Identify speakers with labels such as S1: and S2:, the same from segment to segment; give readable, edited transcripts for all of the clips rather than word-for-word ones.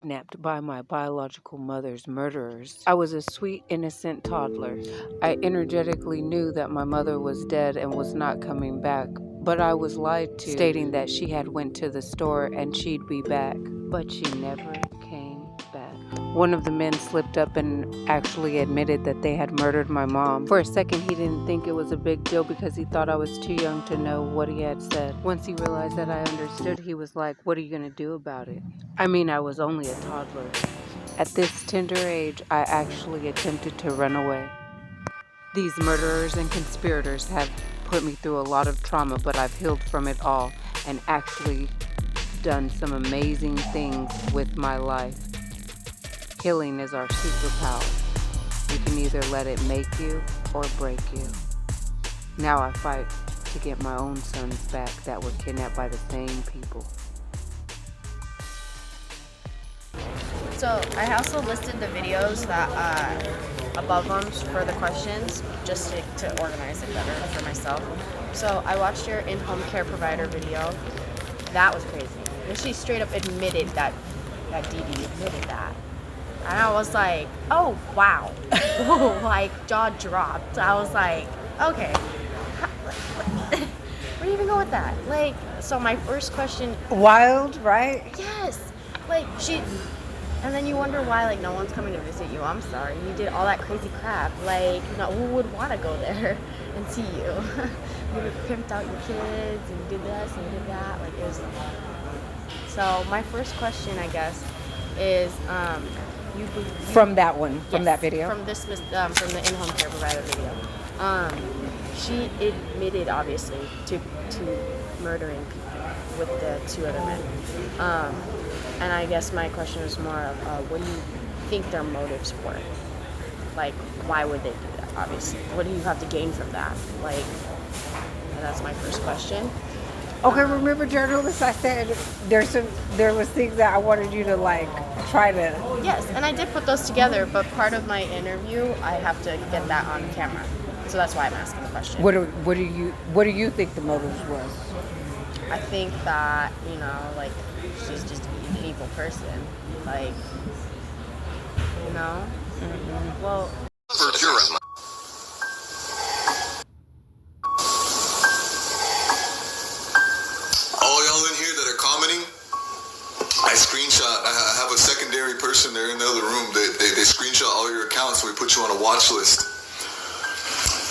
S1: kidnapped by my biological mother's murderers. I was a sweet, innocent toddler. I energetically knew that my mother was dead and was not coming back, but I was lied to, stating that she had went to the store and she'd be back. But she never came back. One of the men slipped up and actually admitted that they had murdered my mom. For a second, he didn't think it was a big deal because he thought I was too young to know what he had said. Once he realized that I understood, he was like, "What are you gonna do about it?" I mean, I was only a toddler. At this tender age, I actually attempted to run away. These murderers and conspirators have put me through a lot of trauma, but I've healed from it all and actually done some amazing things with my life. Healing is our superpower. You can either let it make you or break you. Now I fight to get my own sons back that were kidnapped by the same people.
S2: So I also listed the videos that above them for the questions, just to organize it better for myself. So I watched your in-home care provider video. That was crazy. And she straight up admitted that Dee admitted that. And I was like, oh, wow. Like, jaw dropped. I was like, okay. Where do you even go with that? Like, so my first question...
S3: Wild, right?
S2: Yes. Like, and then you wonder why, like, no one's coming to visit you. I'm sorry. You did all that crazy crap. Like, who would want to go there and see you? You pimped out your kids, and you did this, and you did that. Like, it was... So, my first question, I guess, is,
S3: from that one, from
S2: yes,
S3: that video?
S2: From from the in-home care provider video. She admitted, obviously, to murdering people with the two other men. And I guess my question is more of, what do you think their motives were? Like, why would they do that, obviously? What do you have to gain from that? Like, that's my first question.
S3: Okay, remember, journalists, I said there was things that I wanted you to, like, try to...
S2: Yes, and I did put those together, but part of my interview, I have to get that on camera. So that's why I'm asking the question.
S3: What do you think the motives was?
S2: I think that, like, she's just an evil person. Like, Mm-hmm. Well...
S4: All y'all in here that are commenting, I screenshot. I have a secondary person there in the other room. They screenshot all your accounts, so we put you on a watch list.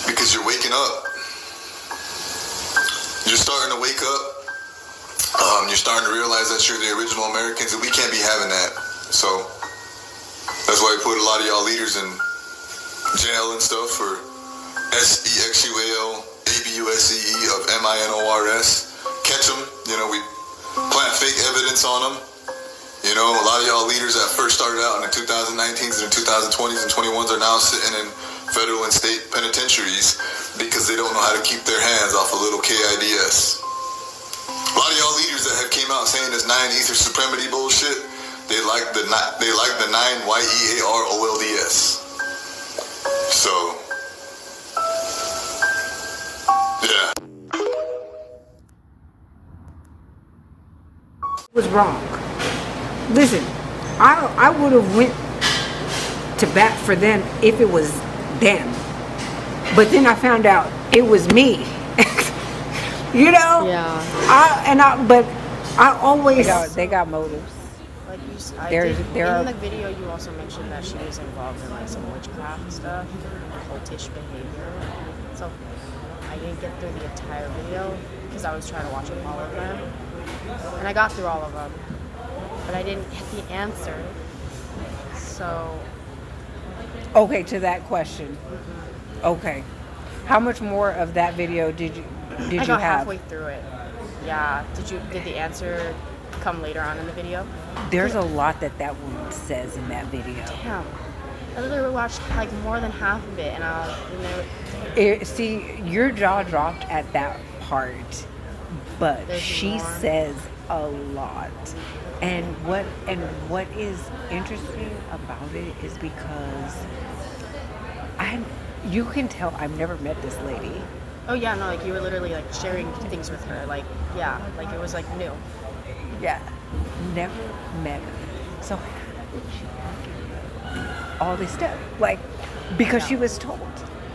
S4: Because you're waking up. You're starting to wake up. You're starting to realize that you're the original Americans, and we can't be having that. So that's why we put a lot of y'all leaders in jail and stuff for SEXUAL, ABUSEE of MINORS. Catch them, we plant fake evidence on them. A lot of y'all leaders that first started out in the 2019s and the 2020s and 21s are now sitting in federal and state penitentiaries because they don't know how to keep their hands off a little KIDS. A lot of y'all leaders that have came out saying this 9 ether supremacy bullshit, they like the 9 YEAROLDS. So, yeah.
S3: Was wrong. Listen, I would have went to bat for them if it was them. But then I found out it was me.
S2: Yeah.
S3: But I always... They got motives.
S2: Like in the video, you also mentioned that she was involved in like some witchcraft stuff and cultish behavior. So I didn't get through the entire video because I was trying to watch all of them, and I got through all of them, but I didn't get the answer. So.
S3: Okay, to that question. Mm-hmm. Okay, how much more of that video did you have?
S2: I got halfway through it. Yeah. Did the answer come later on in the video?
S3: There's a lot that woman says in that video.
S2: Damn. I literally watched like more than half of it, and
S3: see, your jaw dropped at that part, but she says a lot. And what is interesting about it is because you can tell I've never met this lady.
S2: Oh yeah, no, like you were literally like sharing things with her, like yeah, like it was like new.
S3: Yeah, never met her. So how did she get all this stuff? Like, because she was told.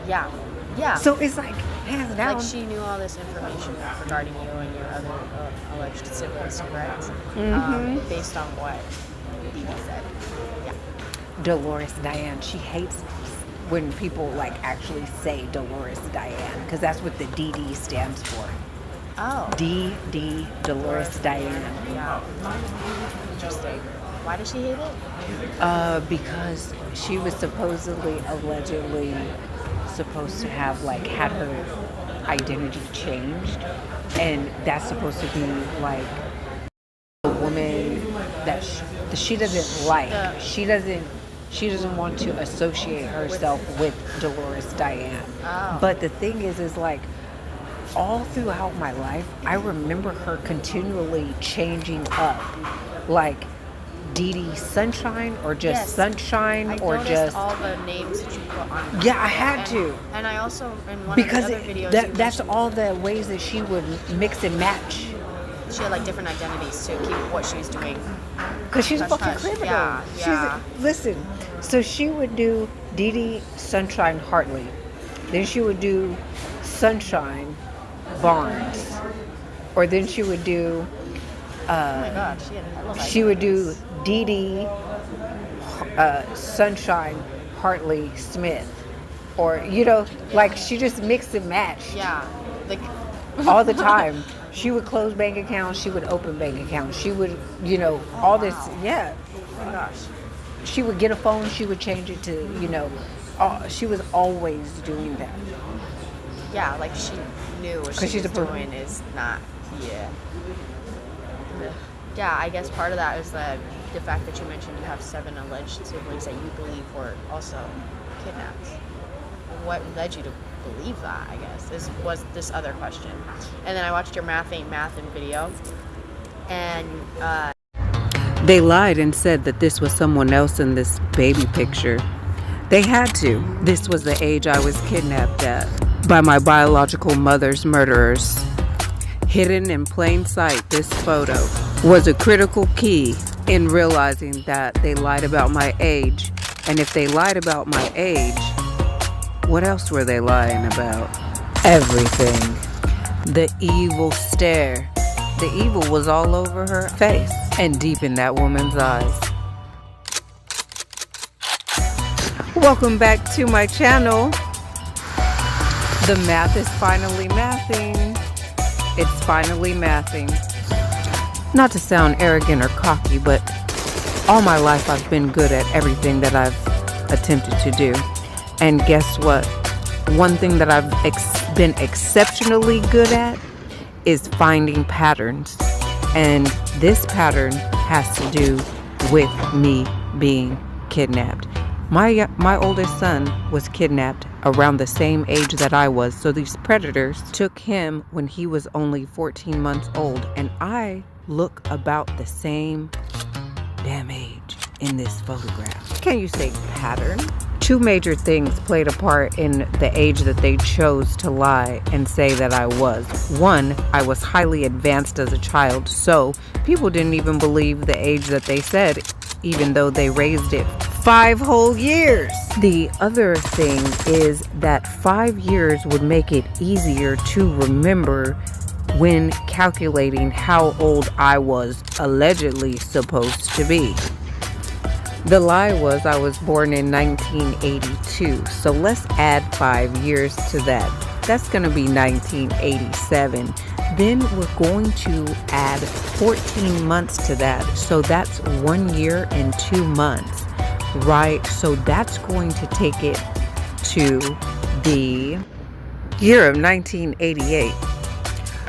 S2: Yeah. Yeah.
S3: So it's like, hands down.
S2: Like she knew all this information regarding you and your other alleged siblings, correct? Based on what he said. Yeah.
S3: Dolores Diane, she hates when people like actually say Dolores Diane, because that's what the DD stands for.
S2: Oh.
S3: DD, Dolores Diane.
S2: Yeah. Interesting. Why does she hate it?
S3: Because she was allegedly supposed to have like had her identity changed, and that's supposed to be like a woman that she doesn't like. She doesn't want to associate herself with Dolores Diane.
S2: Oh.
S3: But the thing is like all throughout my life, I remember her continually changing up, like Dee Dee Sunshine, or just Sunshine, or just
S2: all the names that you put on.
S3: Yeah, I had to.
S2: And I also in one
S3: because
S2: of the other videos
S3: that's all the ways that she would mix and match.
S2: She had like different identities to keep what she's doing.
S3: Because she's a fucking criminal.
S2: Yeah.
S3: Listen, so she would do Dee Dee Sunshine Hartley. Then she would do Sunshine Barnes. Or then she would do
S2: oh my God,
S3: she would do Dee Dee Sunshine Hartley Smith. Or, like she just mixed and matched.
S2: Yeah. Like
S3: all the time. She would close bank accounts. She would open bank accounts. She would, all this. Yeah.
S2: Oh my gosh.
S3: She would get a phone. She would change it to, she was always doing that.
S2: Yeah, like she knew what she was doing is not. Yeah. Yeah, I guess part of that is the fact that you mentioned you have 7 alleged siblings that you believe were also kidnapped. What led you to believe that, I guess, was this other question. And then I watched your Math Ain't Mathin' video, and
S1: they lied and said that this was someone else in this baby picture. They had to. This was the age I was kidnapped at by my biological mother's murderers. Hidden in plain sight, this photo was a critical key in realizing that they lied about my age. And if they lied about my age, what else were they lying about? Everything. The evil stare. The evil was all over her face and deep in that woman's eyes. Welcome back to my channel. The math is finally mathing. It's finally mathing. Not to sound arrogant or cocky, but all my life I've been good at everything that I've attempted to do. And guess what? One thing that I've been exceptionally good at is finding patterns. And this pattern has to do with me being kidnapped. My oldest son was kidnapped around the same age that I was. So these predators took him when he was only 14 months old. And I look about the same damn age in this photograph. Can you say pattern? 2 major things played a part in the age that they chose to lie and say that I was. 1, I was highly advanced as a child, so people didn't even believe the age that they said, even though they raised it 5 whole years. The other thing is that 5 years would make it easier to remember when calculating how old I was allegedly supposed to be. The lie was I was born in 1982, so let's add 5 years to that. That's going to be 1987. Then we're going to add 14 months to that, so that's 1 year and 2 months, right? So that's going to take it to the year of 1988.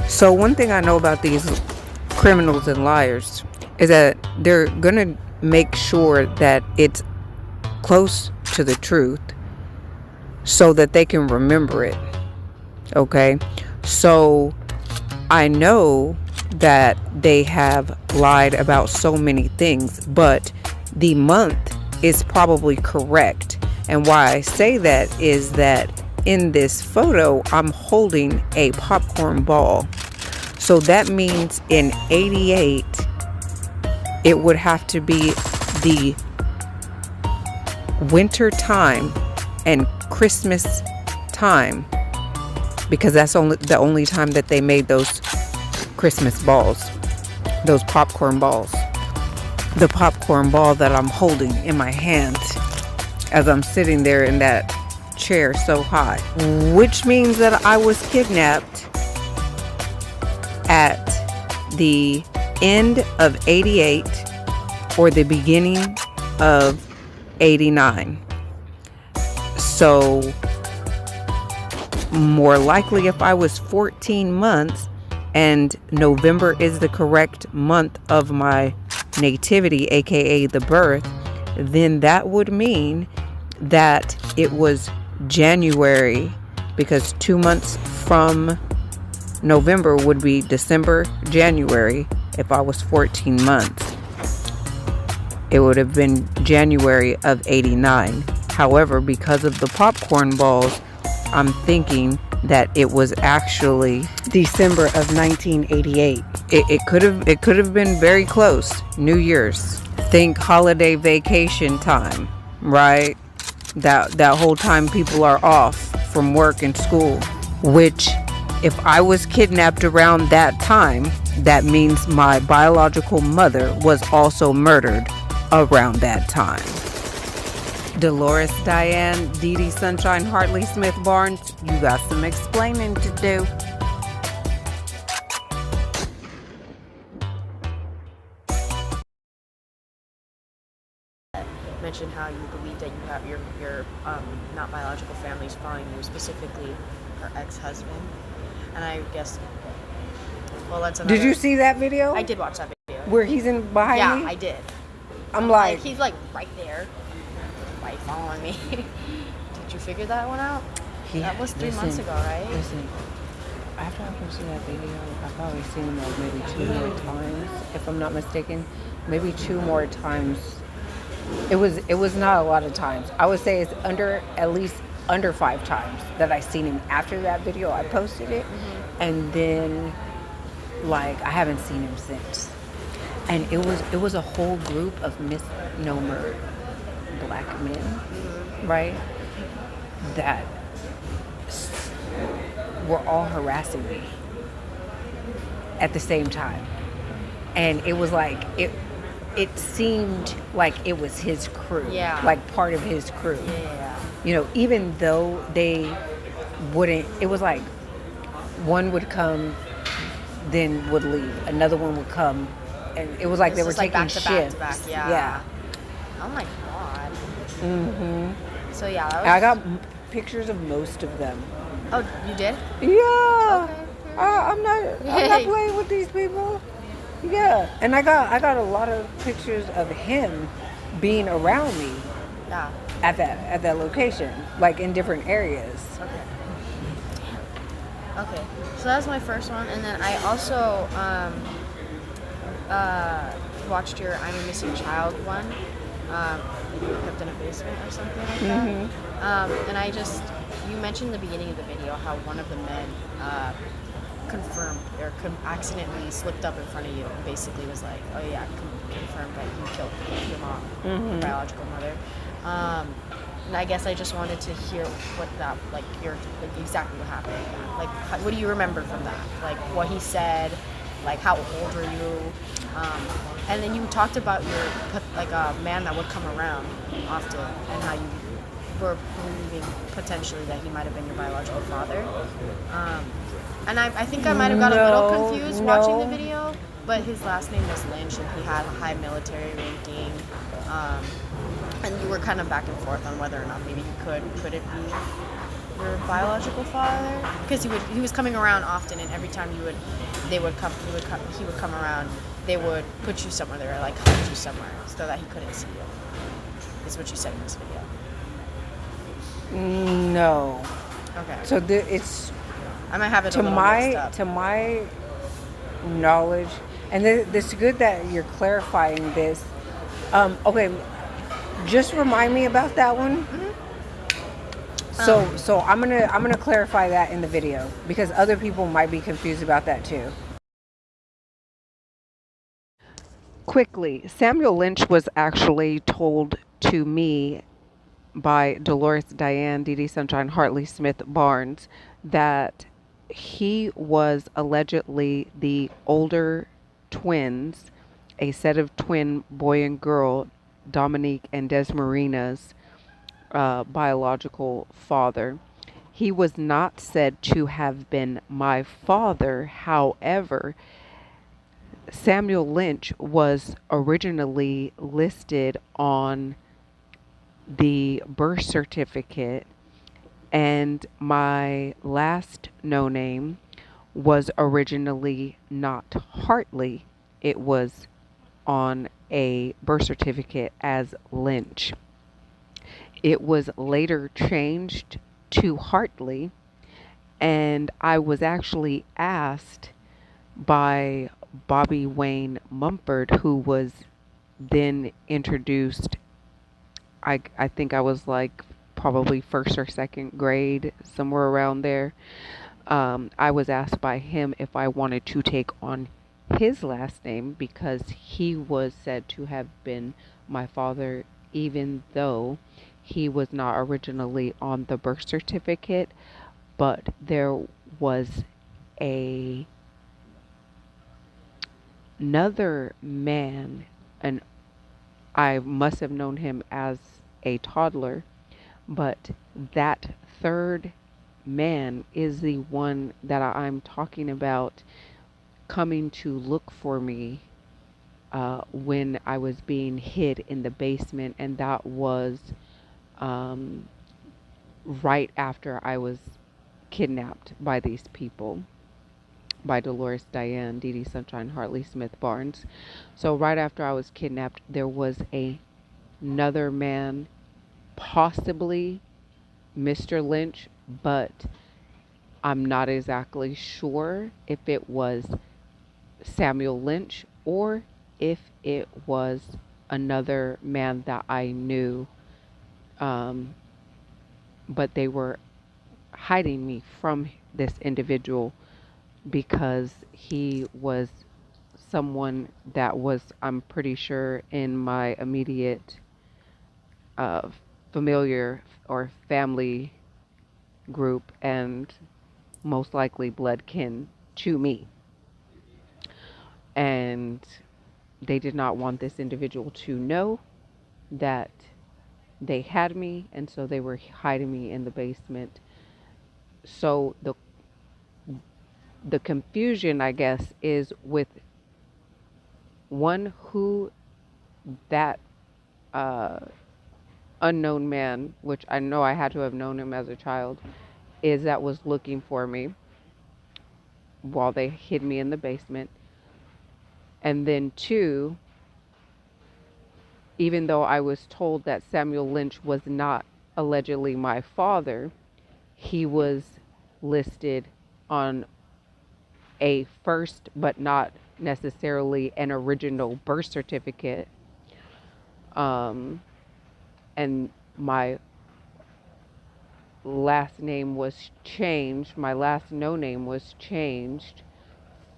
S1: So one thing I know about these criminals and liars is that they're going to make sure that it's close to the truth so that they can remember it. Okay? So I know that they have lied about so many things, but the month is probably correct. And why I say that is that in this photo, I'm holding a popcorn ball. So that means in 88, it would have to be the winter time and Christmas time, because that's the only time that they made those Christmas balls, those popcorn balls. The popcorn ball that I'm holding in my hand as I'm sitting there in that chair so high, which means that I was kidnapped at the end of 88 or the beginning of 89. So more likely, if I was 14 months and November is the correct month of my nativity, aka the birth, then that would mean that it was January, because 2 months from November would be December, January. If I was 14 months, it would have been January of 89. However, because of the popcorn balls, I'm thinking that it was actually
S3: December of 1988.
S1: It could have been very close. New Year's. Think holiday vacation time, right? That whole time people are off from work and school. Which, if I was kidnapped around that time, that means my biological mother was also murdered around that time. Dolores Diane Dee Dee Sunshine Hartley Smith Barnes, you got some explaining to do.
S2: Mentioned how you believe that you have your not biological family is following you, specifically her ex-husband. And I guess, well, that's another.
S3: Did you see that video?
S2: I did watch that video.
S3: Where he's in behind
S2: Yeah,
S3: me?
S2: I did.
S3: I'm like,
S2: he's like right there, like following me. Did you figure that one out? That was 3 months ago, right?
S1: Listen, after I posted that video, I've probably seen him like maybe 2 more times, if I'm not mistaken. Maybe 2 more times. It was not a lot of times. I would say it's at least under 5 times that I seen him after that video. I posted it, and then like I haven't seen him since. And it was a whole group of misnomer black men, right? That were all harassing me at the same time. And it was like it seemed like it was his crew.
S2: Yeah.
S1: Like part of his crew.
S2: Yeah.
S1: You know, even though they wouldn't, it was like one would come, then would leave. Another one would come, and it was like they were taking
S2: back to
S1: shifts.
S2: back to back, yeah. Oh my god.
S1: Mm-hmm.
S2: So yeah, that was...
S1: I got pictures of most of them.
S2: Oh, you did?
S1: Yeah.
S2: Okay.
S1: I'm not playing with these people. Yeah. And I got a lot of pictures of him being around me.
S2: Yeah.
S1: At that location, like in different areas.
S2: Okay, so that was my first one, and then I also watched your I'm a Missing Child one. You were kept in a basement or something like that. And you mentioned in the beginning of the video how one of the men confirmed or accidentally slipped up in front of you and basically was like, oh yeah, confirmed that you killed your mom, your biological mother. And I guess I just wanted to hear what that, like exactly what happened. Like, what do you remember from that? Like, what he said, like, how old were you? And then you talked about a man that would come around often and how you were believing potentially that he might have been your biological father. And I think I might have got a little confused watching the video, but his last name was Lynch and he had a high military ranking. And you were kind of back and forth on whether or not maybe could it be your biological father? Because he was coming around often, and every time he would come around, they would put you somewhere, they were like hide you somewhere so that he couldn't see you. Is what you said in this video.
S1: No.
S2: Okay.
S1: So it's
S2: I might have it a little mixed up.
S1: To my knowledge, and it's good that you're clarifying this. Okay. Just remind me about that one. So I'm gonna clarify that in the video because other people might be confused about that too.
S3: quickly, Samuel Lynch was actually told to me by Dolores Diane Dee Dee Sunshine Hartley Smith Barnes that he was allegedly the older twins, a set of twin boy and girl, Dominique and Desmarina's biological father. He was not said to have been my father. However, Samuel Lynch was originally listed on the birth certificate, and my last no name was originally not Hartley. It was on a birth certificate as Lynch. It was later changed to Hartley, and I was actually asked by Bobby Wayne Mumford, who was then introduced. I think I was like probably first or second grade, somewhere around there. I was asked by him if I wanted to take on his last name because he was said to have been my father, even though he was not originally on the birth certificate. But there was another man, and I must have known him as a toddler, but that third man is the one that I'm talking about coming to look for me when I was being hid in the basement, and that was right after I was kidnapped by these people, by Dolores Diane Dee Dee Sunshine Hartley Smith Barnes. So right after I was kidnapped, there was another man, possibly Mr. Lynch, but I'm not exactly sure if it was Samuel Lynch or if it was another man that I knew, but they were hiding me from this individual because he was someone that was, I'm pretty sure, in my immediate familiar or family group, and most likely blood kin to me. And they did not want this individual to know that they had me, and so they were hiding me in the basement. So the confusion, I guess, is with one, who that unknown man, which I know I had to have known him as a child, is that was looking for me while they hid me in the basement. And then two, even though I was told that Samuel Lynch was not allegedly my father, he was listed on a first but not necessarily an original birth certificate. And my last name was changed, my last no name was changed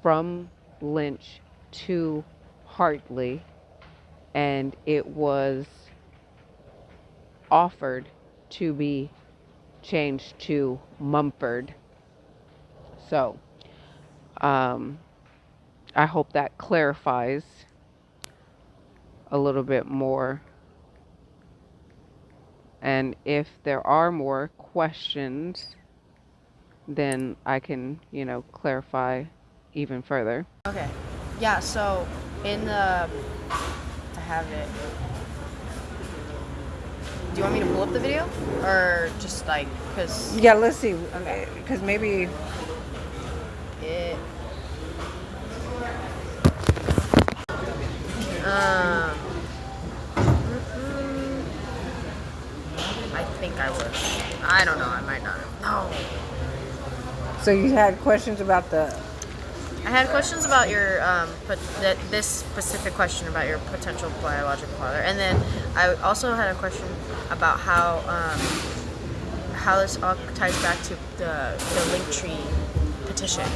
S3: from Lynch to Hartley, and it was offered to be changed to Mumford. So I hope that clarifies a little bit more. And if there are more questions, then I can, clarify even further.
S2: Okay. Yeah, so I have it. Do you want me to pull up the video? Or just because...
S3: Yeah, let's see.
S2: Okay.
S3: Because maybe...
S2: I think I would. I don't know. I might not. No.
S3: So you had questions about
S2: I had questions about your, this specific question about your potential biological father, and then I also had a question about how this all ties back to the Linktree petition.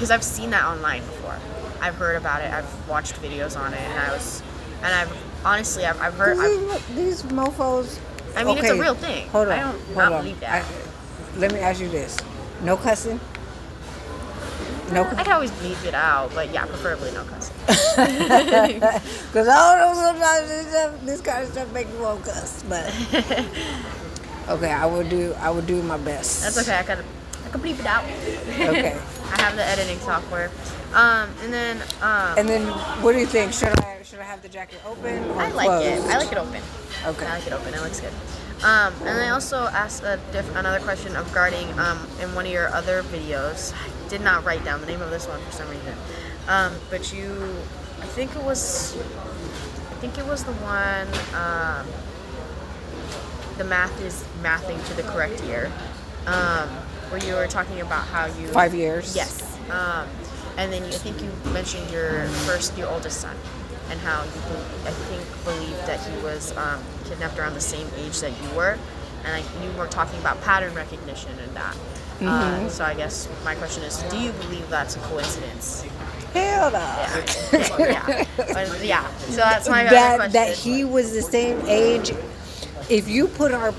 S2: because I've seen that online before. I've heard about it. I've watched videos on it, and I've honestly I've heard.
S3: These mofos.
S2: I mean,
S3: okay,
S2: it's a real thing.
S3: Hold on.
S2: I don't believe that.
S3: Let me ask you this: no cussing. No.
S2: I can always bleep it out, but yeah, preferably no cussing.
S3: Because I don't know, sometimes this kind of stuff makes me want to cuss. But okay, I will do my best.
S2: That's okay. I can bleep it out.
S3: Okay.
S2: I have the editing software. And then
S3: what do you think? Should I have the jacket open or
S2: I like
S3: closed?
S2: it. I like it open.
S3: Okay.
S2: I like it open. It looks good. And I also asked another question regarding in one of your other videos. I did not write down the name of this one for some reason. But I think it was the one. The math is mathing to the correct year. Where you were talking about how you
S3: 5 years.
S2: Yes. And then I think you mentioned your oldest son, and how you believed that he was kidnapped around the same age that you were, and you were talking about pattern recognition and that. So I guess my question is, do you believe that's a coincidence?
S3: Hell no.
S2: Yeah. So that's my other question.
S3: That he was the same age. If you put our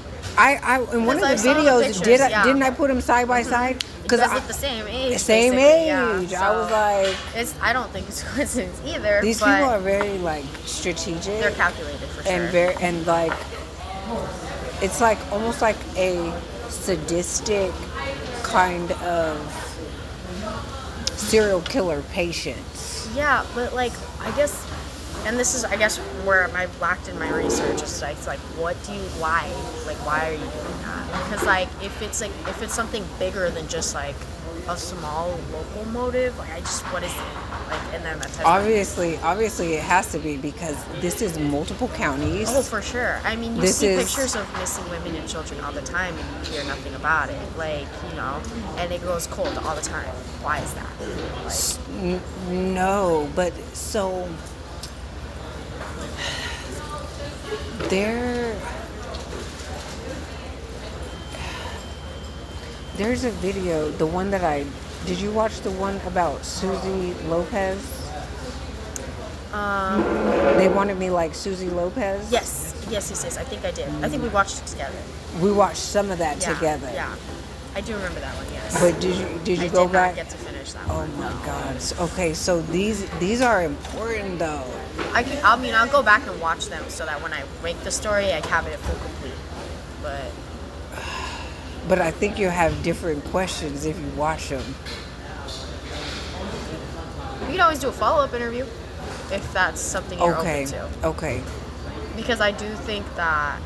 S3: in one of the videos, didn't I put him side by side?
S2: Because I look the same age.
S3: Same
S2: age.
S3: Yeah. So I was like,
S2: I don't think it's coincidence either.
S3: These people are very like strategic.
S2: They're calculated for sure.
S3: And like, it's like almost like a sadistic kind of serial killer patient.
S2: Yeah, but like I guess. And this is, I guess, where I lacked in my research. It's like, why are you doing that? Because like, if it's something bigger than just like a small local motive, like what is it? Like, and then that's
S3: obviously it has to be, because this is multiple counties.
S2: Oh, for sure. I mean, you see pictures of missing women and children all the time, and you hear nothing about it. Like, and it goes cold all the time. Why is that? Like,
S3: no, but so. There's a video, the one that did you watch the one about Susie Lopez? They wanted me like Susie Lopez?
S2: Yes, I think I did. I think we watched it together.
S3: We watched some of that together.
S2: Yeah, I do remember that one, yes.
S3: But did you go back?
S2: I did not get to finish that
S3: one. Oh my God. Okay, so these are important though.
S2: I'll go back and watch them so that when I make the story, I have it full complete.
S3: But I think you have different questions if you watch them.
S2: You can always do a follow-up interview if that's something you're open to.
S3: Okay.
S2: Because I do think that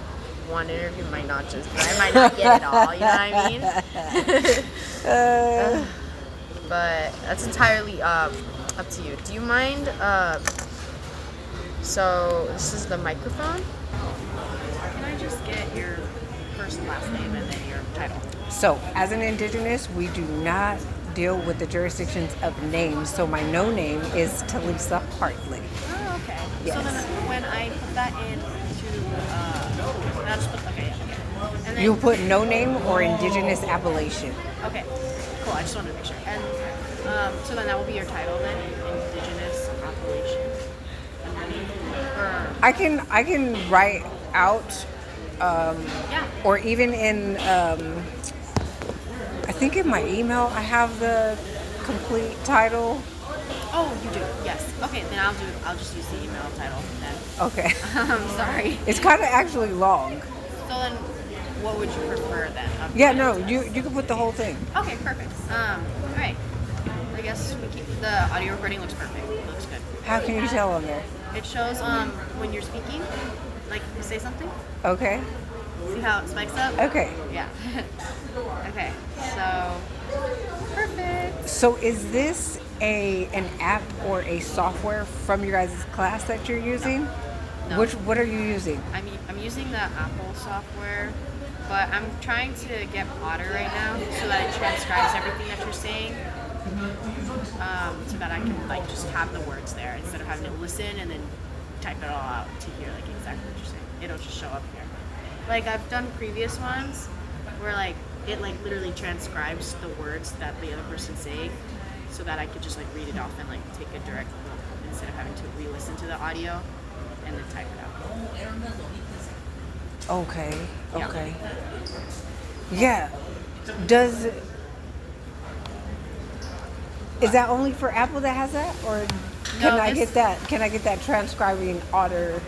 S2: one interview might not get it all, you know what I mean? But that's entirely up to you. Do you mind? So this is the microphone. Can I just get your first and last name and then your title?
S3: So as an Indigenous, we do not deal with the jurisdictions of names. So my no name is TalIsa Hartley.
S2: Oh, okay.
S3: Yes.
S2: So then when I put that into, I'll just put, okay. And then,
S3: you put no name or Indigenous appellation.
S2: Okay, cool. I just wanted to make sure. And so then that will be your title then, Indigenous appellation.
S3: I can write out, or even in, I think in my email I have the complete title.
S2: Oh, you do? Yes. Okay, then I'll just use the email title then.
S3: Okay.
S2: I'm sorry.
S3: It's kind of actually long.
S2: So then, what would you prefer then?
S3: Yeah, no, you can put the whole thing.
S2: Okay, perfect. All right. I guess we keep the audio recording looks perfect. It looks good.
S3: How can you tell on there?
S2: It shows when you're speaking, like you say something.
S3: Okay.
S2: See how it spikes up?
S3: Okay.
S2: Yeah. Okay. So perfect.
S3: So is this an app or a software from your guys' class that you're using?
S2: No.
S3: What are you using?
S2: I'm using the Apple software, but I'm trying to get Otter right now so that it transcribes everything that you're saying. So that I can like just have the words there instead of having to listen and then type it all out to hear like exactly what you're saying. It'll just show up here. Like I've done previous ones where like it like literally transcribes the words that the other person's saying. so that I could just like read it off and like take a direct note instead of having to re-listen to the audio and then type it out.
S3: Okay.
S2: Yeah.
S3: Okay. Yeah. Is that only for Apple that has that, or can
S2: No,
S3: I
S2: this-
S3: get that? Can I get that transcribing otter?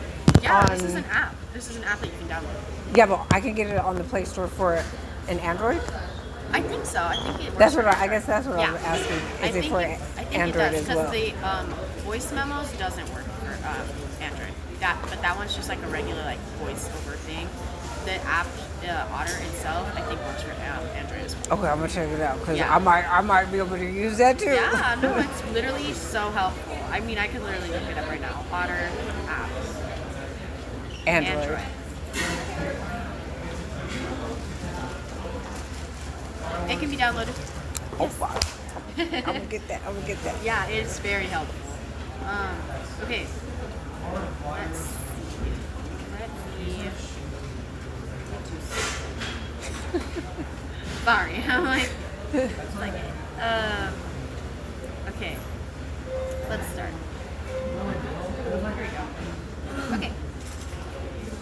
S2: Yeah,
S3: on,
S2: this is an app. This is an app that you can download.
S3: Yeah, but I can get it on the Play Store for an Android.
S2: I think so. I think it works.
S3: That's what
S2: for
S3: I guess. That's what
S2: Yeah.
S3: I was asking.
S2: I
S3: Is it
S2: think
S3: for
S2: I think
S3: Android
S2: it does,
S3: as well?
S2: because the voice memos doesn't work for Android. But that one's just like a regular like voice over thing. The app, Otter itself, I think works for Android as well.
S3: Okay, I'm gonna check it out because
S2: Yeah.
S3: I might be able to use that too.
S2: Yeah, no, it's literally so helpful. I mean, I could literally look it up right now. Otter apps.
S3: Android.
S2: It can be downloaded.
S3: Oh, wow. I'm gonna get that. I'm gonna get that.
S2: Yeah, it's very helpful. Okay. Let's see. Sorry, I'm like, okay. Let's start. Here we go. Okay.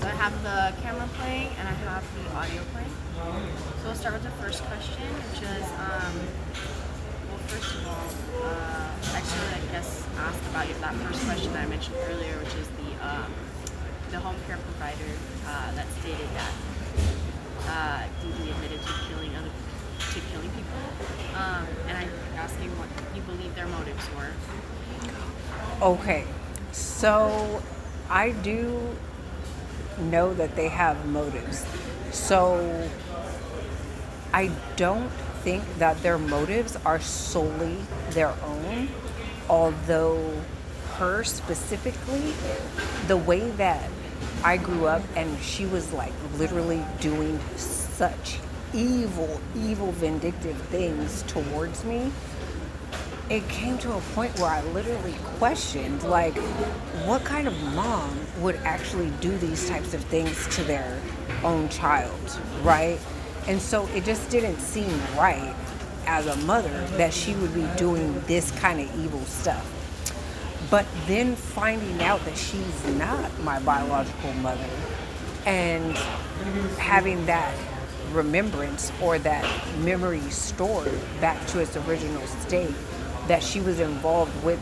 S2: So I have the camera playing and I have the audio playing. So we'll start with the first question, which is, well, first of all, I should, I guess, ask about that first question that I mentioned earlier, which is the home care provider that stated that he admitted to killing people, and I'm asking what you believe their motives were.
S3: Okay, so I do know that they have motives. So I don't think that their motives are solely their own, although her specifically, the way that I grew up and she was like literally doing such evil, vindictive things towards me, it came to a point where I literally questioned, like, what kind of mom would actually do these types of things to their own child, right? And so it just didn't seem right as a mother that she would be doing this kind of evil stuff. But then finding out that she's not my biological mother and having that remembrance or that memory stored back to its original state, that she was involved with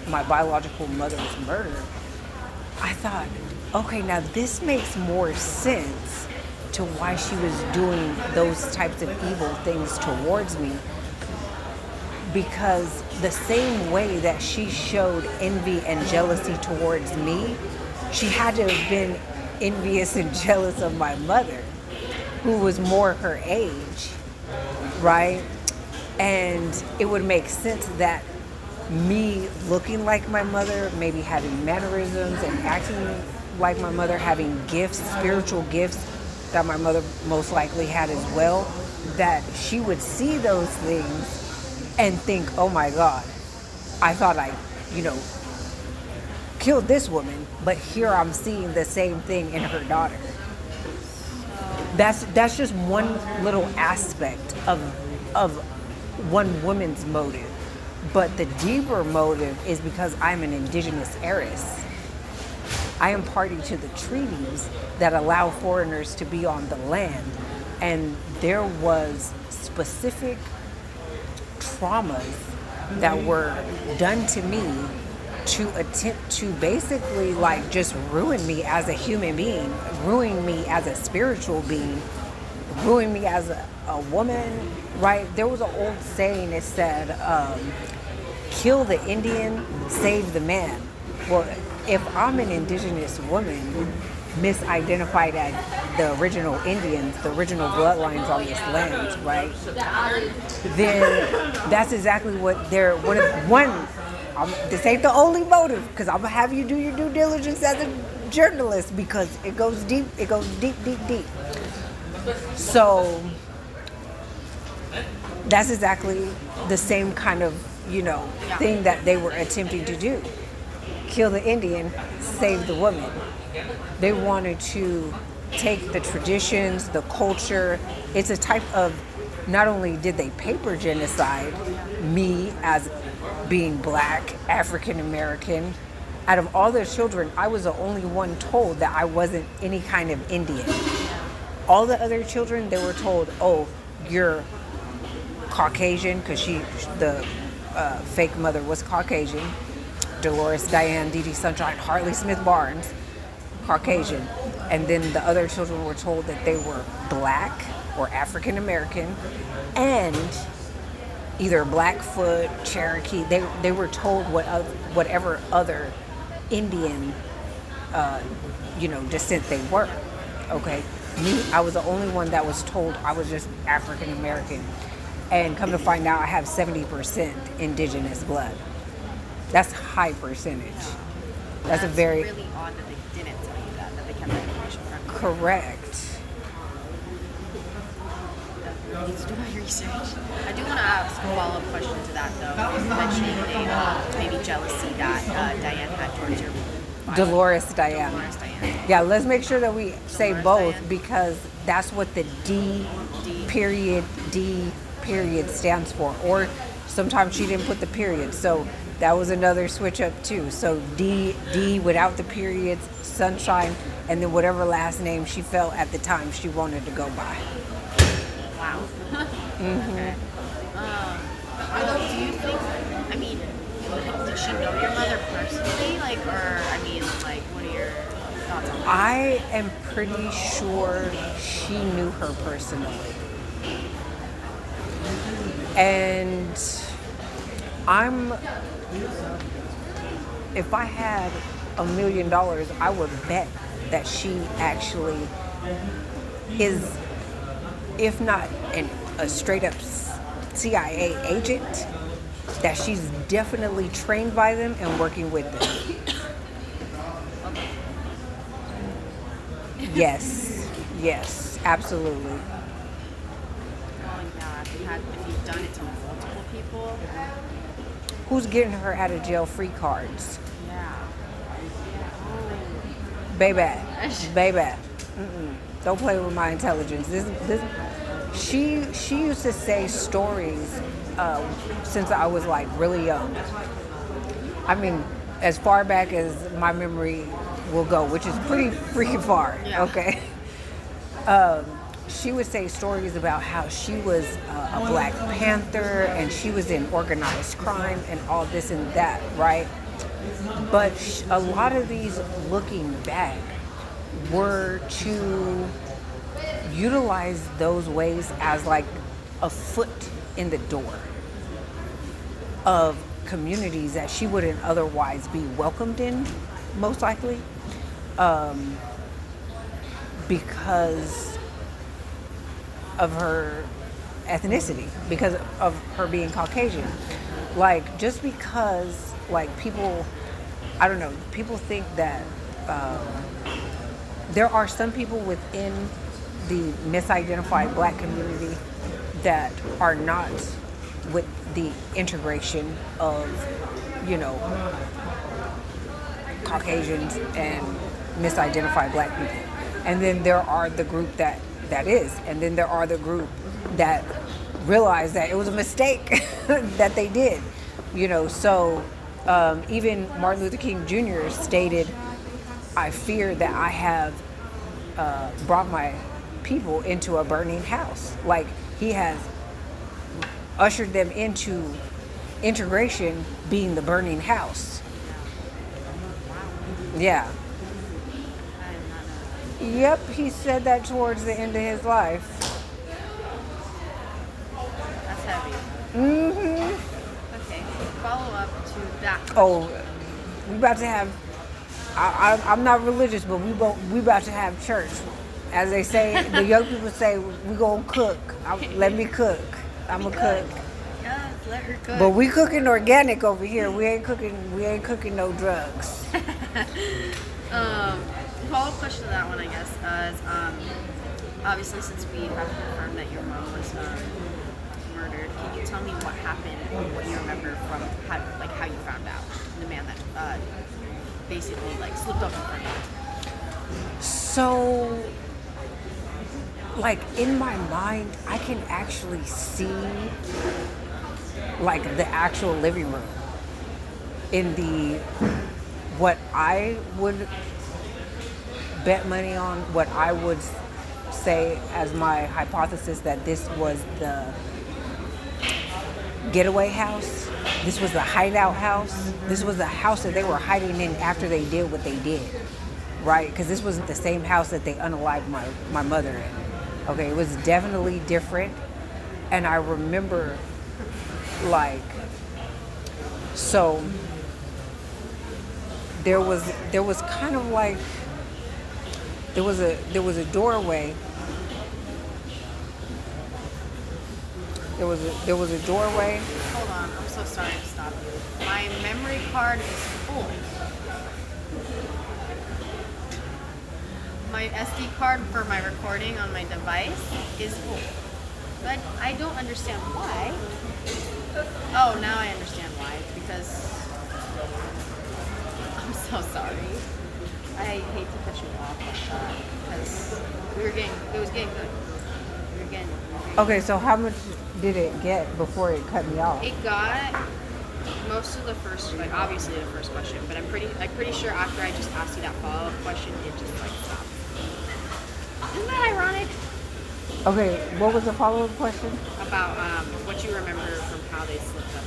S3: my biological mother's murder, I thought, okay, now this makes more sense to why she was doing those types of evil things towards me. Because the same way that she showed envy and jealousy towards me, she had to have been envious and jealous of my mother, who was more her age, right? And it would make sense that me looking like my mother, maybe having mannerisms and acting like my mother, having gifts, spiritual gifts that my mother most likely had as well, that she would see those things and think, oh my God, I thought I, killed this woman, but here I'm seeing the same thing in her daughter. That's just one little aspect of one woman's motive. But the deeper motive is because I'm an Indigenous heiress. I am party to the treaties that allow foreigners to be on the land. And there was specific traumas that were done to me to attempt to basically like just ruin me as a human being, ruin me as a spiritual being, ruin me as a woman, right? There was an old saying that said, kill the Indian, save the man. Well, if I'm an Indigenous woman, misidentified as the original Indians, the original bloodlines on this land, right? Then that's exactly what they're, this ain't the only motive, because I'm gonna have you do your due diligence as a journalist, because it goes deep, deep. So that's exactly the same kind of, thing that they were attempting to do. Kill the Indian, save the woman. They wanted to take the traditions, the culture. It's a type of, not only did they paper genocide me as being black, African American. Out of all their children, I was the only one told that I wasn't any kind of Indian. All the other children, they were told, oh, you're Caucasian, because the fake mother was Caucasian. Dolores, Diane, Dee Dee, Sunshine, Hartley Smith Barnes, Caucasian. And then the other children were told that they were black or African American and either Blackfoot, Cherokee. They were told whatever other Indian, descent they were. Okay, me, I was the only one that was told I was just African American, and come to find out, I have 70% Indigenous blood. That's a high percentage. That's a very
S2: really odd that they didn't tell you that they kept that information from you.
S3: correct.
S2: You need to do my research. I do want to ask a follow-up question to that, though. You mentioning maybe jealousy that Diane had towards your
S3: Dolores Diane.
S2: Dolores Diane.
S3: Yeah, let's make sure that we say
S2: Dolores
S3: both
S2: Diane.
S3: because that's what the D period stands for. Or sometimes she didn't put the period, so that was another switch up too. So D without the periods, Sunshine, and then whatever last name she felt at the time she wanted to go by.
S2: Wow. Okay. Do you think, did she know your mother personally? What are your thoughts on that?
S3: I am pretty sure she knew her personally. And if I had $1 million, I would bet that she actually is, if not a straight up CIA agent, that she's definitely trained by them and working with them. Yes, absolutely.
S2: Well, yeah, if you've done it to multiple people.
S3: Who's getting her out of jail free cards?
S2: Yeah.
S3: Baby. Don't play with my intelligence. She used to say stories since I was like really young. I mean, as far back as my memory will go, which is pretty freaking far.
S2: Yeah.
S3: Okay. She would say stories about how she was a Black Panther and she was in organized crime and all this and that, right? But a lot of these, looking back, were to utilize those ways as like a foot in the door of communities that she wouldn't otherwise be welcomed in, most likely, because of her ethnicity, because of her being Caucasian. Like, just because, like, people think that there are some people within the misidentified Black community that are not with the integration of, Caucasians and misidentified Black people. And then there are the group that is. And then there are the group that realize that it was a mistake that they did. So even Martin Luther King Jr. stated, I fear that I have brought my people into a burning house. Like, he has ushered them into integration being the burning house. Yeah. Yep, he said that towards the end of his life.
S2: That's heavy. Okay, follow up to that.
S3: Oh, we about to have, I'm not religious, but we about to have church. As they say, the young people say, we gonna cook. Let me cook. I'm a cook.
S2: Yeah, let her cook.
S3: But we cooking organic over here. We ain't cooking no drugs.
S2: Follow-up question to that one, I guess, is obviously since we have confirmed that your mom was murdered, can you tell me what happened, what you remember from how you found out the man that basically slipped up in front of you?
S3: So, in my mind, I can actually see the actual living room. in the what I would bet money on, what I would say as my hypothesis that this was the getaway house. This was the hideout house. This was the house that they were hiding in after they did what they did, right? Because this wasn't the same house that they unalived my mother in. Okay, it was definitely different. And I remember, like, so there was kind of like there was a doorway. There was a doorway.
S2: Hold on, I'm so sorry to stop you. My memory card is full. My SD card for my recording on my device is full. But I don't understand why. Oh, now I understand why. Because I'm so sorry. I hate to cut you off like that because it was getting good. We were getting
S3: Okay, so how much did it get before it cut me off?
S2: It got most of the first, like obviously the first question, but I'm pretty sure after I just asked you that follow-up question, it just like stopped. Isn't that ironic?
S3: Okay, what was the follow-up question?
S2: About what you remember from how they slipped up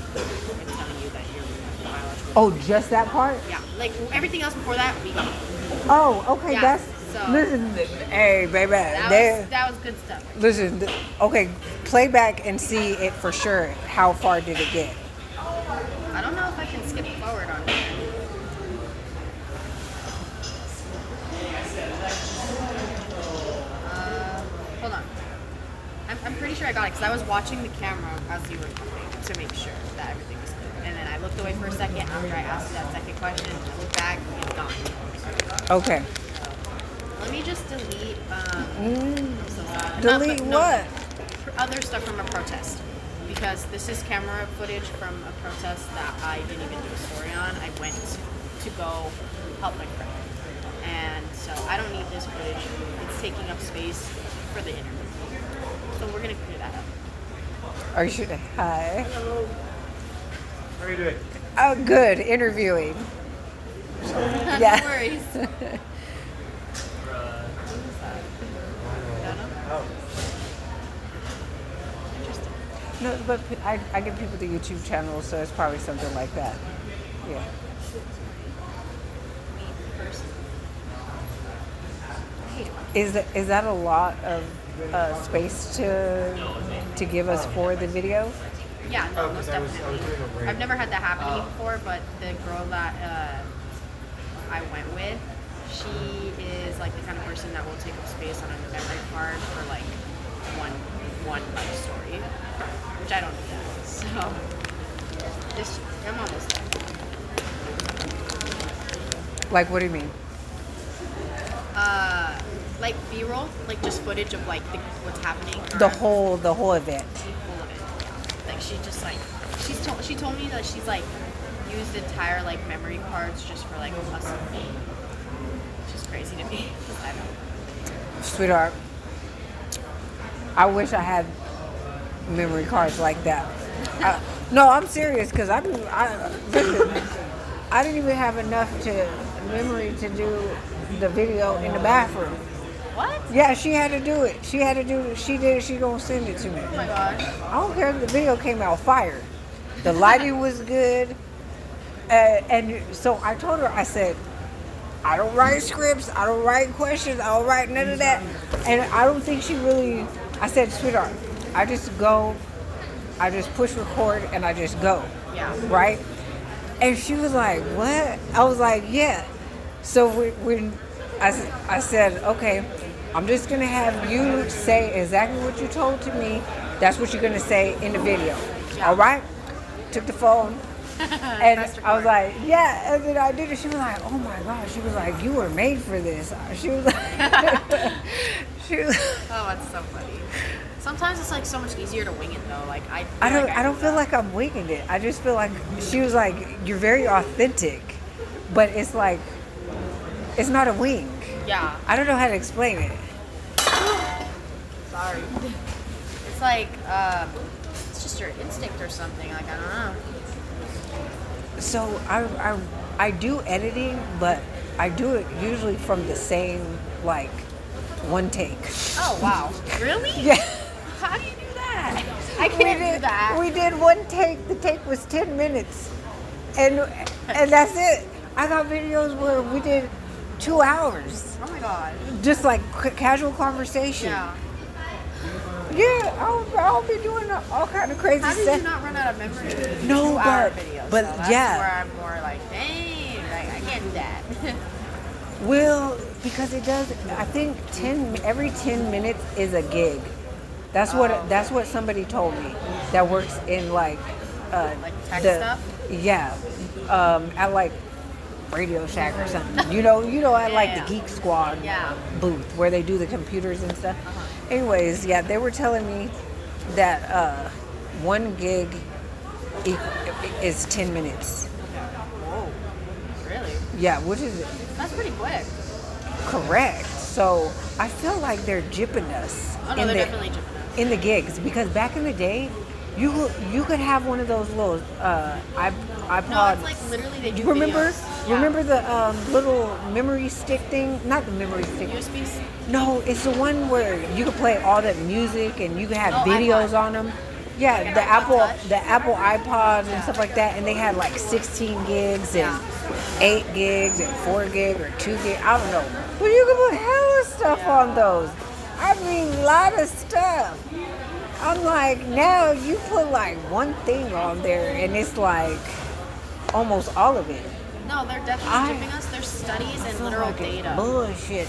S2: and telling you that you're biological.
S3: Oh, just that part?
S2: Yeah, like everything else before that, we got.
S3: Oh, okay,
S2: Yeah,
S3: that's
S2: so
S3: listen. Hey, baby,
S2: That was good stuff.
S3: listen. Okay, play back and see it for sure. How far did it get?
S2: I don't know if I can skip forward on here. Hold on. I'm pretty sure I got it because I was watching the camera as you were talking to make sure that everything was good. And then I looked away for a second after I asked that second question. I looked back and it's gone.
S3: Okay.
S2: Let me just delete. I'm so sorry.
S3: Delete what?
S2: Other stuff from a protest. Because this is camera footage from a protest that I didn't even do a story on. I went to go help my friend. And so I don't need this footage. It's taking up space for the interview. So we're going to clear that up.
S3: Are you sure? Hi.
S2: Hello.
S5: How are you doing?
S3: Oh, good. Interviewing.
S2: No worries. Interesting.
S3: No, but I give people the YouTube channel, so it's probably something like that. Yeah. Is that a lot of space to give us for the video?
S2: Yeah, no, most definitely. I've never had that happen to me before, but the girl that I went with, she is like the kind of person that will take up space on a memory card for like one life story, which I don't do that. So I'm almost there.
S3: Like, what do you mean?
S2: Like B-roll, like just footage of like what's happening.
S3: The whole event.
S2: Full of it. Yeah. Like she told me that she's like used entire like memory cards just for like us. Which is crazy to me. I don't know.
S3: Sweetheart, I wish I had memory cards like that. No, I'm serious, because listen, I didn't even have enough memory to do the video in the bathroom.
S2: What?
S3: Yeah, she had to do it. She did it. She gonna send it to me.
S2: Oh my gosh.
S3: I don't care if the video came out fire. The lighting was good. And so I told her, I said, I don't write scripts. I don't write questions. I don't write none of that. And I don't think she really, I said, sweetheart, I just go, I just push record and I just go.
S2: Yeah.
S3: Right? And she was like, what? I was like, yeah. So when I said, okay, I'm just going to have you say exactly what you told to me. That's what you're going to say in the video.
S2: Yeah.
S3: All right? Took the phone. And I was like, yeah. And then I did it. She was like, oh my gosh. She was like, you were made for this. She was like,
S2: Oh, that's so funny. Sometimes it's like so much easier to wing it though. Like
S3: I don't feel like I'm winging it. I just feel like she was like, you're very authentic, but it's like, it's not a wing.
S2: Yeah.
S3: I don't know how to explain it.
S2: Sorry. It's like it's just your instinct or something. Like I don't know.
S3: So I do editing, but I do it usually from the same, like, one take.
S2: Oh, wow. Really?
S3: Yeah.
S2: How do you do that? I can't do that.
S3: We did one take. The take was 10 minutes. And that's it. I got videos where we did 2 hours.
S2: Oh my god.
S3: Just like casual conversation.
S2: Yeah.
S3: Yeah, I'll be doing all kind of crazy
S2: How
S3: stuff.
S2: did you not run out of memory?
S3: No,
S2: 2-hour
S3: but
S2: videos.
S3: but
S2: So that's
S3: yeah.
S2: where I'm more like, dang, like, I can't do that.
S3: Well, because it does. I think every 10 minutes is a gig. That's what somebody told me that works in like
S2: tech stuff.
S3: Yeah, at like Radio Shack or something. You know, at like the Geek Squad booth where they do the computers and stuff. Anyways, yeah, they were telling me that one gig is 10 minutes.
S2: Whoa. Really?
S3: Yeah, which is
S2: That's pretty quick.
S3: correct. So I feel like they're jipping us.
S2: Oh no, they're definitely jipping us.
S3: In the gigs, because back in the day, you could have one of those little iPod.
S2: No, it's like literally they do
S3: Remember?
S2: videos. Yeah.
S3: Remember the little memory stick thing? Not the memory stick.
S2: USBs?
S3: No, it's the one where you could play all that music and you could have videos
S2: iPod.
S3: on them. Yeah,
S2: Like
S3: the
S2: Touch?
S3: Apple iPods and stuff like that, and they had like 16 gigs and 8 gigs and 4 gig or 2 gig. I don't know, but you could put hella stuff on those. I mean, a lot of stuff. I'm like, now you put like one thing on there, and it's like almost all of it.
S2: No, they're definitely jipping us. There's studies and literal
S3: Like it's
S2: data.
S3: bullshit.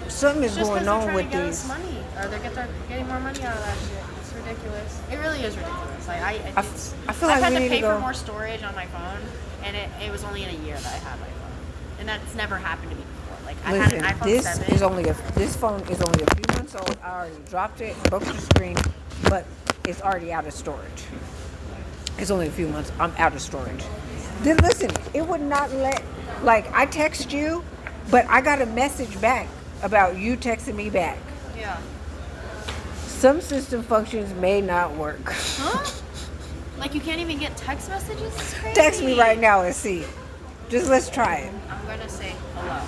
S3: Something is
S2: Just
S3: going
S2: because they're
S3: on
S2: trying
S3: with
S2: to get
S3: these.
S2: us money, or they're getting more money out of that shit. It's ridiculous. It really is ridiculous. Like
S3: I feel
S2: I've
S3: like
S2: had
S3: we
S2: to
S3: need
S2: pay
S3: to go.
S2: for more storage on my phone, and it was only in a year that I had my phone, and that's never happened to me before. Like I
S3: Listen,
S2: had an iPhone
S3: this
S2: 7.
S3: this phone is only a few months old. I already dropped it, broke the screen, but it's already out of storage. It's only a few months. I'm out of storage. Then listen, it would not let. Like I text you, but I got a message back about you texting me back.
S2: Yeah.
S3: Some system functions may not work.
S2: Huh? Like you can't even get text messages? It's crazy.
S3: Text me right now and see. Just let's try it.
S2: I'm gonna say hello.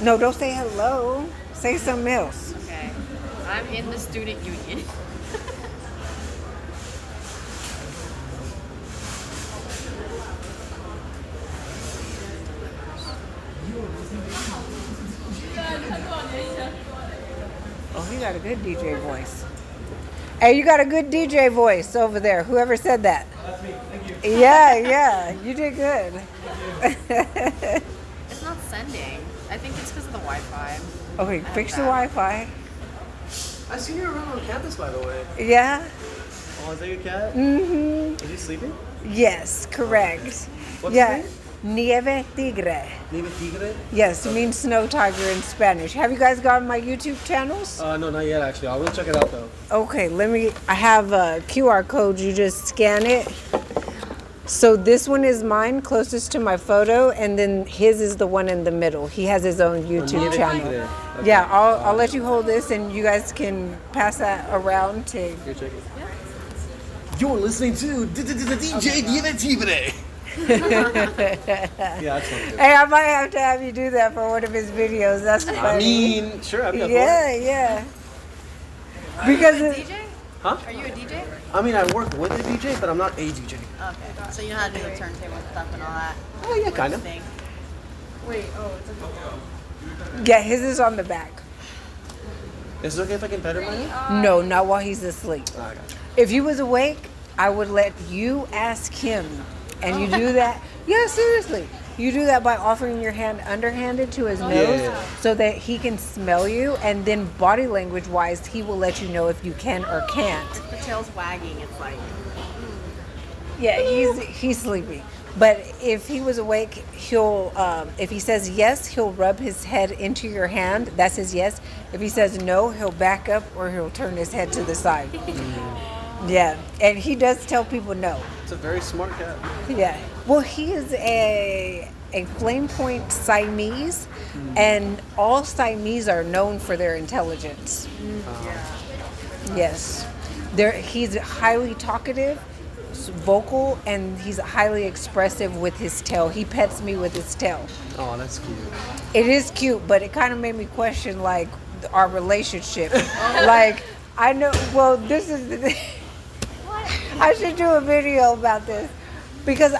S3: No, don't say hello. Say something else.
S2: Okay. I'm in the student union.
S3: Oh, you got a good DJ voice. Hey, you got a good DJ voice over there. Whoever said that.
S5: That's me. Thank you.
S3: Yeah, you did good.
S2: It's not sending. I think it's because of the Wi-Fi.
S3: Okay, fix the Wi-Fi.
S5: I seen you around on campus, by the way.
S3: Yeah?
S5: Oh, is that your cat?
S3: Mm-hmm.
S5: Is he sleeping?
S3: Yes, correct.
S5: What's
S3: Yeah.
S5: his name?
S3: Nieve Tigre.
S5: Nieve Tigre?
S3: Yes, it means snow tiger in Spanish. Have you guys gotten my YouTube channels?
S5: No, not yet, actually. I will check it out, though.
S3: Okay, I have a QR code. You just scan it. So this one is mine, closest to my photo, and then his is the one in the middle. He has his own YouTube
S5: Nieve
S3: channel.
S5: Tigre. Okay.
S3: Yeah, I'll let you hold this, and you guys can pass that around to.
S5: Here, check it. You're listening to DJ Nieve Tigre. Yeah, that's fine.
S3: Hey, I might have to have you do that for one of his videos. That's funny.
S5: I mean, sure, I'd be up for it.
S3: Yeah. Because
S2: Are you a DJ?
S5: Huh?
S2: Are you a DJ?
S5: I mean, I work with a DJ, but I'm not a DJ.
S2: Okay. So you know how to do the turntable stuff and all that?
S5: Oh, yeah, kind of.
S2: Thing. Wait, it's
S3: yeah, his is on the back.
S5: Is it okay if I can pet him right now?
S3: No, not while he's asleep.
S5: Oh, I got you.
S3: If he was awake, I would let you ask him. And you do that. Yeah, seriously. You do that by offering your hand underhanded to his nose so that he can smell you. And then body language wise, he will let you know if you can or can't.
S2: If the tail's wagging, it's like.
S3: Yeah, he's sleepy. But if he was awake, he'll, if he says yes, he'll rub his head into your hand. That's his yes. If he says no, he'll back up or he'll turn his head to the side. Yeah, and he does tell people no.
S5: It's a very smart cat.
S3: Yeah. Well, he is a flame point Siamese, and all Siamese are known for their intelligence. Yes. He's highly talkative, vocal, and he's highly expressive with his tail. He pets me with his tail.
S6: Oh, that's cute.
S3: It is cute, but it kind of made me question like our relationship. Like I know. Well, this is the thing. I should do a video about this because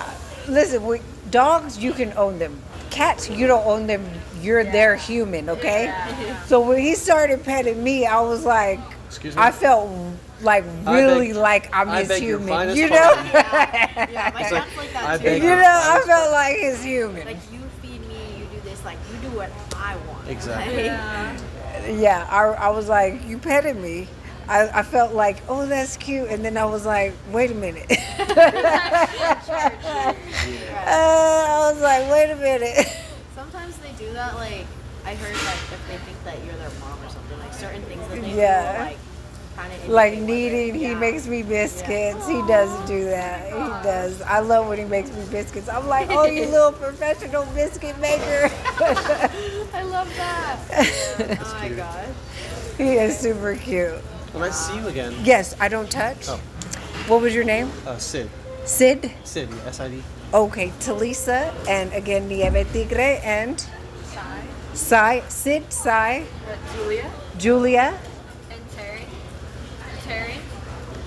S3: listen, dogs you can own them. Cats you don't own them. You're their human, okay?
S2: Yeah.
S3: So when he started petting me, I was like,
S6: Excuse me?
S3: I felt like really like I'm
S6: I
S3: his
S6: beg your
S3: human.
S6: finest
S3: You know?
S6: pardon.
S2: Yeah, my cat's like
S6: I
S2: that
S6: beg
S2: too.
S3: You
S6: your
S3: know, I
S6: finest
S3: felt like his human.
S2: Like you feed me, you do this, like you do what I want.
S6: Exactly.
S3: Yeah, I was like, you petted me. I felt like, oh, that's cute. And then I was like, wait a minute. I was like, wait a minute.
S2: Sometimes they do that, like, I heard, like, if they think that you're their mom or something, like, certain things that they
S3: Yeah.
S2: do, like, kind of...
S3: Like kneading, he makes me biscuits. He does do that. He does. I love when he makes me biscuits. I'm like, oh, you little professional biscuit maker.
S2: I love that. Oh, my gosh.
S3: He is super cute.
S6: Well, nice to see you again.
S3: Yes, I don't touch.
S6: Oh.
S3: What was your name?
S6: Sid.
S3: Sid?
S6: Sid, S-I-D.
S3: Okay, TalIsa, and again, Nieve, Tigre, and Sai, Sid, Sai, Julia,
S2: And Terry.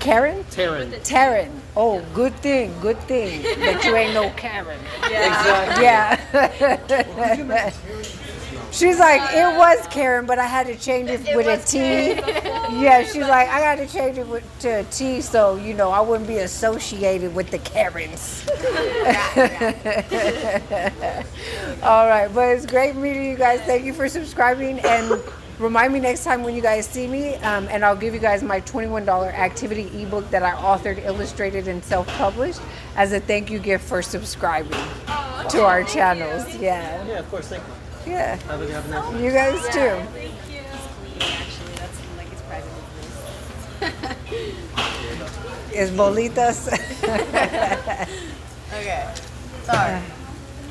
S3: Karen,
S6: Taryn.
S3: Taryn. Oh, good thing that you ain't no Karen.
S6: Exactly.
S3: Yeah. She's like, it was Karen, but I had to change it with a T. Yeah, she's like, I got to change it to a T so, you know, I wouldn't be associated with the Karens. All right, but it's great meeting you guys. Thank you for subscribing, and remind me next time when you guys see me, and I'll give you guys my $21 activity ebook that I authored, illustrated, and self-published as a thank you gift for subscribing to our channels. Yeah.
S6: Yeah, of course, thank you.
S3: Yeah.
S6: Have a nice
S3: You guys too.
S2: Thank you. Actually, that's like it's private business.
S3: It's bolitas.
S2: Okay. Sorry.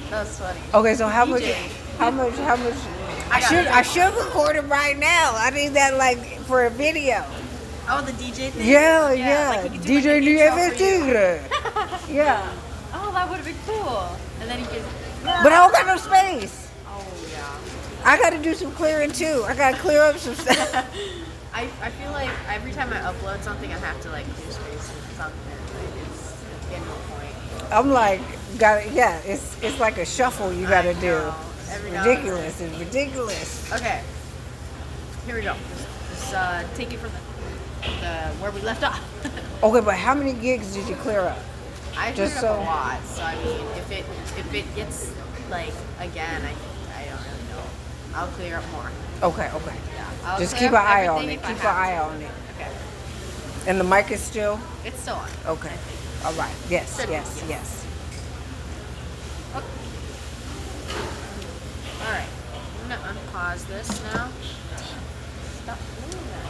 S2: That's funny.
S3: Okay, so how much?
S2: DJ.
S3: How much? I should record it right now. I need that like for a video.
S2: Oh, the DJ thing?
S3: Yeah.
S2: Like you could do,
S3: DJ
S2: like, an intro
S3: Nieve
S2: for you.
S3: Tigre. Yeah.
S2: Oh, that would have been cool. And then you could...
S3: But I don't got no space.
S2: Oh, yeah.
S3: I got to do some clearing too. I got to clear up some stuff.
S2: I feel like every time I upload something, I have to, like, clear space with something. Like, it's getting to a point.
S3: I'm like, it's like a shuffle you got to do.
S2: Every
S3: It's
S2: now and
S3: ridiculous. It's ridiculous.
S2: Okay. Here we go. Just take it from the where we left off.
S3: Okay, but how many gigs did you clear up?
S2: I
S3: Just
S2: cleared up
S3: so-
S2: a lot, so I mean, if it gets like again, I don't really know. I'll clear up more.
S3: Okay.
S2: Yeah. I'll
S3: Just
S2: clear
S3: keep an
S2: up
S3: eye on
S2: everything
S3: it.
S2: if I
S3: Keep an
S2: have
S3: eye
S2: to.
S3: on it.
S2: Okay.
S3: And the mic is still?
S2: It's still on.
S3: Okay. All right. Yes,
S2: Should be,
S3: yes,
S2: yes.
S3: yes.
S2: All right. I'm gonna unpause this now. Stop doing that.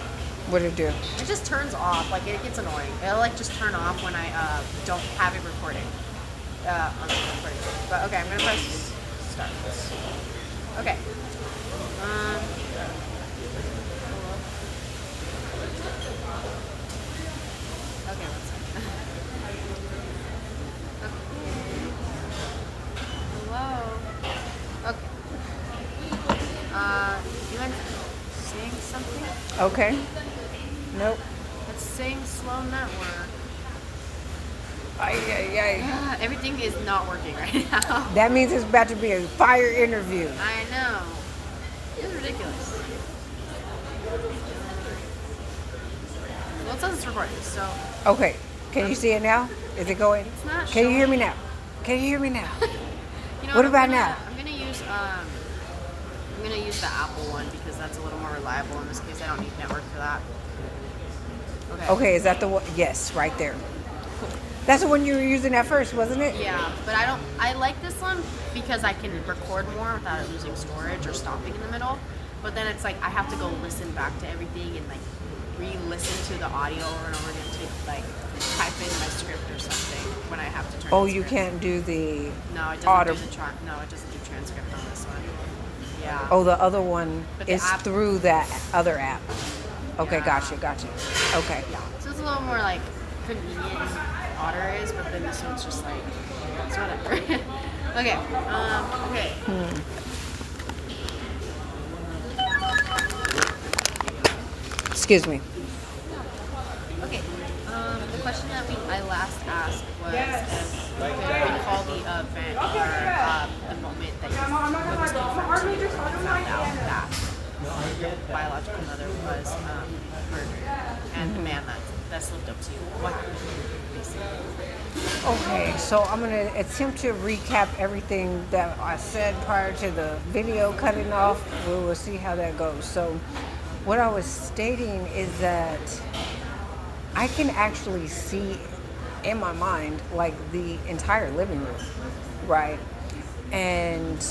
S3: What'd it do?
S2: It just turns off. Like it gets annoying. It'll like just turn off when I don't have it recording on the recording. But okay, I'm gonna press start. Okay. Okay, one second. Okay. Hello. You mind saying something?
S3: Okay. Nope.
S2: It's saying slow network.
S3: Ay.
S2: Everything is not working right now.
S3: That means it's about to be a fire interview.
S2: I know. It's ridiculous. Well, it says it's recording, so
S3: Okay. Can you see it now? Is it going?
S2: it's not
S3: Can you hear me
S2: showing.
S3: now? Can you hear me now?
S2: You know
S3: What
S2: I'm
S3: about
S2: gonna-
S3: now?
S2: I'm gonna use the Apple one because that's a little more reliable in this case. I don't need network for that. Okay.
S3: Okay, is that the one? Yes, right there. That's the one you were using at first, wasn't it?
S2: Yeah, but I like this one because I can record more without it losing storage or stopping in the middle. But then it's like I have to go listen back to everything and like re-listen to the audio over and over again to like type in my script or something when I have to turn.
S3: Oh,
S2: the
S3: you
S2: script.
S3: can't do the
S2: No, it doesn't
S3: audible.
S2: do the it doesn't do transcript on this one. Yeah.
S3: Oh, the other one
S2: But the
S3: is
S2: app-
S3: through that other app. Okay,
S2: Yeah.
S3: gotcha. Okay.
S2: So it's a little more like convenient. otter is, but then this one's just like, it's whatever. Okay, okay.
S3: Excuse me.
S2: Okay, the question that I last asked was, recall the event or the moment that it was confirmed to you when you found out that your biological mother was murdered, and the man that slipped up to you. What happened, basically?
S3: Okay, so I'm going to attempt to recap everything that I said prior to the video cutting off. We will see how that goes. So what I was stating is that I can actually see in my mind like the entire living room, right? And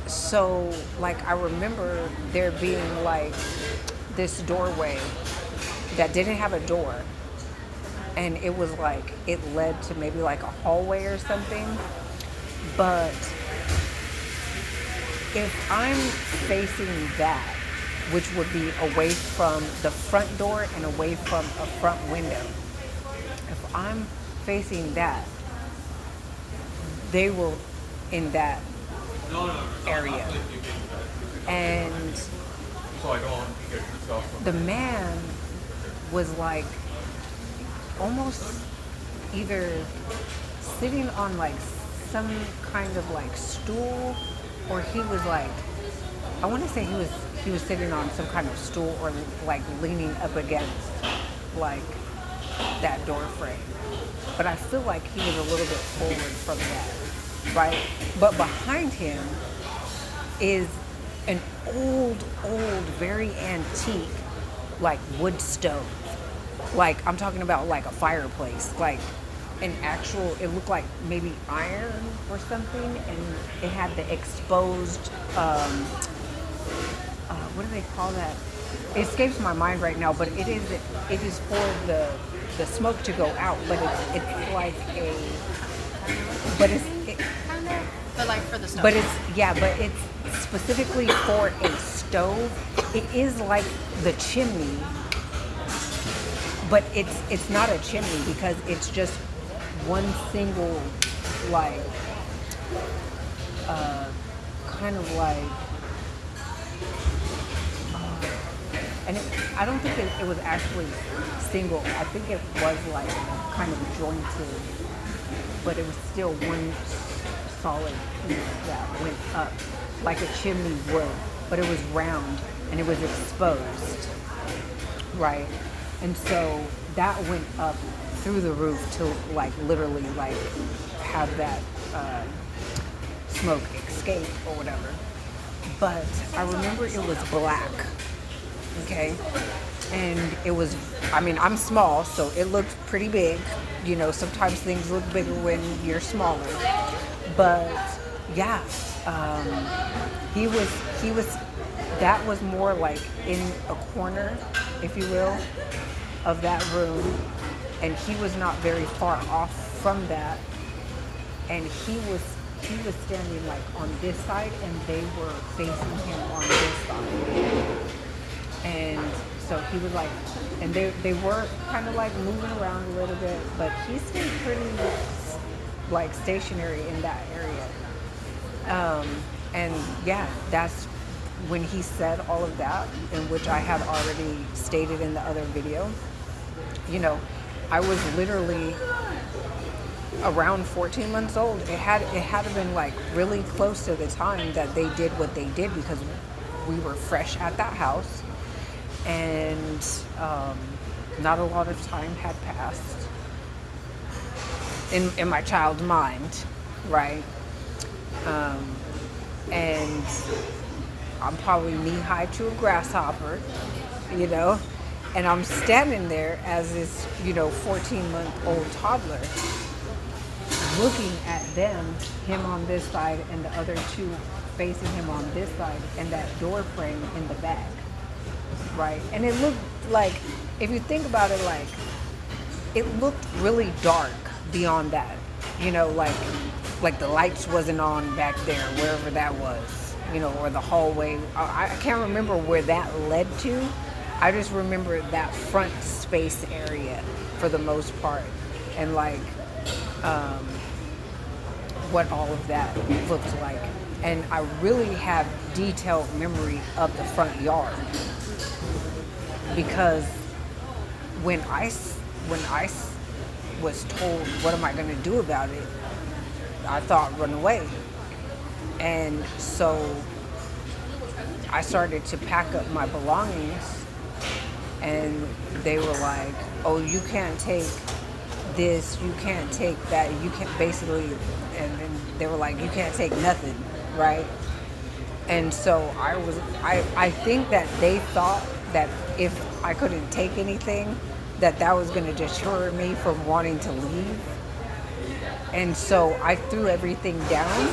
S3: so like I remember there being like this doorway that didn't have a door, and it was like it led to maybe like a hallway or something. But if I'm facing that, which would be away from the front door and away from a front window, if I'm facing that, they were in that area. And the man was like almost either sitting on like some kind of like stool, or he was like, I want to say he was sitting on some kind of stool or like leaning up against like that door frame. But I feel like he was a little bit forward from that, right? But behind him is an old, very antique like wood stove. Like I'm talking about like a fireplace, like an actual, it looked like maybe iron or something, and it had the exposed, what do they call that? It escapes my mind right now, but it is for the smoke to go out, but it's like a, but
S2: But like for the stove.
S3: but it's specifically for a stove. It is like the chimney, but it's not a chimney because it's just one single like kind of like and I don't think it was actually single. I think it was like kind of jointed, but it was still one solid piece that went up like a chimney would, but it was round and it was exposed, right? And so that went up through the roof to like literally like have that smoke escape or whatever. But I remember it was black, okay? And it was, I mean, I'm small, so it looked pretty big. You know, sometimes things look bigger when you're smaller. But yeah, he was, that was more like in a corner, if you will, of that room. And he was not very far off from that. And he was standing like on this side, and they were facing him on this side. And so he was like, and they were kind of like moving around a little bit, but he stayed pretty like stationary in that area. And yeah, that's when he said all of that, in which I have already stated in the other video. You know, I was literally around 14 months old. It had to been like really close to the time that they did what they did, because we were fresh at that house, and not a lot of time had passed in my child's mind, right? And I'm probably knee-high to a grasshopper, you know, and I'm standing there as this, you know, 14-month-old toddler, looking at them, him on this side and the other two facing him on this side, and that door frame in the back, right? And it looked like, if you think about it, like, it looked really dark beyond that, you know, like the lights wasn't on back there, wherever that was, you know, or the hallway. I can't remember where that led to, I just remember that front space area for the most part, and like what all of that looked like. And I really have detailed memory of the front yard, because when I was told, what am I going to do about it, I thought run away. And so I started to pack up my belongings, and they were like, oh, you can't take this, you can't take that, you can't basically, and they were like, you can't take nothing, right? And so I think that they thought that if I couldn't take anything, that was going to deter me from wanting to leave. And so I threw everything down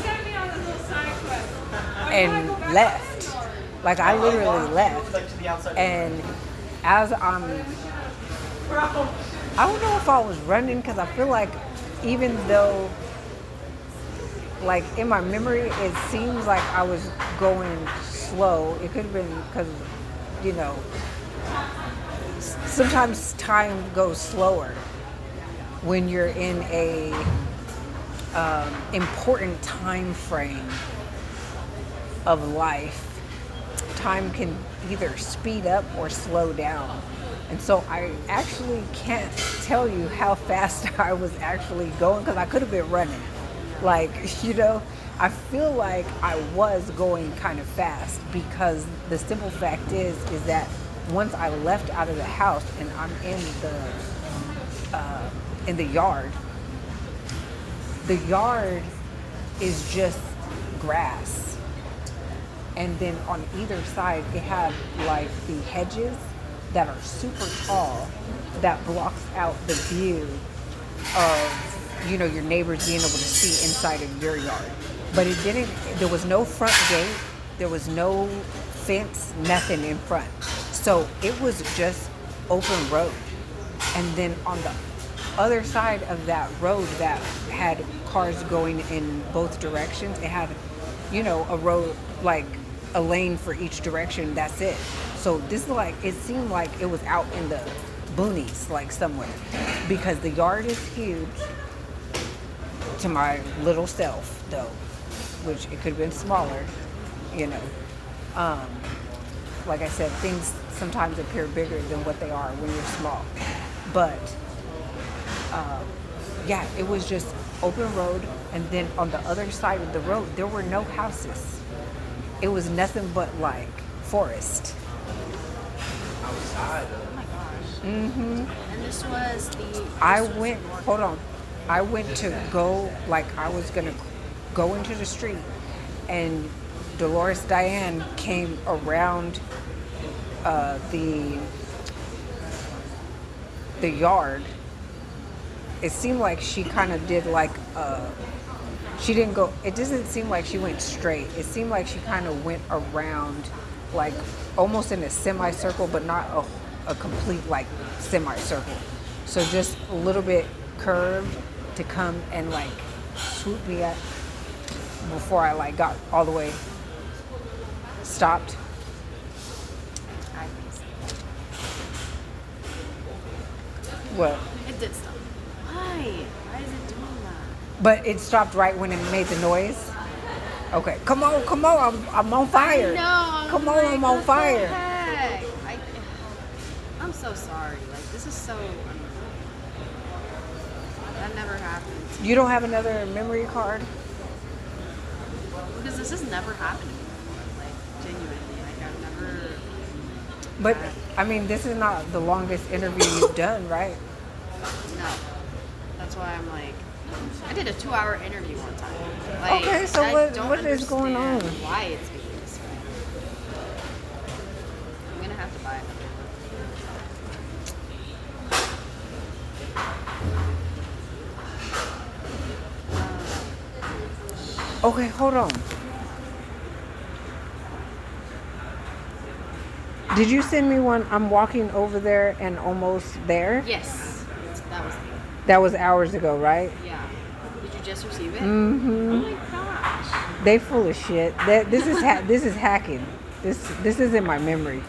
S3: and left. Like, I literally left. And as I don't know if I was running, because I feel like even though, like, in my memory, it seems like I was going slow. It could have been because, you know, sometimes time goes slower when you're in a important time frame of life. Time can either speed up or slow down. And so I actually can't tell you how fast I was actually going, because I could have been running. Like, you know, I feel like I was going kind of fast, because the simple fact is that once I left out of the house and I'm in the yard is just grass. And then on either side, it had like the hedges that are super tall that blocks out the view of, you know, your neighbors being able to see inside of your yard. But there was no front gate, there was no fence, nothing in front. So it was just open road. And then on the other side of that road that had cars going in both directions, it had, you know, a road, like a lane for each direction, that's it. So this is like, it seemed like it was out in the boonies, like somewhere, because the yard is huge to my little self, though, which it could have been smaller, you know. Like I said, things sometimes appear bigger than what they are when you're small. But yeah, it was just open road, and then on the other side of the road, there were no houses. It was nothing but like forest.
S6: Outside.
S2: Oh my gosh.
S3: Mm-hmm.
S2: And this was
S3: I went to go, like I was gonna go into the street, and Dolores Diane came around the yard. It seemed like she kind of did like she didn't go, it doesn't seem like she went straight. It seemed like she kind of went around, like almost in a semicircle, but not a complete like semicircle. So just a little bit curved to come and like swoop me up before I like got all the way stopped.
S2: I think so.
S3: What?
S2: It did stop. Why? Why is it doing that?
S3: But it stopped right when it made the noise. Okay, come on, I'm on fire.
S2: No,
S3: come on, I'm on fire.
S2: I'm so sorry. Like, this is so. That never happened.
S3: You don't have another memory card?
S2: Because this has never happened to me before. Like, genuinely. Like, I've never.
S3: But I mean, this is not the longest interview you've done, right?
S2: No. That's why I'm like. I did a 2-hour interview one time. Like,
S3: okay, so what is going on?
S2: Why it's being this way. I'm gonna have to buy it.
S3: Okay, hold on. Did you send me one? I'm walking over there and almost there.
S2: Yes, that was.
S3: That was hours ago, right?
S2: Yeah. Did you just receive it?
S3: Mm-hmm.
S2: Oh my gosh.
S3: They full of shit. This is hacking. This is in my memory.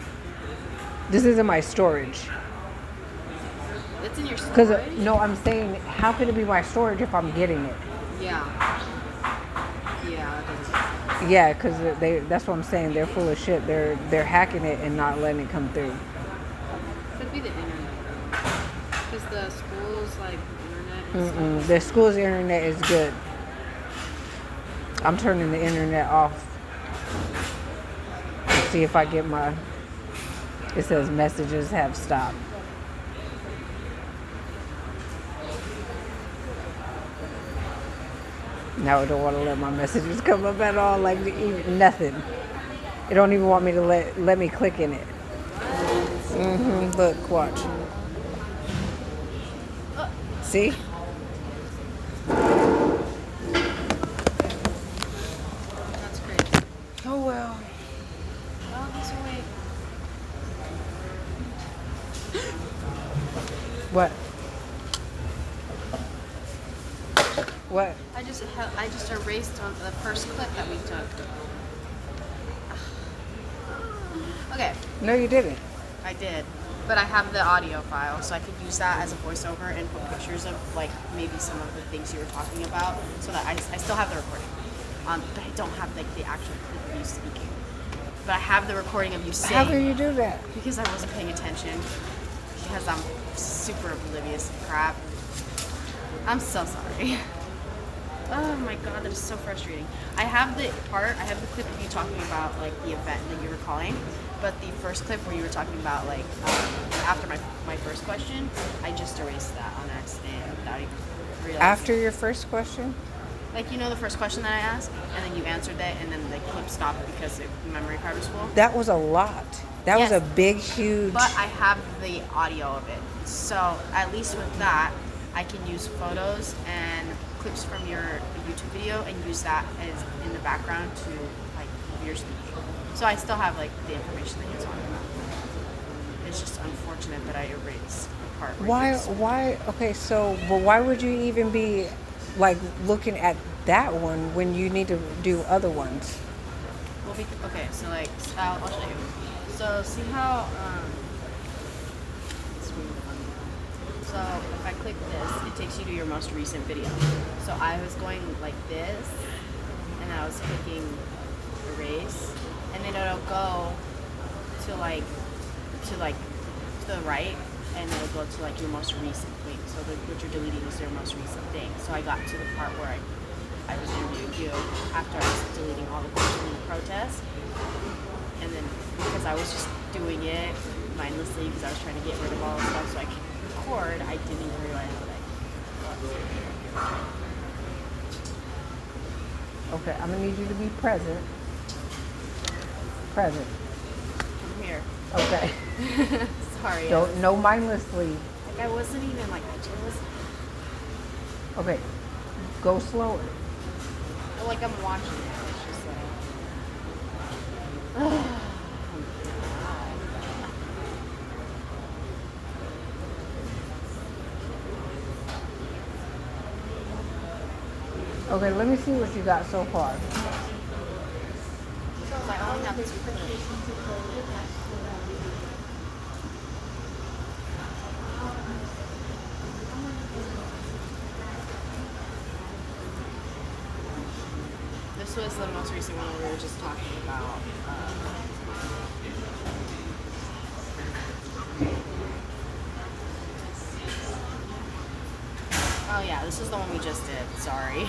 S3: This isn't my storage.
S2: It's in your
S3: Because
S2: storage?
S3: no, I'm saying, how can it be my storage if I'm getting it?
S2: Yeah. Yeah, it doesn't.
S3: Yeah, because that's what I'm saying. They're full of shit. They're hacking it and not letting it come through.
S2: Could be the internet though. Because the school's like internet and
S3: The school's internet is good. I'm turning the internet off. Let's see if I get my... It says messages have stopped. Now I don't want to let my messages come up at all, like nothing. It don't even want me to let me click in it. Look, watch. See?
S2: That's crazy.
S3: Oh well.
S2: Well, this way.
S3: What? What?
S2: I just erased on the first clip that we took. Okay,
S3: No, you didn't.
S2: I did. But I have the audio file, so I could use that as a voiceover and put pictures of like maybe some of the things you were talking about, so that I still have the recording. But I don't have like the actual clip of you speaking. But I have the recording of you saying.
S3: How can you do that?
S2: Because I wasn't paying attention. Because I'm super oblivious of crap. I'm so sorry. Oh my god, that is so frustrating. I have the clip of you talking about like the event that you were calling, but the first clip where you were talking about like after my first question, I just erased that on accident without even realizing.
S3: After your first question?
S2: Like, you know, the first question that I asked, and then you answered it, and then the clip stopped because the memory card was full.
S3: That was a lot. That was
S2: Yes.
S3: a big, huge...
S2: But I have the audio of it. So at least with that, I can use photos and clips from your YouTube video and use that as in the background to like your speaking. So I still have like the information that you're talking about. It's just unfortunate that I erased the part where you
S3: Why, okay, so, but why would you even be, like, looking at that one when you need to do other ones?
S2: okay, so like, I'll show you. So see how, it's really funny. So if I click this, it takes you to your most recent video. So I was going like this, and I was clicking erase, and then it'll go to the right, and it'll go to like your most recent thing. So what you're deleting is your most recent thing. So I got to the part where I was interviewing you after I was deleting all the clips from the protest, and then because I was just doing it mindlessly because I was trying to get rid of all the stuff so I could record, I didn't even realize that
S3: Okay, I'm gonna need you to be present. Present.
S2: I'm here.
S3: Okay.
S2: Sorry.
S3: Don't, no mindlessly.
S2: Like I wasn't even like, I was
S3: Okay, go slower.
S2: like I'm watching it. It's just like,
S3: Okay, let me see what you got so far.
S2: I only have 2 clips. This was the most recent one we were just talking about. Oh yeah, this is the one we just did. Sorry.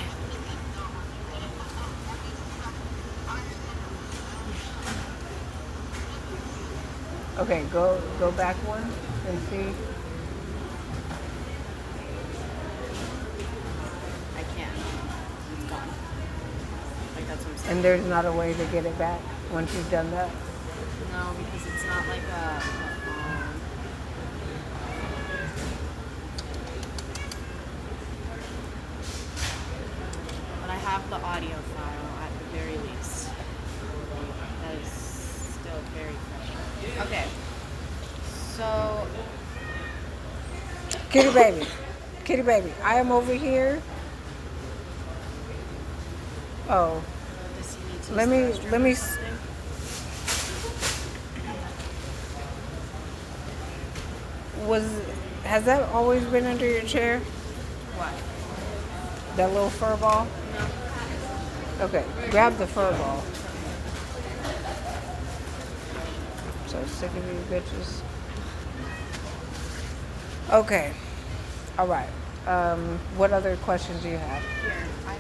S3: Okay, go back one and see.
S2: I can't. It's gone. Like that's what I'm saying.
S3: And there's not a way to get it back once you've done that?
S2: No, because it's not like a phone. But I have the audio file at the very least. That is still very fresh. Okay. So,
S3: Kitty baby, I am over here. Oh,
S2: does he need to
S3: let
S2: use the
S3: me
S2: restroom or
S3: s-
S2: something?
S3: has that always been under your chair?
S2: What?
S3: That little fur ball?
S2: No.
S3: Okay, grab the fur ball. So sick of you bitches. Okay. All right. What other questions do you have?
S2: Here, I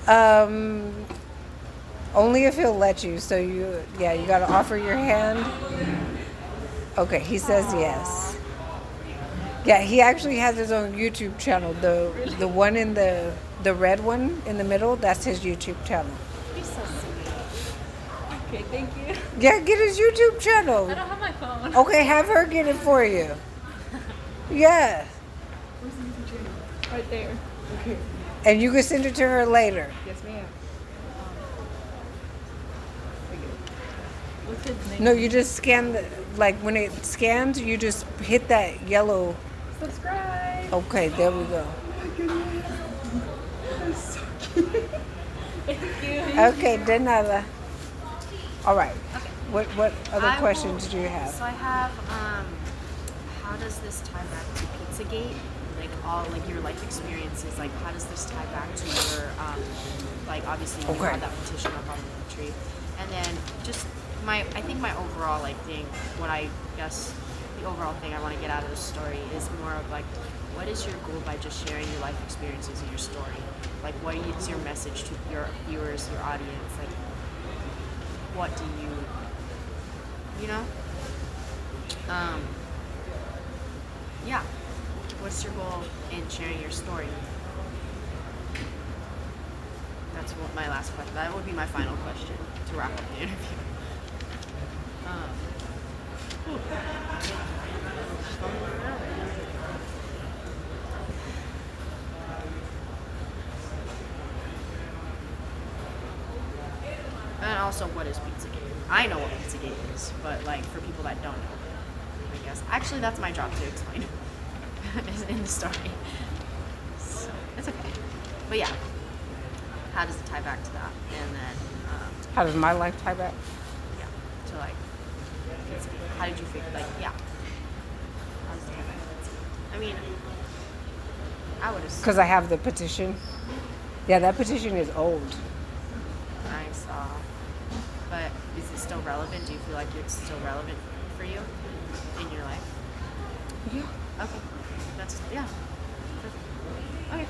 S2: have.
S3: Only if he'll let you. So you gotta offer your hand. Okay, he says yes. Yeah, he actually has his own YouTube channel. The one in the red one in the middle, that's his YouTube channel.
S2: You're so sweet.
S7: Okay, thank you.
S3: Yeah, get his YouTube channel.
S7: I don't have my phone.
S3: Okay, have her get it for you. Yeah.
S7: Where's the YouTube channel? Right there. Okay.
S3: And you can send it to her later.
S7: Yes, ma'am. What's his name?
S3: No, you just scan when it scans, you just hit that yellow.
S7: Subscribe.
S3: Okay, there we go.
S7: Thank you.
S3: Okay, de nada. All right.
S2: Okay.
S3: What other
S2: I
S3: questions
S2: will-
S3: do you have?
S2: So I have, how does this tie back to Pizzagate? Like all your life experiences, like how does this tie back to your, obviously you
S3: Okay.
S2: had that petition up on the tree. And then just I think my overall thing, the overall thing I want to get out of this story is more of what is your goal by just sharing your life experiences and your story? Like what is your message to your viewers, your audience? Like what do you know? Yeah. What's your goal in sharing your story? That's my last question. That would be my final question to wrap up the interview. And also, what is Pizzagate? I know what Pizzagate is, but for people that don't know, I guess. Actually, that's my job to explain in the story. So, it's okay. But yeah, how does it tie back to that? And then,
S3: How does my life tie back?
S2: yeah, to Pizzagate. How did you figure, yeah. How does it tie back to Pizzagate? I mean, I would assume.
S3: Because I have the petition. Yeah, that petition is old.
S2: I saw. But is it still relevant? Do you feel like it's still relevant for you in your life?
S3: Yeah.
S2: Okay. Yeah. Perfect. Okay.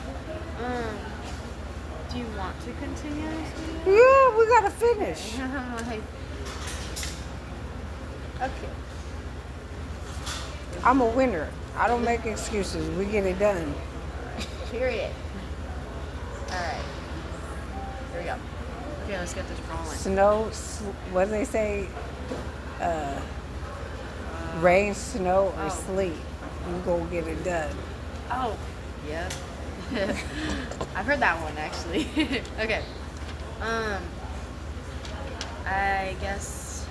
S2: Do you want to continue this video?
S3: Yeah, we gotta finish.
S2: Okay.
S3: I'm a winner. I don't make excuses. We get it done.
S2: Period. Alright. Here we go. Okay, let's get this rolling.
S3: What do they say? Rain, snow, or sleet. We gonna get it done.
S2: Oh, yeah. I've heard that one actually. Okay. I guess.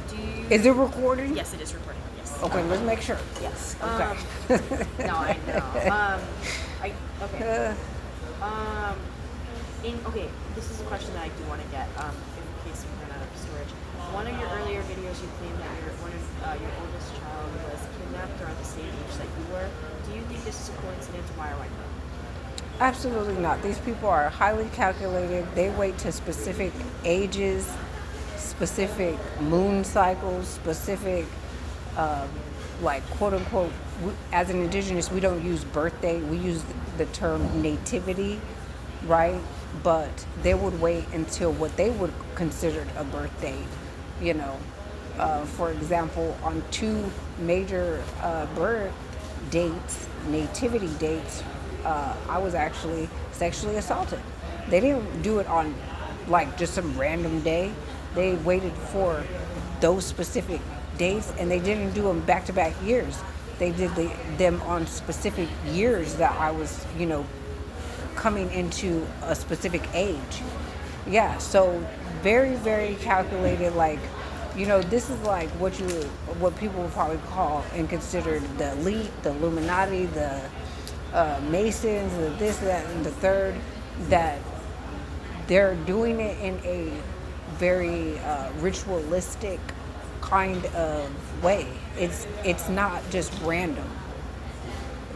S2: Do you?
S3: Is it recording?
S2: Yes, it is recording. Yes.
S3: Okay, let's make sure.
S2: Yes.
S3: Okay.
S2: No, I know. Okay. Okay, this is a question that I do want to get. In case we run out of storage. One of your earlier videos, you claimed that your oldest child was kidnapped around the same age that you were. Do you think this is a coincidence? Why or why not?
S3: Absolutely not. These people are highly calculated. They wait to specific ages, specific moon cycles, specific, quote unquote, as an Indigenous, we don't use birthday. We use the term nativity, right? But they would wait until what they would consider a birth date, for example, on two major birth dates, nativity dates, I was actually sexually assaulted. They didn't do it on just some random day. They waited for those specific dates, and they didn't do them back-to-back years. They did them on specific years that I was, coming into a specific age. Yeah, so very, very calculated. This is what people would probably call and consider the elite, the Illuminati, the Masons, the this, that, and the third. That they're doing it in a very ritualistic kind of way. It's not just random,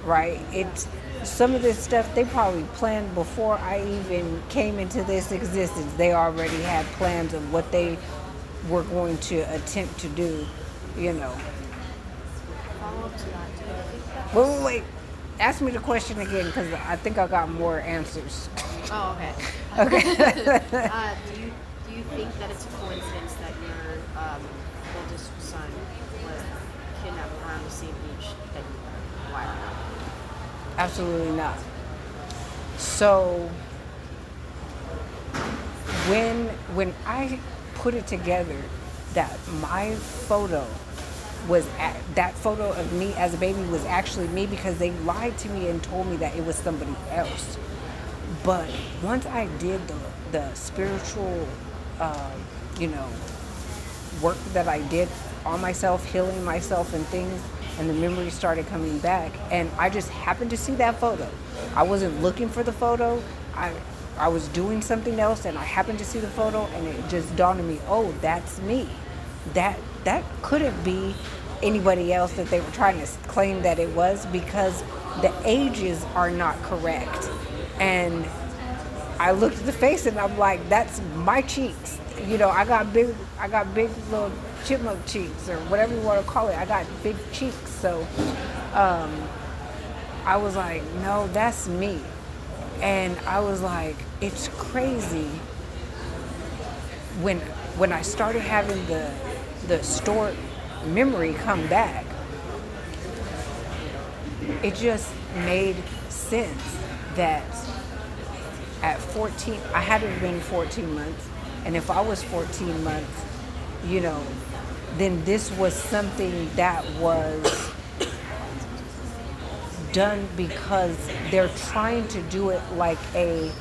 S3: right? It's some of this stuff they probably planned before I even came into this existence. They already had plans of what they were going to attempt to do, you know.
S2: Follow up to that. Do you think that?
S3: Wait. Ask me the question again, because I think I got more answers.
S2: Oh, okay.
S3: Okay.
S2: Do you think that it's a coincidence that your oldest son was kidnapped around the same age that you were? Why not?
S3: Absolutely not. So when I put it together that my photo that photo of me as a baby was actually me, because they lied to me and told me that it was somebody else. But once I did the spiritual, work that I did on myself, healing myself and things, and the memories started coming back, and I just happened to see that photo. I wasn't looking for the photo. I was doing something else, and I happened to see the photo, and it just dawned on me, oh, that's me. That couldn't be anybody else that they were trying to claim that it was, because the ages are not correct. And I looked at the face and I'm like, that's my cheeks. You know, I got big little chipmunk cheeks, or whatever you want to call it. I got big cheeks. So I was like, no, that's me. And I was like, it's crazy when I started having the stored memory come back, it just made sense that at 14, I hadn't been 14 months, and if I was 14 months, you know, then this was something that was done because they're trying to do it like a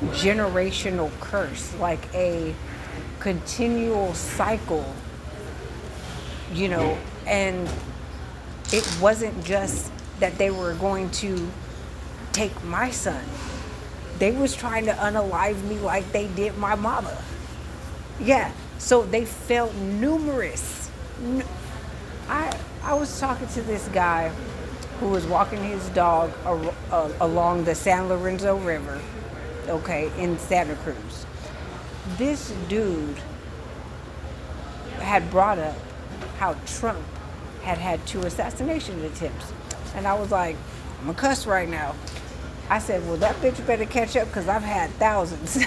S3: generational curse, like a continual cycle, you know. And it wasn't just that they were going to take my son. They was trying to unalive me like they did my mama. Yeah, so they felt numerous. I was talking to this guy who was walking his dog along the San Lorenzo River, okay, in Santa Cruz. This dude had brought up how Trump had 2 assassination attempts. And I was like, I'm gonna cuss right now. I said, well, that bitch better catch up, because I've had thousands.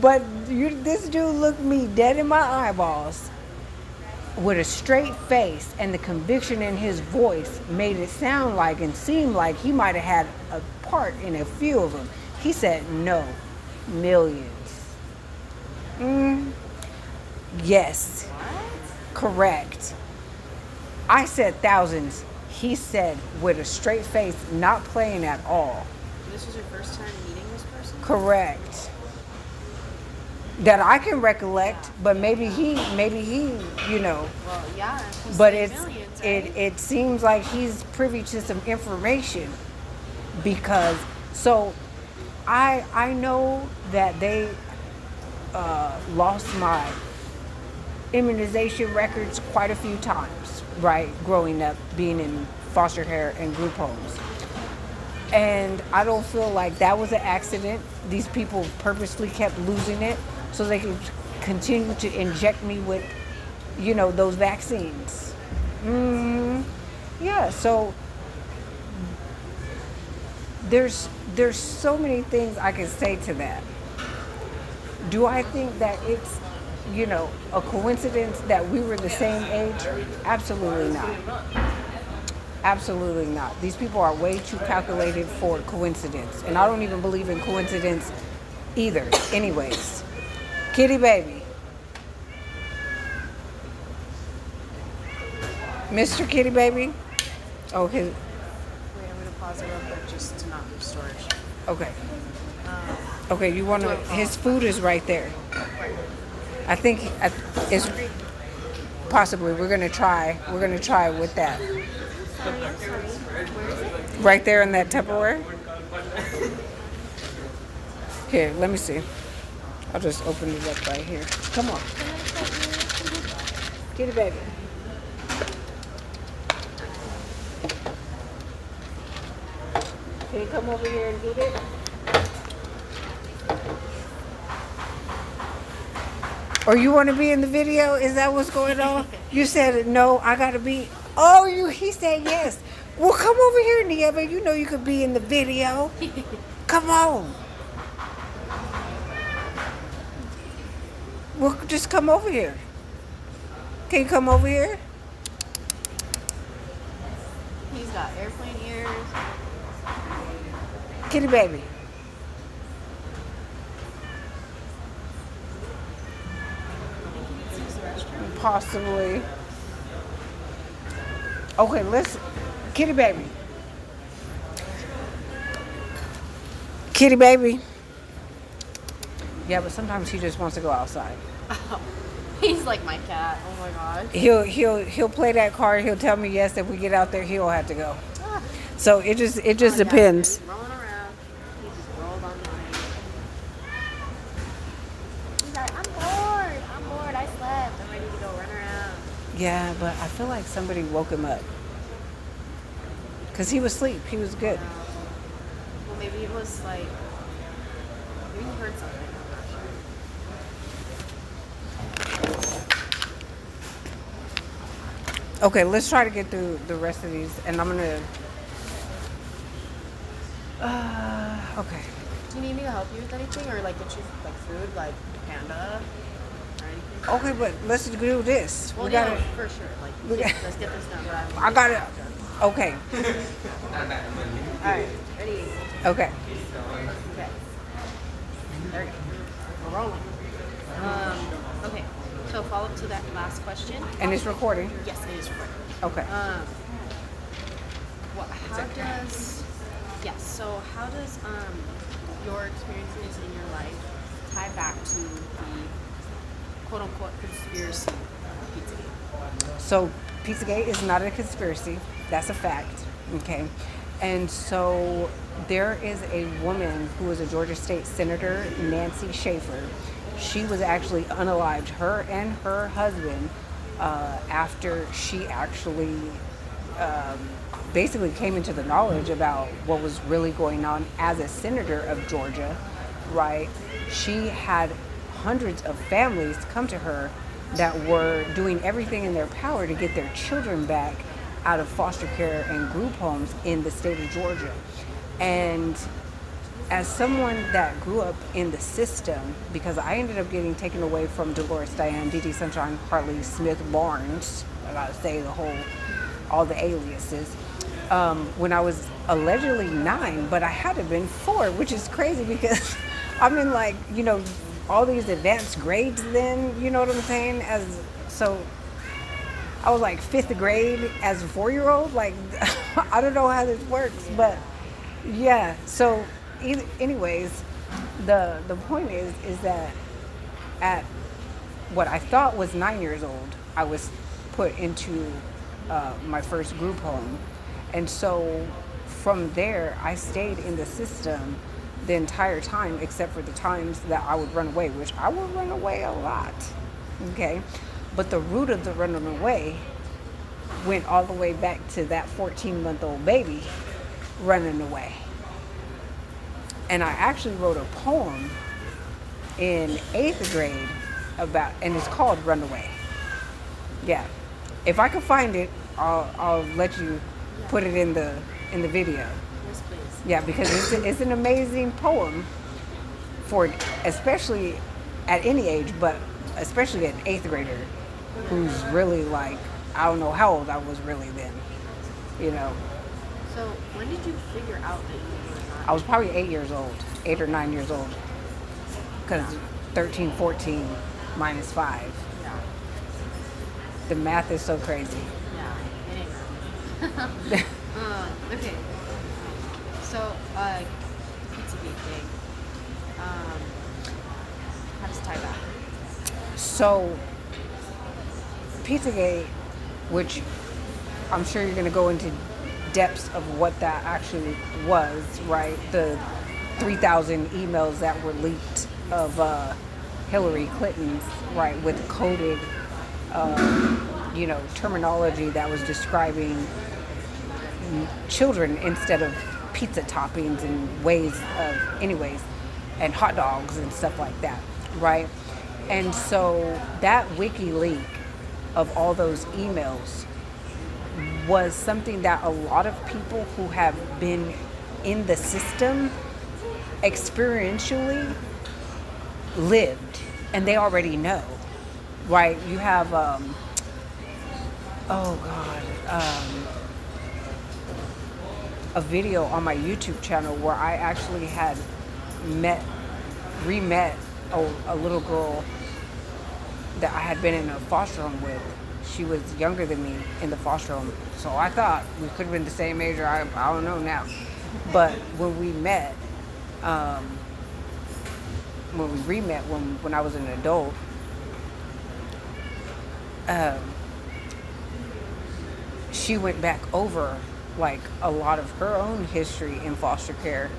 S3: But this dude looked me dead in my eyeballs with a straight face, and the conviction in his voice made it sound like and seem like he might have had a part in a few of them. He said, no, millions. Yes. What? Correct. I said thousands. He said with a straight face, not playing at all.
S2: This was your first time meeting this person?
S3: Correct. That I can recollect, but maybe he, you know.
S2: Well, yeah.
S3: But
S2: Millions, right?
S3: it seems like he's privy to some information, because so I know that they lost my immunization records quite a few times, right, growing up, being in foster care and group homes. And I don't feel like that was an accident. These people purposely kept losing it so they could continue to inject me with, you know, those vaccines. Yeah, so there's so many things I can say to that. Do I think that it's, you know, a coincidence that we were the same age? Absolutely not. Absolutely not. These people are way too calculated for coincidence. And I don't even believe in coincidence either. Anyways, kitty baby. Mr. Kitty baby? Oh, his...
S2: Wait, I'm going to pause it real quick just to not lose storage.
S3: Okay. Okay, you want to... His food is right there. I think it's... Possibly. We're going to try with that. Right there in that Tupperware? Here, let me see. I'll just open it up right here. Come on. Kitty baby. Can you come over here and get it? Or you want to be in the video? Is that what's going on? You said no, I gotta be. Oh, he said yes. Well, come over here, Nieve. You know you could be in the video. Come on. Well, just come over here. Can you come over here?
S2: He's got airplane ears.
S3: Kitty baby. Possibly. Okay, listen. Kitty baby. Kitty baby. Yeah, but sometimes he just wants to go outside.
S2: Oh, he's like my cat. Oh my god.
S3: He'll play that card. He'll tell me yes. If we get out there, he'll have to go. So it just depends.
S2: He's rolling around. He just rolled on the line. He's like, I'm bored. I slept. I'm ready to go run around.
S3: Yeah, but I feel like somebody woke him up. Because he was asleep. He was good.
S2: Well, maybe it was like, maybe he heard something. I'm not sure.
S3: Okay, let's try to get through the rest of these. And I'm going to... okay.
S2: Do you need me to help you with anything? Or like get you like food, like panda or anything?
S3: Okay, but let's do this.
S2: Well,
S3: We
S2: yeah,
S3: gotta...
S2: for sure. Like,
S3: we got-
S2: let's get this done. But
S3: I got it. Okay.
S2: Alright, ready?
S3: Okay.
S2: Okay. There we go. We're rolling. Okay. So follow up to that last question.
S3: And it's recording.
S2: Yes, it is recording.
S3: Okay.
S2: How does your experiences in your life tie back to the quote unquote conspiracy of Pizzagate?
S3: So Pizzagate is not a conspiracy. That's a fact. Okay. And so there is a woman who was a Georgia State Senator, Nancy Schaefer. She was actually unalived, her and her husband, after she actually basically came into the knowledge about what was really going on as a senator of Georgia, right? She had hundreds of families come to her that were doing everything in their power to get their children back out of foster care and group homes in the state of Georgia. And as someone that grew up in the system, because I ended up getting taken away from Dolores Diane, DD Sunshine, Hartley, Smith, Barnes, I gotta say all the aliases, when I was allegedly 9, but I had to have been 4, which is crazy because I'm in all these advanced grades then, you know what I'm saying? So I was like 5th grade as a 4-year-old. Like, I don't know how this works, but yeah. So anyways, the point is that at what I thought was 9 years old, I was put into my first group home. And so from there, I stayed in the system the entire time, except for the times that I would run away, which I would run away a lot, okay? But the root of the running away went all the way back to that 14-month-old baby running away. And I actually wrote a poem in 8th grade and it's called Runaway. Yeah. If I can find it, I'll let you put it in the video.
S2: Yes, please.
S3: Yeah, because it's an amazing poem for especially at any age, but especially an 8th grader who's really like, I don't know how old I was really then, you know.
S2: So when did you figure out that you were not?
S3: I was probably 8 years old, 8 or 9 years old, because 13, 14 minus 5.
S2: Yeah.
S3: The math is so crazy.
S2: Yeah, it ain't right. Okay. So, Pizzagate thing. How does it tie back?
S3: So, Pizzagate, which I'm sure you're going to go into depths of what that actually was, right? The 3,000 emails that were leaked of Hillary Clinton's, right, with coded terminology that was describing children instead of pizza toppings and and hot dogs and stuff like that, right? And so that wiki leak of all those emails was something that a lot of people who have been in the system experientially lived, and they already know, right? You have, a video on my YouTube channel where I actually had re-met a little girl that I had been in a foster home with. She was younger than me in the foster home, so I thought we could have been the same age, or I don't know now. But when we met, when I was an adult, she went back over like a lot of her own history in foster care,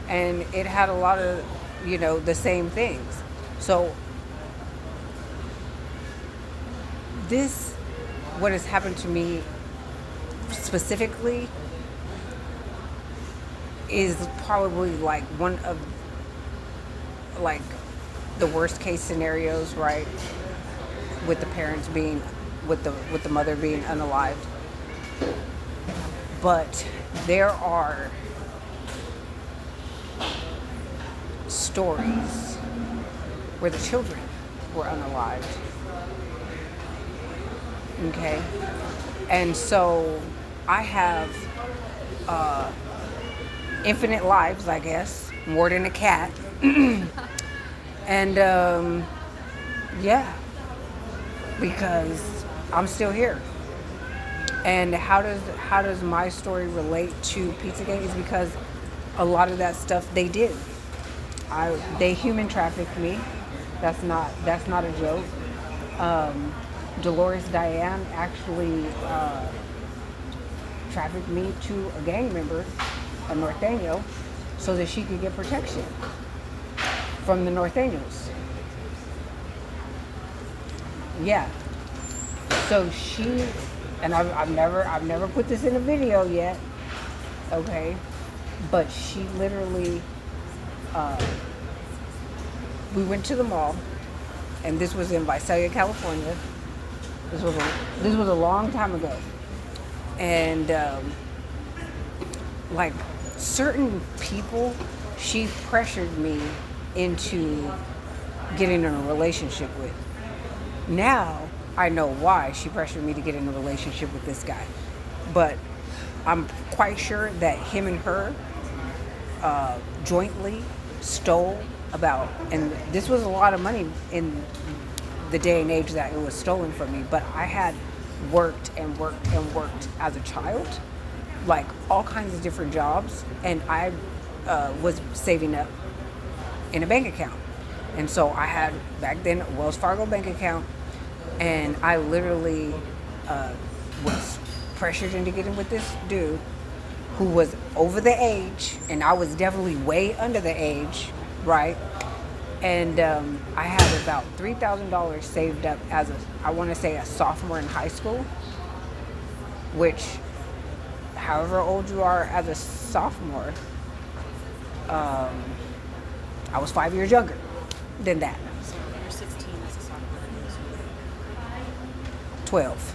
S3: and it had a lot of the same things. So what has happened to me specifically is probably like one of like the worst case scenarios, right? With the parents being with the mother being unalived. But there are stories where the children were unalived. Okay? And so I have infinite lives, I guess, more than a cat. And because I'm still here. And how does my story relate to Pizzagate? Is because a lot of that stuff they did. They human trafficked me. That's not a joke. Dolores Diane actually trafficked me to a gang member, a Norteño, so that she could get protection from the Norteños. Yeah. So she, and I've never put this in a video yet, okay? But she literally, we went to the mall, and this was in Visalia, California. This was a long time ago, and like certain people, she pressured me into getting in a relationship with. Now I know why she pressured me to get in a relationship with this guy, but I'm quite sure that him and her jointly stole about, and this was a lot of money in the day and age that it was stolen from me, but I had worked and worked and worked as a child, like all kinds of different jobs, and I was saving up in a bank account. And so I had back then a Wells Fargo bank account, and I literally was pressured into getting with this dude who was over the age, and I was definitely way under the age, right? And I had about $3,000 saved up as a sophomore in high school, which, however old you are as a sophomore, I was 5 years younger than that.
S2: So you're 16 as a sophomore.
S3: 12.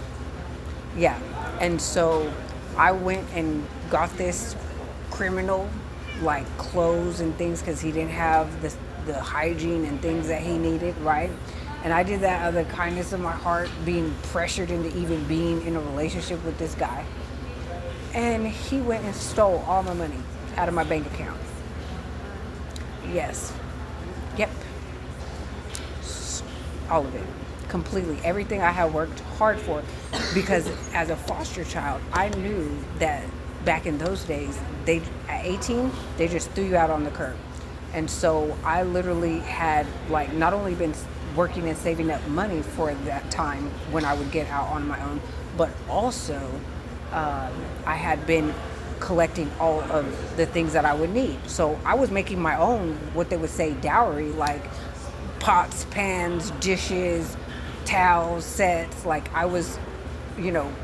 S3: Yeah. And so I went and got this criminal like clothes and things because he didn't have the hygiene and things that he needed, right? And I did that out of the kindness of my heart, being pressured into even being in a relationship with this guy. And he went and stole all my money out of my bank account. Yes. Yep. All of it. Completely. Everything I had worked hard for. Because as a foster child, I knew that back in those days, at 18, they just threw you out on the curb. And so I literally had like not only been working and saving up money for that time when I would get out on my own, but also I had been collecting all of the things that I would need. So I was making my own, what they would say, dowry, like pots, pans, dishes, towel sets. Like I was,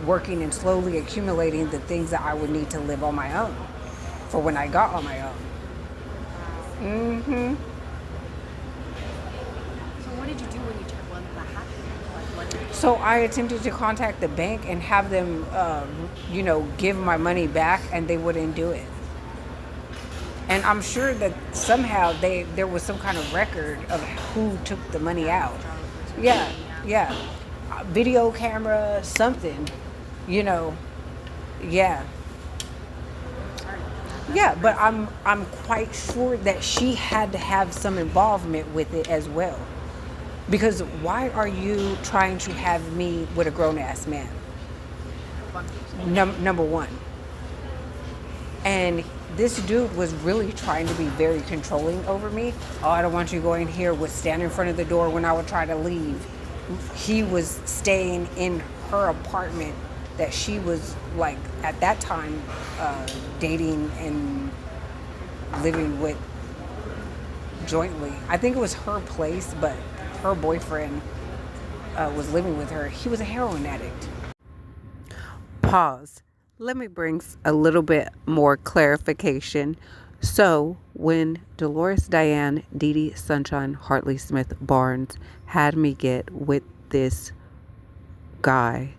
S3: working and slowly accumulating the things that I would need to live on my own for when I got on my own. Mm-hmm.
S2: So what did you do when that happened? Like, what did you do?
S3: So I attempted to contact the bank and have them, give my money back, and they wouldn't do it. And I'm sure that somehow there was some kind of record of who took the money out. Yeah. Video camera, something, Yeah. Yeah, but I'm quite sure that she had to have some involvement with it as well. Because why are you trying to have me with a grown-ass man? Number one. And this dude was really trying to be very controlling over me. Oh, I don't want you going here. Would stand in front of the door when I would try to leave. He was staying in her apartment that she was, like, at that time, dating and living with jointly. I think it was her place, but her boyfriend was living with her. He was a heroin addict.
S1: Pause. Let me bring a little bit more clarification. So, when Dolores Diane Dee Dee Sunshine Hartley Smith Barnes had me get with this guy,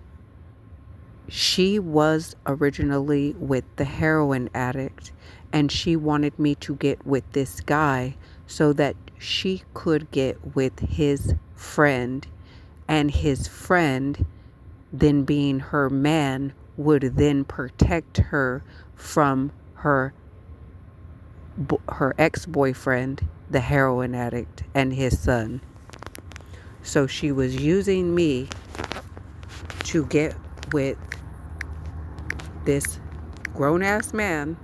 S1: she was originally with the heroin addict, and she wanted me to get with this guy so that she could get with his friend, and his friend, then being her man, would then protect her from her ex-boyfriend, the heroin addict, and his son. So she was using me to get with this grown-ass man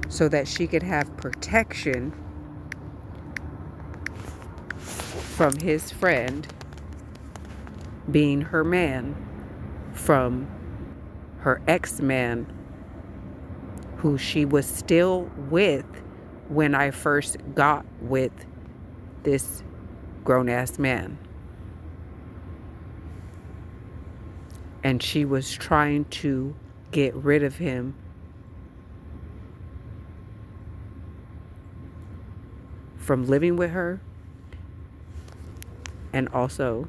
S1: so that she could have protection from his friend, being her man, from her ex-man, who she was still with when I first got with this grown-ass man. And she was trying to get rid of him from living with her, and also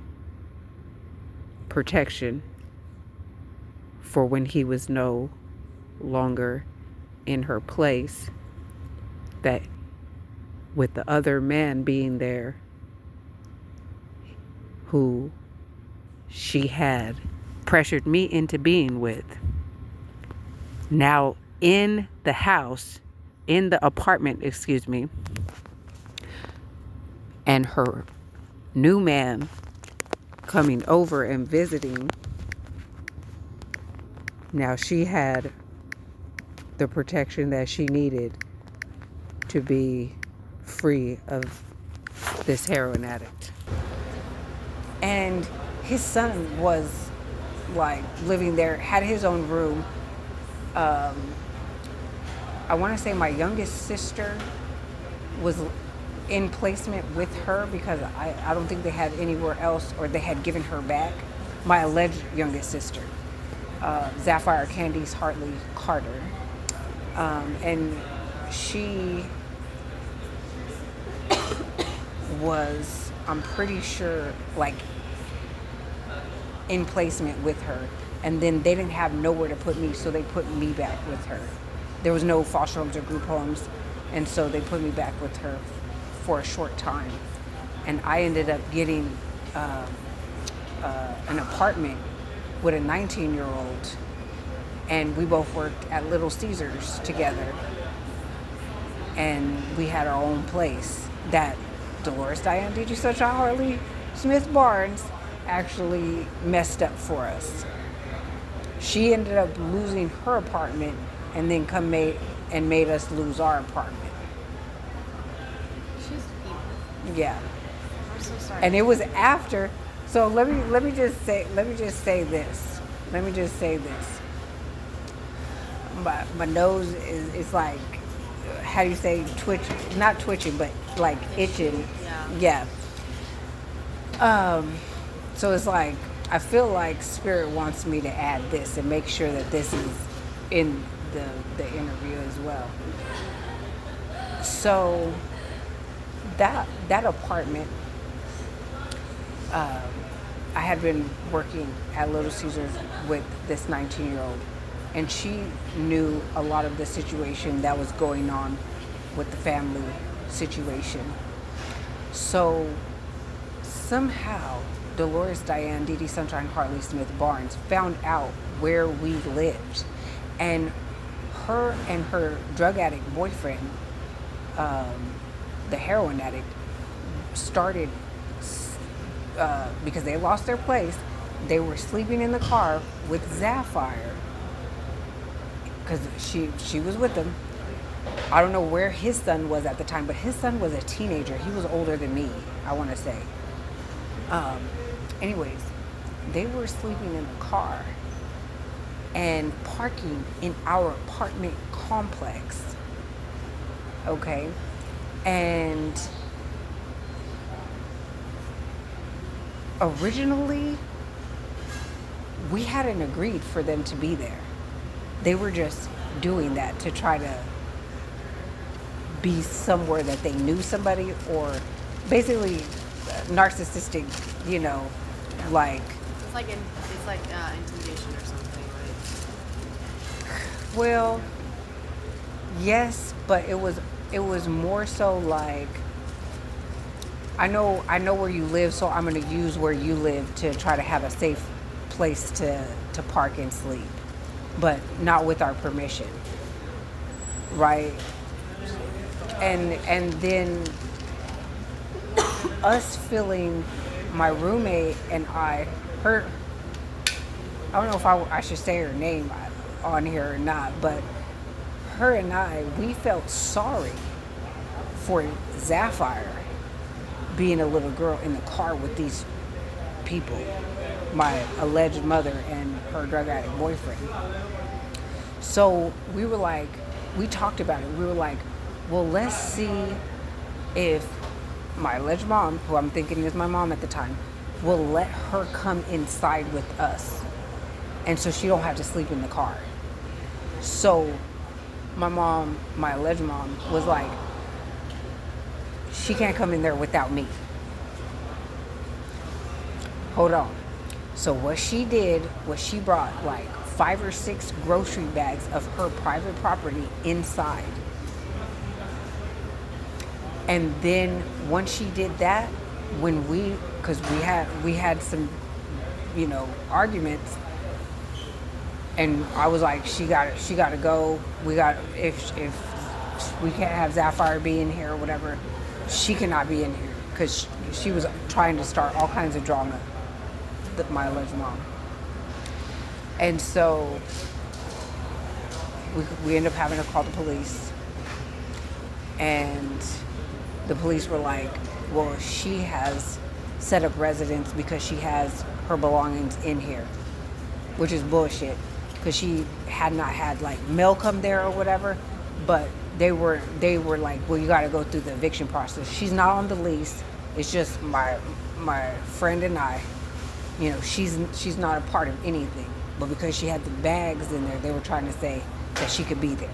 S1: protection for when he was no longer in her place, that with the other man being there who she had pressured me into being with. Now in the house, in the apartment, and her new man coming over and visiting, now she had the protection that she needed to be free of this heroin addict.
S3: And his son was, like, living there, had his own room. I want to say my youngest sister was in placement with her because I don't think they had anywhere else, or they had given her back. My alleged youngest sister, Sapphire Candice Hartley Carter. And she was, I'm pretty sure, like, in placement with her. And then they didn't have nowhere to put me, so they put me back with her. There was no foster homes or group homes, and so they put me back with her for a short time. And I ended up getting an apartment with a 19-year-old, and we both worked at Little Caesars together, and we had our own place that Dolores Diane Dee Dee Sunshine Hartley Smith Barnes actually messed up for us. She ended up losing her apartment and then made us lose our apartment.
S2: She's evil.
S3: Yeah.
S2: I'm so sorry.
S3: And it was after. So let me just say this. My nose is like, how do you say, not twitching, but like itching.
S2: Yeah.
S3: So it's like, I feel like Spirit wants me to add this and make sure that this is in the interview as well. So that apartment, I had been working at Little Caesars with this 19-year-old, and she knew a lot of the situation that was going on with the family situation. So somehow Dolores Diane Dee Dee Sunshine Hartley Smith Barnes found out where we lived, and her drug addict boyfriend, the heroin addict, started because they lost their place. They were sleeping in the car with Sapphire because she was with them. I don't know where his son was at the time, but his son was a teenager. He was older than me, I want to say. Anyways, they were sleeping in the car and parking in our apartment complex. Okay? And originally, we hadn't agreed for them to be there. They were just doing that to try to be somewhere that they knew somebody, or basically narcissistic, you know, like.
S2: It's like intimidation or something, right?
S3: Well, yes, but it was more so like, I know where you live, so I'm going to use where you live to try to have a safe place to park and sleep, but not with our permission, right? And then us feeling, my roommate and I don't know if I should say her name on here or not, but her and I, we felt sorry for Sapphire being a little girl in the car with these people, my alleged mother and her drug addict boyfriend. So we were like, we talked about it. We were like, well, let's see if my alleged mom, who I'm thinking is my mom at the time, will let her come inside with us, and so she don't have to sleep in the car. So my mom, my alleged mom, was like, she can't come in there without me. Hold on. So what she did was she brought like 5 or 6 grocery bags of her private property inside. And then once she did that, because we had some, you know, arguments, and I was like, she got to go. If we can't have Sapphire be in here or whatever, she cannot be in here, because she was trying to start all kinds of drama, my alleged mom. And so we ended up having to call the police, and the police were like, well, she has set up residence because she has her belongings in here, which is bullshit, because she had not had like mail come there or whatever, but they were like, well, you got to go through the eviction process. She's not on the lease. It's just my friend and I. You know, she's not a part of anything. But because she had the bags in there, they were trying to say that she could be there,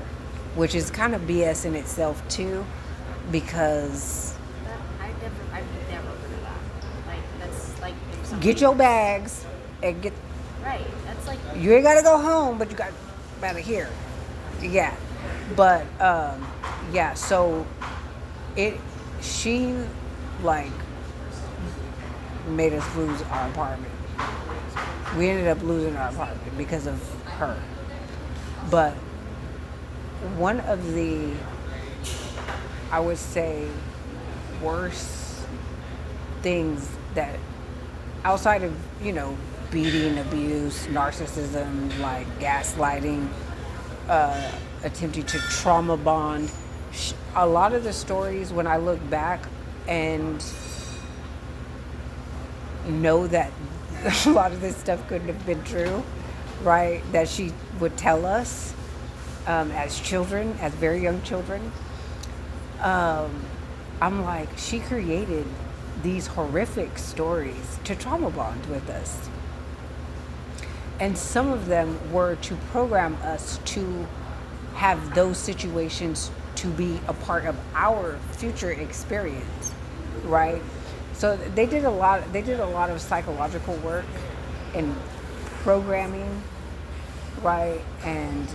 S3: which is kind of BS in itself too, because
S2: I've never heard of that. Like, that's like,
S3: get your bags and get.
S2: Right. That's like.
S3: You ain't gotta go home, but you got out of here. Yeah. But yeah, so she like made us lose our apartment. We ended up losing our apartment because of her. But one of the, I would say, worst things that, outside of, you know, beating, abuse, narcissism, like gaslighting, attempting to trauma bond, a lot of the stories, when I look back and know that a lot of this stuff couldn't have been true, right, that she would tell us as children, as very young children, I'm like, she created these horrific stories to trauma bond with us. And some of them were to program us to have those situations to be a part of our future experience, right? So they did a lot of psychological work in programming, right? And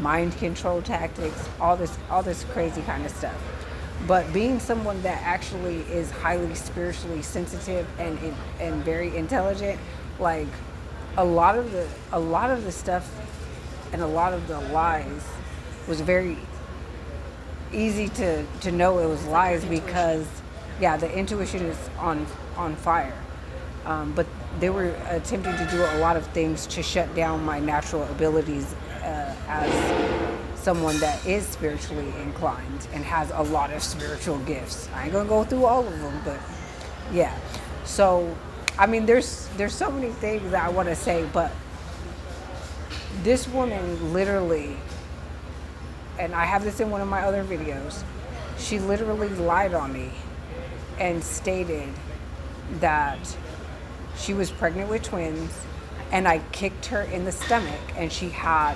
S3: mind control tactics, all this crazy kind of stuff. But being someone that actually is highly spiritually sensitive and very intelligent, like a lot of the stuff and a lot of the lies was very easy to know it was lies because, yeah, the intuition is on fire. But they were attempting to do a lot of things to shut down my natural abilities as someone that is spiritually inclined and has a lot of spiritual gifts. I ain't gonna go through all of them, but yeah. So, I mean, there's so many things that I want to say, but this woman literally, and I have this in one of my other videos, she literally lied on me and stated that she was pregnant with twins and I kicked her in the stomach and she had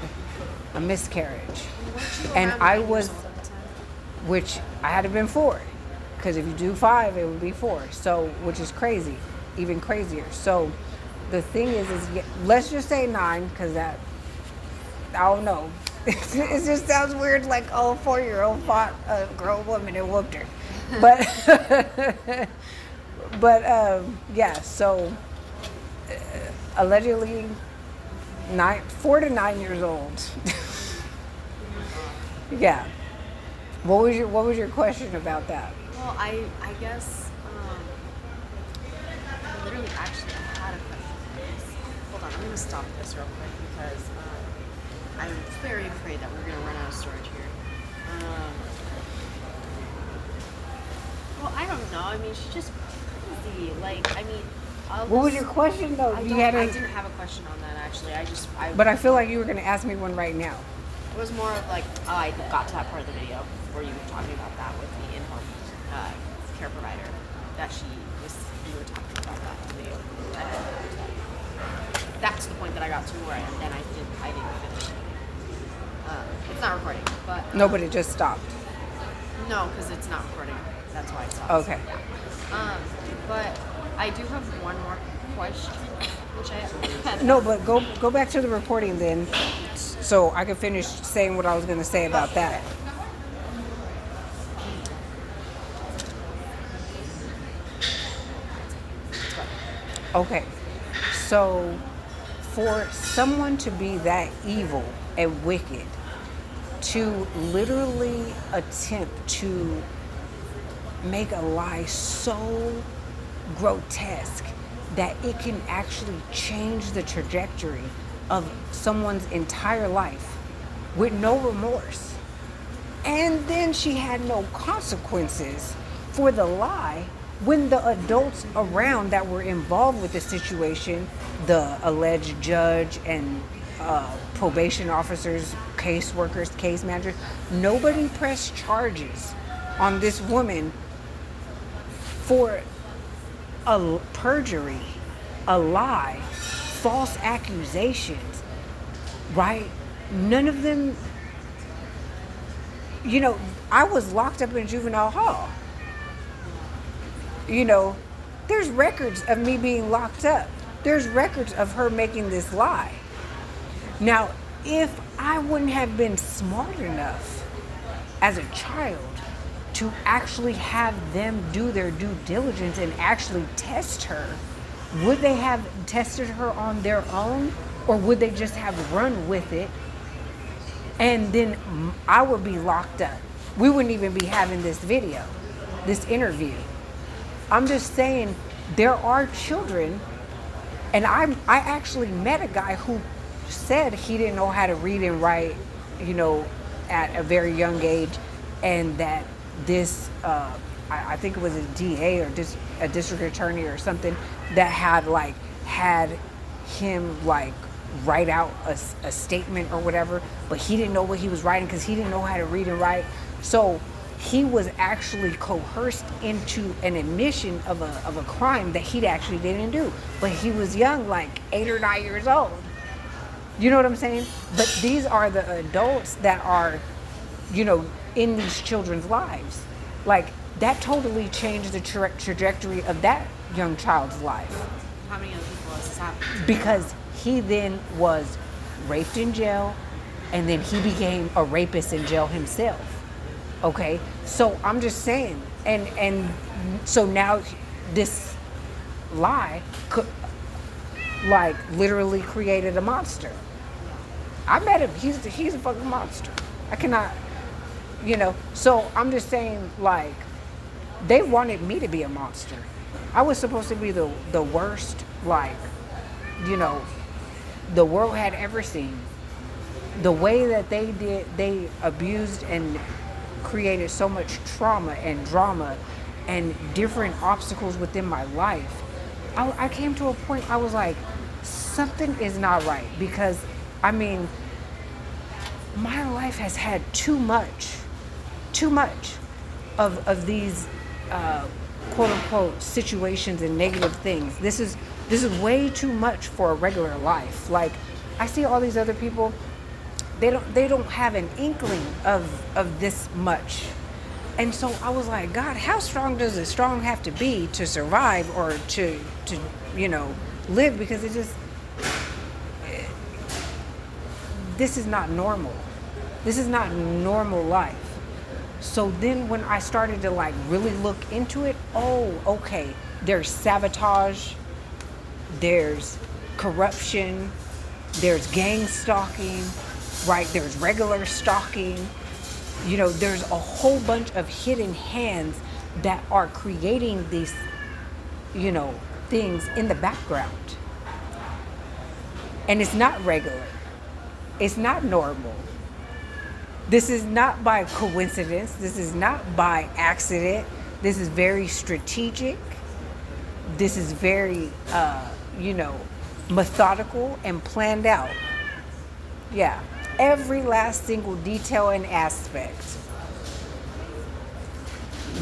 S3: a miscarriage. And I was, which I had to been 4, because if you do 5, it would be 4. So, which is crazy, even crazier. So the thing is let's just say 9, because that, I don't know. It just sounds weird, like, oh, 4-year-old fought a grown woman and whooped her. But, yeah, so allegedly 4 to 9 years old. Yeah. What was your question about that?
S2: Well, I guess literally actually I had a question for this. Hold on, I'm gonna stop this real quick because I'm very afraid that we're gonna run out of storage here. Well, I don't know. I mean, she's just crazy. Like, I mean,
S3: what was your question though?
S2: I didn't have a question on that actually.
S3: But I feel like you were gonna ask me one right now.
S2: It was more of like, I got to that part of the video where you were talking about that with the in-home care provider. You were talking about that in the video. That's the point that I got to where I didn't finish. It's not recording, but...
S3: No, but it just stopped.
S2: No, because it's not recording. That's why it stopped.
S3: Okay.
S2: Yeah. But I do have one more question, which I had...
S3: No, but go back to the recording then, so I can finish saying what I was going to say about that. Okay, so for someone to be that evil and wicked, to literally attempt to make a lie so grotesque that it can actually change the trajectory of someone's entire life with no remorse. And then she had no consequences for the lie when the adults around that were involved with the situation, the alleged judge and probation officers, caseworkers, case managers, nobody pressed charges on this woman for a perjury, a lie, false accusations, right? None of them, I was locked up in juvenile hall. There's records of me being locked up. There's records of her making this lie. Now, if I wouldn't have been smart enough as a child to actually have them do their due diligence and actually test her, would they have tested her on their own, or would they just have run with it and then I would be locked up? We wouldn't even be having this interview. I'm just saying, there are children, and I actually met a guy who said he didn't know how to read and write, at a very young age, and that this, I think it was a DA or a district attorney or something, that had him write out a statement or whatever, but he didn't know what he was writing because he didn't know how to read and write. So he was actually coerced into an admission of a crime that he actually didn't do. But he was young, like 8 or 9 years old. You know what I'm saying? But these are the adults that are, you know, in these children's lives. Like, that totally changed the trajectory of that young child's life.
S2: How many other people has this happened?
S3: Because he then was raped in jail, and then he became a rapist in jail himself. Okay? So I'm just saying, and so now this lie could, like, literally created a monster. I met him. He's a fucking monster. I cannot, you know. So I'm just saying, like, they wanted me to be a monster. I was supposed to be the worst, like, you know, the world had ever seen. The way that they abused and created so much trauma and drama and different obstacles within my life. I came to a point, I was like, something is not right, because, I mean, my life has had too much of these quote unquote situations and negative things. This is way too much for a regular life. Like, I see all these other people, they don't have an inkling of this much. And so I was like, God, how strong does a strong have to be to survive or to you know, live? Because it just, this is not normal. This is not normal life. So then when I started to, like, really look into it, oh, okay, there's sabotage, there's corruption, there's gang stalking, right? There's regular stalking. You know, there's a whole bunch of hidden hands that are creating these, you know, things in the background. And it's not regular. It's not normal. This is not by coincidence. This is not by accident. This is very strategic. This is very, you know, methodical and planned out. Yeah. Every last single detail and aspect.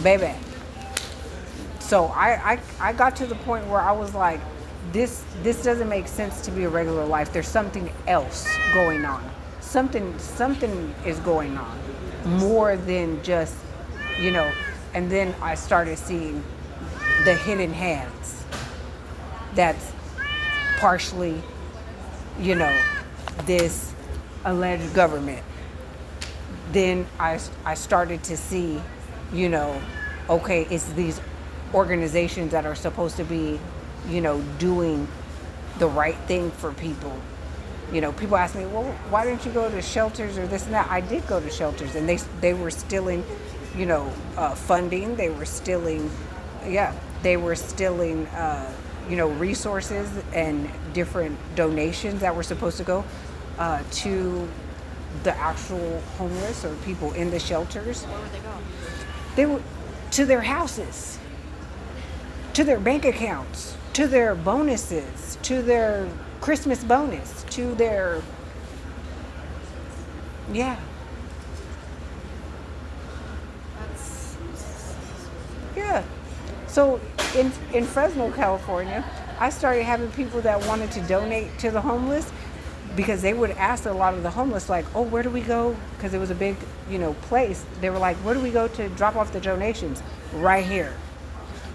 S3: Baby. So I got to the point where I was like, this doesn't make sense to be a regular life. There's something else going on. Something is going on more than just, you know. And then I started seeing the hidden hands. That's partially, you know, this alleged government. Then I started to see, you know, okay, it's these organizations that are supposed to be, you know, doing the right thing for people. You know, people ask me, well, why didn't you go to shelters or this and that? I did go to shelters, and they were stealing, you know, funding. They were stealing, you know, resources and different donations that were supposed to go to the actual homeless or people in the shelters.
S2: Where would they go?
S3: They were to their houses, to their bank accounts, to their bonuses, to their Christmas bonus, to their, yeah. Yeah. So in Fresno, California, I started having people that wanted to donate to the homeless, because they would ask a lot of the homeless, like, oh, where do we go? Because it was a big, you know, place. They were like, where do we go to drop off the donations? Right here.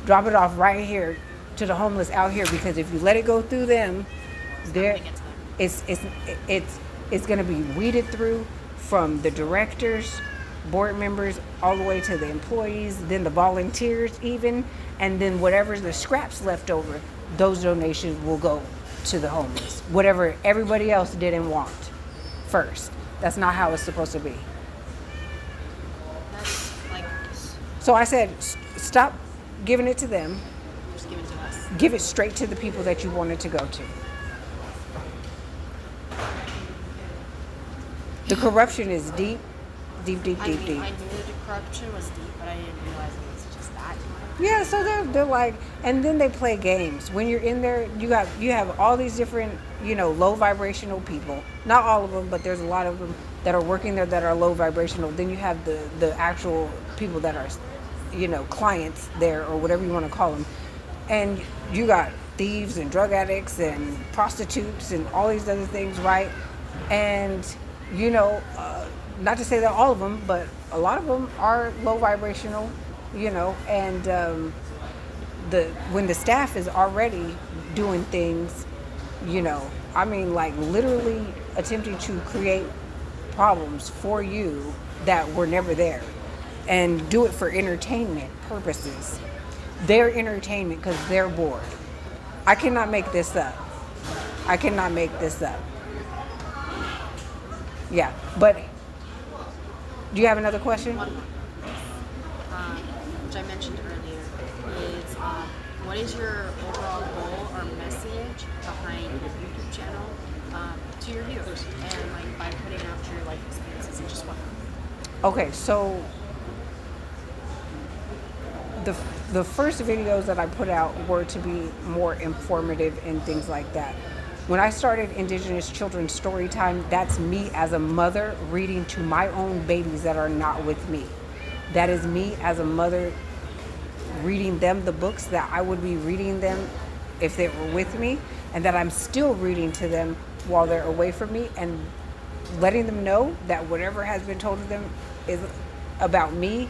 S3: Drop it off right here to the homeless out here, because if you let it go through them, it's going to be weeded through from the directors, board members, all the way to the employees, then the volunteers even, and then whatever's the scraps left over, those donations will go to the homeless. Whatever everybody else didn't want first. That's not how it's supposed to be.
S2: That's like,
S3: So I said, stop giving it to them.
S2: just give it to us.
S3: Give it straight to the people that you want it to go to. The corruption is deep, deep.
S2: I knew the corruption was deep, but I didn't realize it was just that.
S3: Yeah, so they're like, and then they play games. When you're in there, you have all these different, you know, low vibrational people. Not all of them, but there's a lot of them that are working there that are low vibrational. Then you have the actual people that are, clients there, or whatever you want to call them. And you got thieves and drug addicts and prostitutes and all these other things, right? And, not to say that all of them, but a lot of them are low vibrational, and when the staff is already doing things, like literally attempting to create problems for you that were never there, and do it for entertainment purposes. Their entertainment, because they're bored. I cannot make this up. Yeah, but do you have another question?
S2: One, which I mentioned earlier, is what is your overall goal or message behind your YouTube channel to your viewers, and like by putting out your life experiences and just whatnot?
S3: Okay, so the first videos that I put out were to be more informative and things like that. When I started Indigenous Children's Storytime, that's me as a mother reading to my own babies that are not with me. That is me as a mother reading them the books that I would be reading them if they were with me, and that I'm still reading to them while they're away from me, and letting them know that whatever has been told to them is about me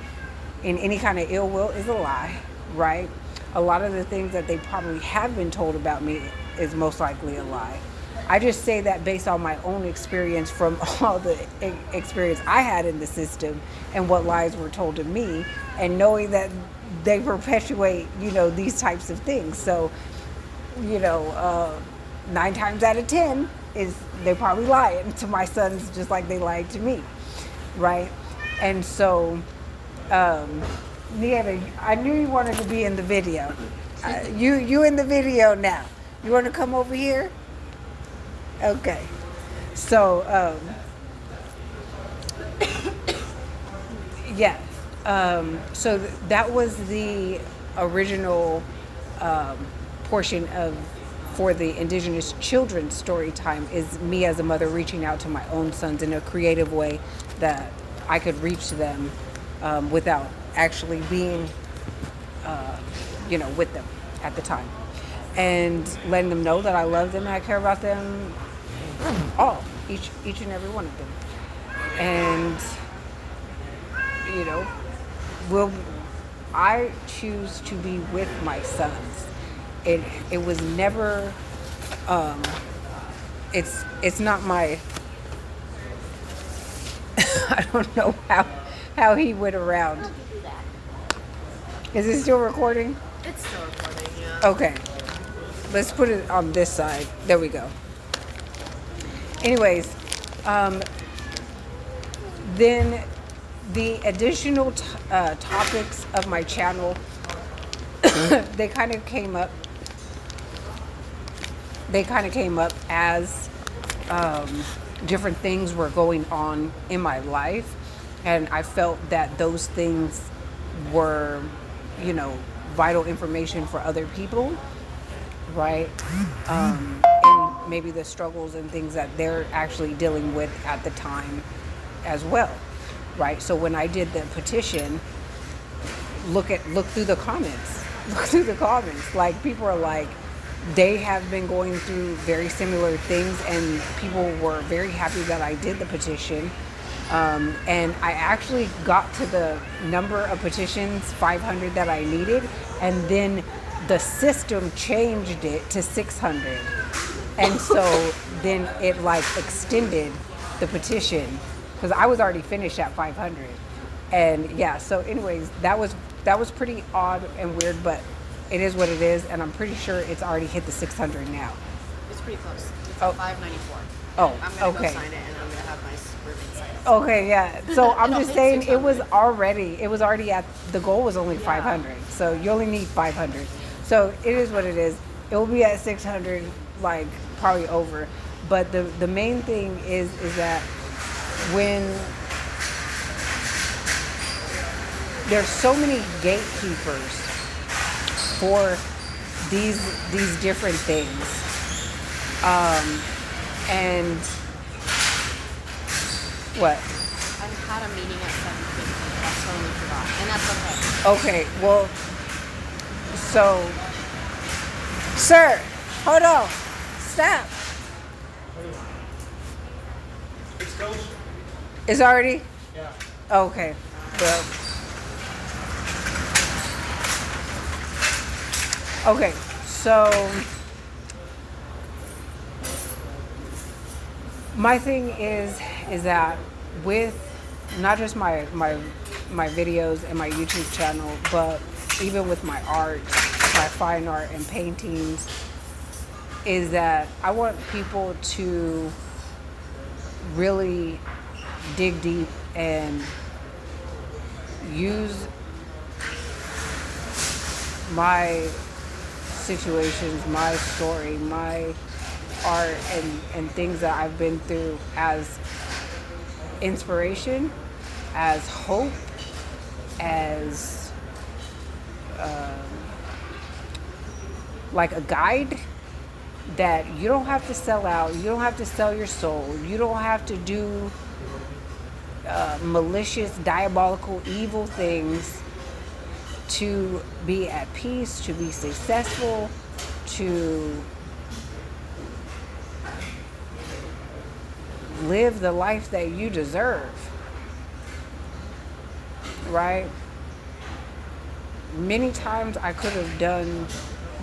S3: in any kind of ill will is a lie, right? A lot of the things that they probably have been told about me is most likely a lie. I just say that based on my own experience from all the experience I had in the system and what lies were told to me, and knowing that they perpetuate, these types of things. So, 9 times out of 10 is they're probably lying to my sons just like they lied to me, right? And so, Nieve, I knew you wanted to be in the video. You in the video now. You want to come over here? Okay. So, yeah. So that was the original portion for the Indigenous Children's Storytime, is me as a mother reaching out to my own sons in a creative way that I could reach them without actually being, with them at the time. And letting them know that I love them and I care about them all, each and every one of them. And, I choose to be with my sons. It was never, it's not my, I don't know how he went around. Is it still recording?
S2: It's still recording, yeah.
S3: Okay. Let's put it on this side. There we go. Anyways, then the additional topics of my channel, they kind of came up as different things were going on in my life, and I felt that those things were, vital information for other people, right? And maybe the struggles and things that they're actually dealing with at the time as well, right? So when I did the petition, look through the comments. Like, people are like, they have been going through very similar things, and people were very happy that I did the petition. And I actually got to the number of petitions, 500, that I needed, and then the system changed it to 600. And so then it extended the petition, because I was already finished at 500. And yeah, so anyways, that was pretty odd and weird, but it is what it is, and I'm pretty sure it's already hit the 600 now.
S2: It's pretty close. It's 594.
S3: Oh,
S2: I'm gonna
S3: okay.
S2: go sign it, and I'm gonna have my suburban sign it.
S3: Okay, yeah. So I'm
S2: No,
S3: just
S2: it's
S3: saying
S2: 600.
S3: it was already at, the goal was only 500. So you only need 500. So it is what it is. It will be at 600, probably over. But the main thing is that when there's so many gatekeepers for these different things, and What?
S2: I had a meeting at 7:50. I totally forgot, and that's okay.
S3: Okay, well, so, sir, hold on. Stop. It's already? Yeah. Okay. Well. Okay, so my thing is that with not just my videos and my YouTube channel, but even with my art, my fine art and paintings, is that I want people to really dig deep and use my situations, my story, my art and things that I've been through as inspiration, as hope, as like a guide that you don't have to sell out, you don't have to sell your soul, you don't have to do malicious, diabolical, evil things to be at peace, to be successful, to live the life that you deserve, right? Many times I could have done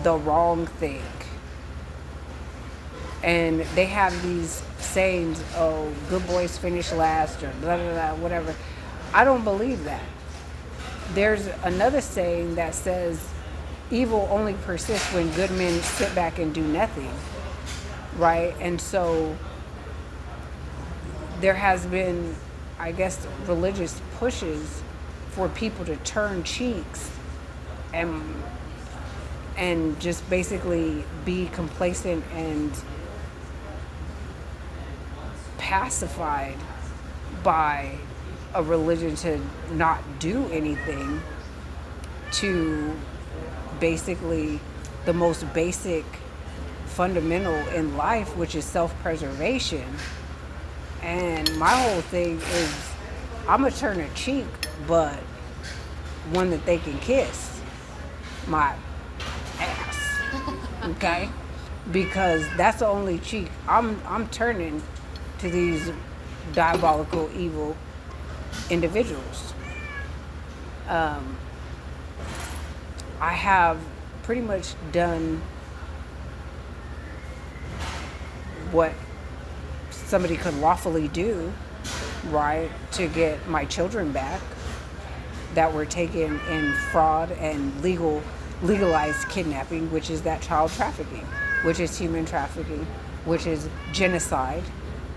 S3: the wrong thing. And they have these sayings, oh, good boys finish last, or blah, blah, blah, whatever. I don't believe that. There's another saying that says, evil only persists when good men sit back and do nothing, right? And so there has been, I guess, religious pushes for people to turn cheeks and just basically be complacent and pacified by a religion to not do anything, to basically the most basic fundamental in life, which is self-preservation. And my whole thing is, I'm gonna turn a cheek, but one that they can kiss. My ass. Okay? Because that's the only cheek I'm turning to these diabolical, evil individuals. I have pretty much done what somebody could lawfully do, right, to get my children back that were taken in fraud and legalized kidnapping, which is that child trafficking, which is human trafficking, which is genocide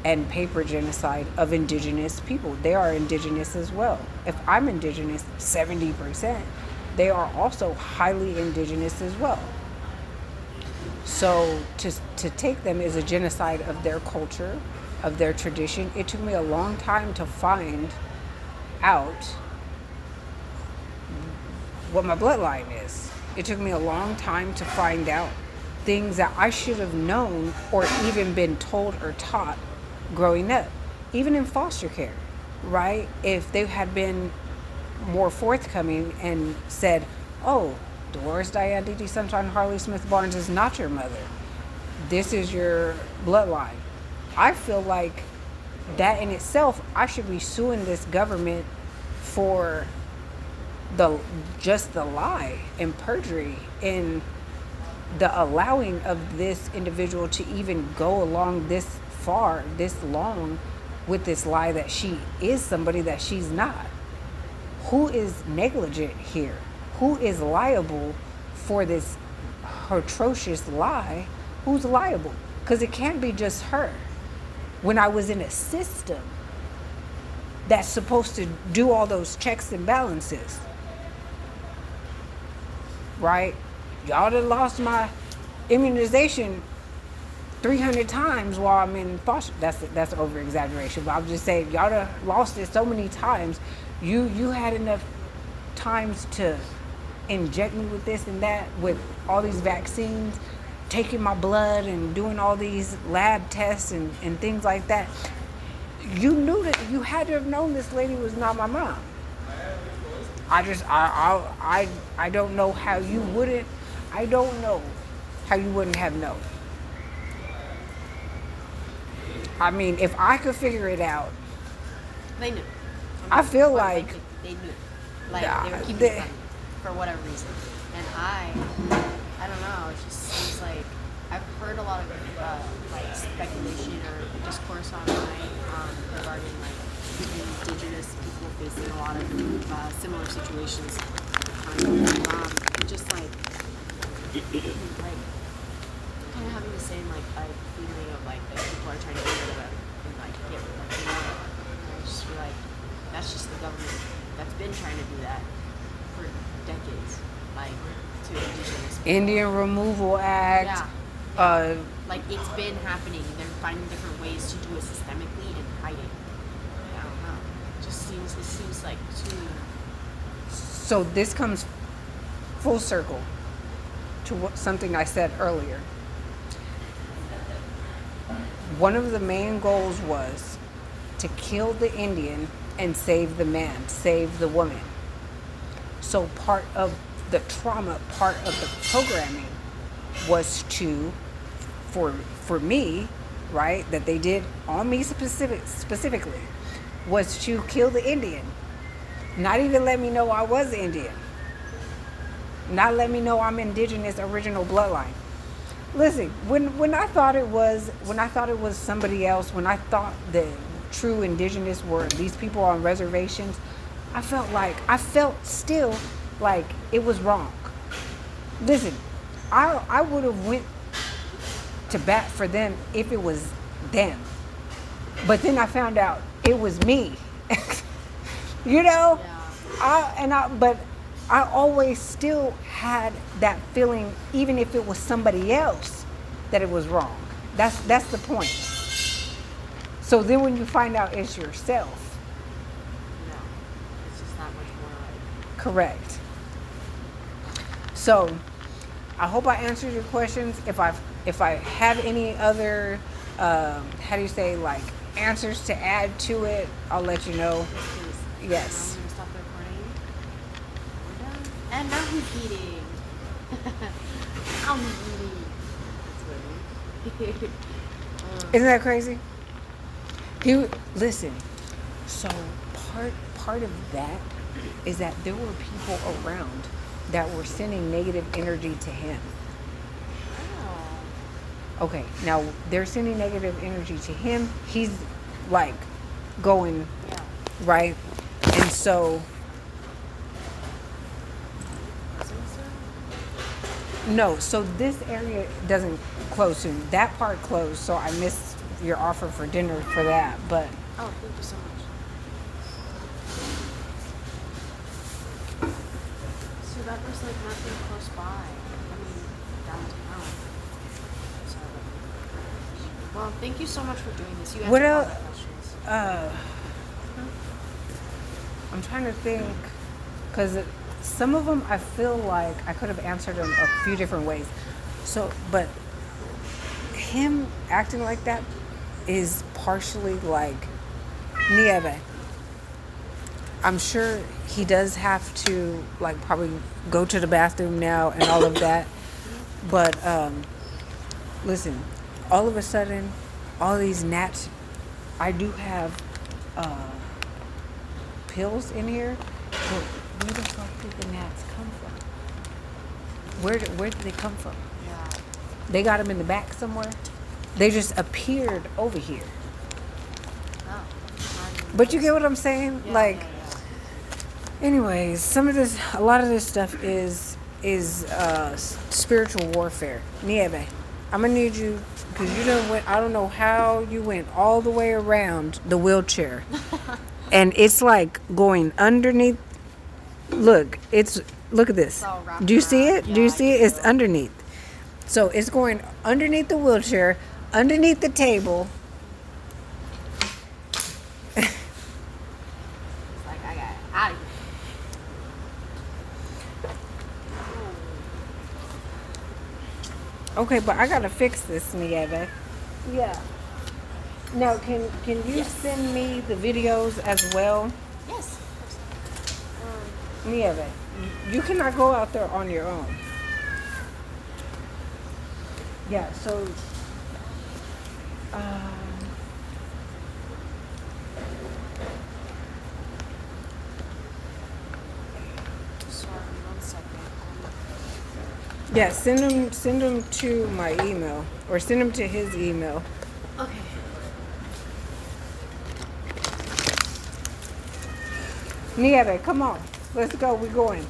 S3: and paper genocide of indigenous people. They are indigenous as well. If I'm indigenous 70%, they are also highly indigenous as well. So to take them is a genocide of their culture, of their tradition. It took me a long time to find out what my bloodline is. It took me a long time to find out things that I should have known or even been told or taught growing up, even in foster care, right? If they had been more forthcoming and said, oh, Dolores Diane Didi Sunshine Hartley Smith Barnes is not your mother. This is your bloodline. I feel like that in itself, I should be suing this government for just the lie and perjury in the allowing of this individual to even go along this far, this long with this lie that she is somebody that she's not. Who is negligent here? Who is liable for this atrocious lie? Who's liable? Because it can't be just her. When I was in a system that's supposed to do all those checks and balances, right? Y'all done lost my immunization 300 times while I'm in foster. That's over exaggeration, but I'm just saying y'all done lost it so many times. You had enough times to inject me with this and that, with all these vaccines, taking my blood and doing all these lab tests and things like that. you knew that you had to have known this lady was not my mom. I don't know how you wouldn't. I don't know how you wouldn't have known. I mean, if I could figure it out,
S2: They knew.
S3: I feel
S2: But,
S3: like
S2: they knew. Like
S3: Nah,
S2: they were keeping
S3: they-
S2: it from me for whatever reason. And I don't know. It just seems like I've heard a lot of like speculation or discourse online regarding like Indigenous people facing a lot of similar situations. Just like kind of having the same like feeling of like that people are trying to get rid of it and like get rid of it. I just feel like that's just the government that's been trying to do that for decades, like to Indigenous people.
S3: Indian Removal Act.
S2: Yeah. Like it's been happening. They're finding different ways to do it systemically and hiding. I don't know. It seems like too.
S3: So this comes full circle to something I said earlier. One of the main goals was to kill the Indian and save the man, save the woman. So part of the trauma, part of the programming was to, for me, right, that they did on me specifically, was to kill the Indian. Not even let me know I was Indian. Not let me know I'm Indigenous original bloodline. Listen, when I thought it was somebody else, when I thought the true Indigenous were these people on reservations, I felt still like it was wrong. Listen, I would have went to bat for them if it was them. But then I found out it was me. You know?
S2: Yeah.
S3: But I always still had that feeling, even if it was somebody else, that it was wrong. That's the point. So then when you find out it's yourself.
S2: No. It's just that much more like.
S3: Correct. So I hope I answered your questions. If I have any other, like answers to add to it, I'll let you know. Yes.
S2: I'm gonna stop the recording. We're done. And now he's eating. I'm eating. That's funny.
S3: Isn't that crazy? Listen. So part of that is that there were people around that were sending negative energy to him.
S2: Oh.
S3: Okay, now they're sending negative energy to him. He's like going right, and so no. So this area doesn't close soon. That part closed, so I missed your offer for dinner for that. But
S2: Oh, thank you so much. So that was like nothing close by. I mean, downtown. So, well, thank you so much for doing this. You answered
S3: what
S2: all
S3: else?
S2: my questions.
S3: I'm trying to think, because some of them I feel like I could have answered them a few different ways. So, but him acting like that is partially like Nieve. I'm sure he does have to like probably go to the bathroom now and all of that. But listen, all of a sudden, all these gnats, I do have pills in here, but where the fuck did the gnats come from? Where did they come from?
S2: Yeah.
S3: They got them in the back somewhere. They just appeared over here.
S2: Oh.
S3: But you get what I'm saying? Anyways, a lot of this stuff is spiritual warfare. Nieve, I'm gonna need you, because I don't know how you went all the way around the wheelchair. And it's like going underneath. Look at this. Do you see it? Do you see it? It's underneath. So it's going underneath the wheelchair, underneath the table.
S2: It's like I got out of here.
S3: Okay, but I gotta fix this, Nieve. Yeah. Now, can you send me the videos as well?
S2: Yes.
S3: Nieve, you cannot go out there on your own. Yeah, so
S2: Sorry, 1 second.
S3: yeah, send them to my email or send them to his email.
S2: Okay.
S3: Nieve, come on. Let's go. We're going.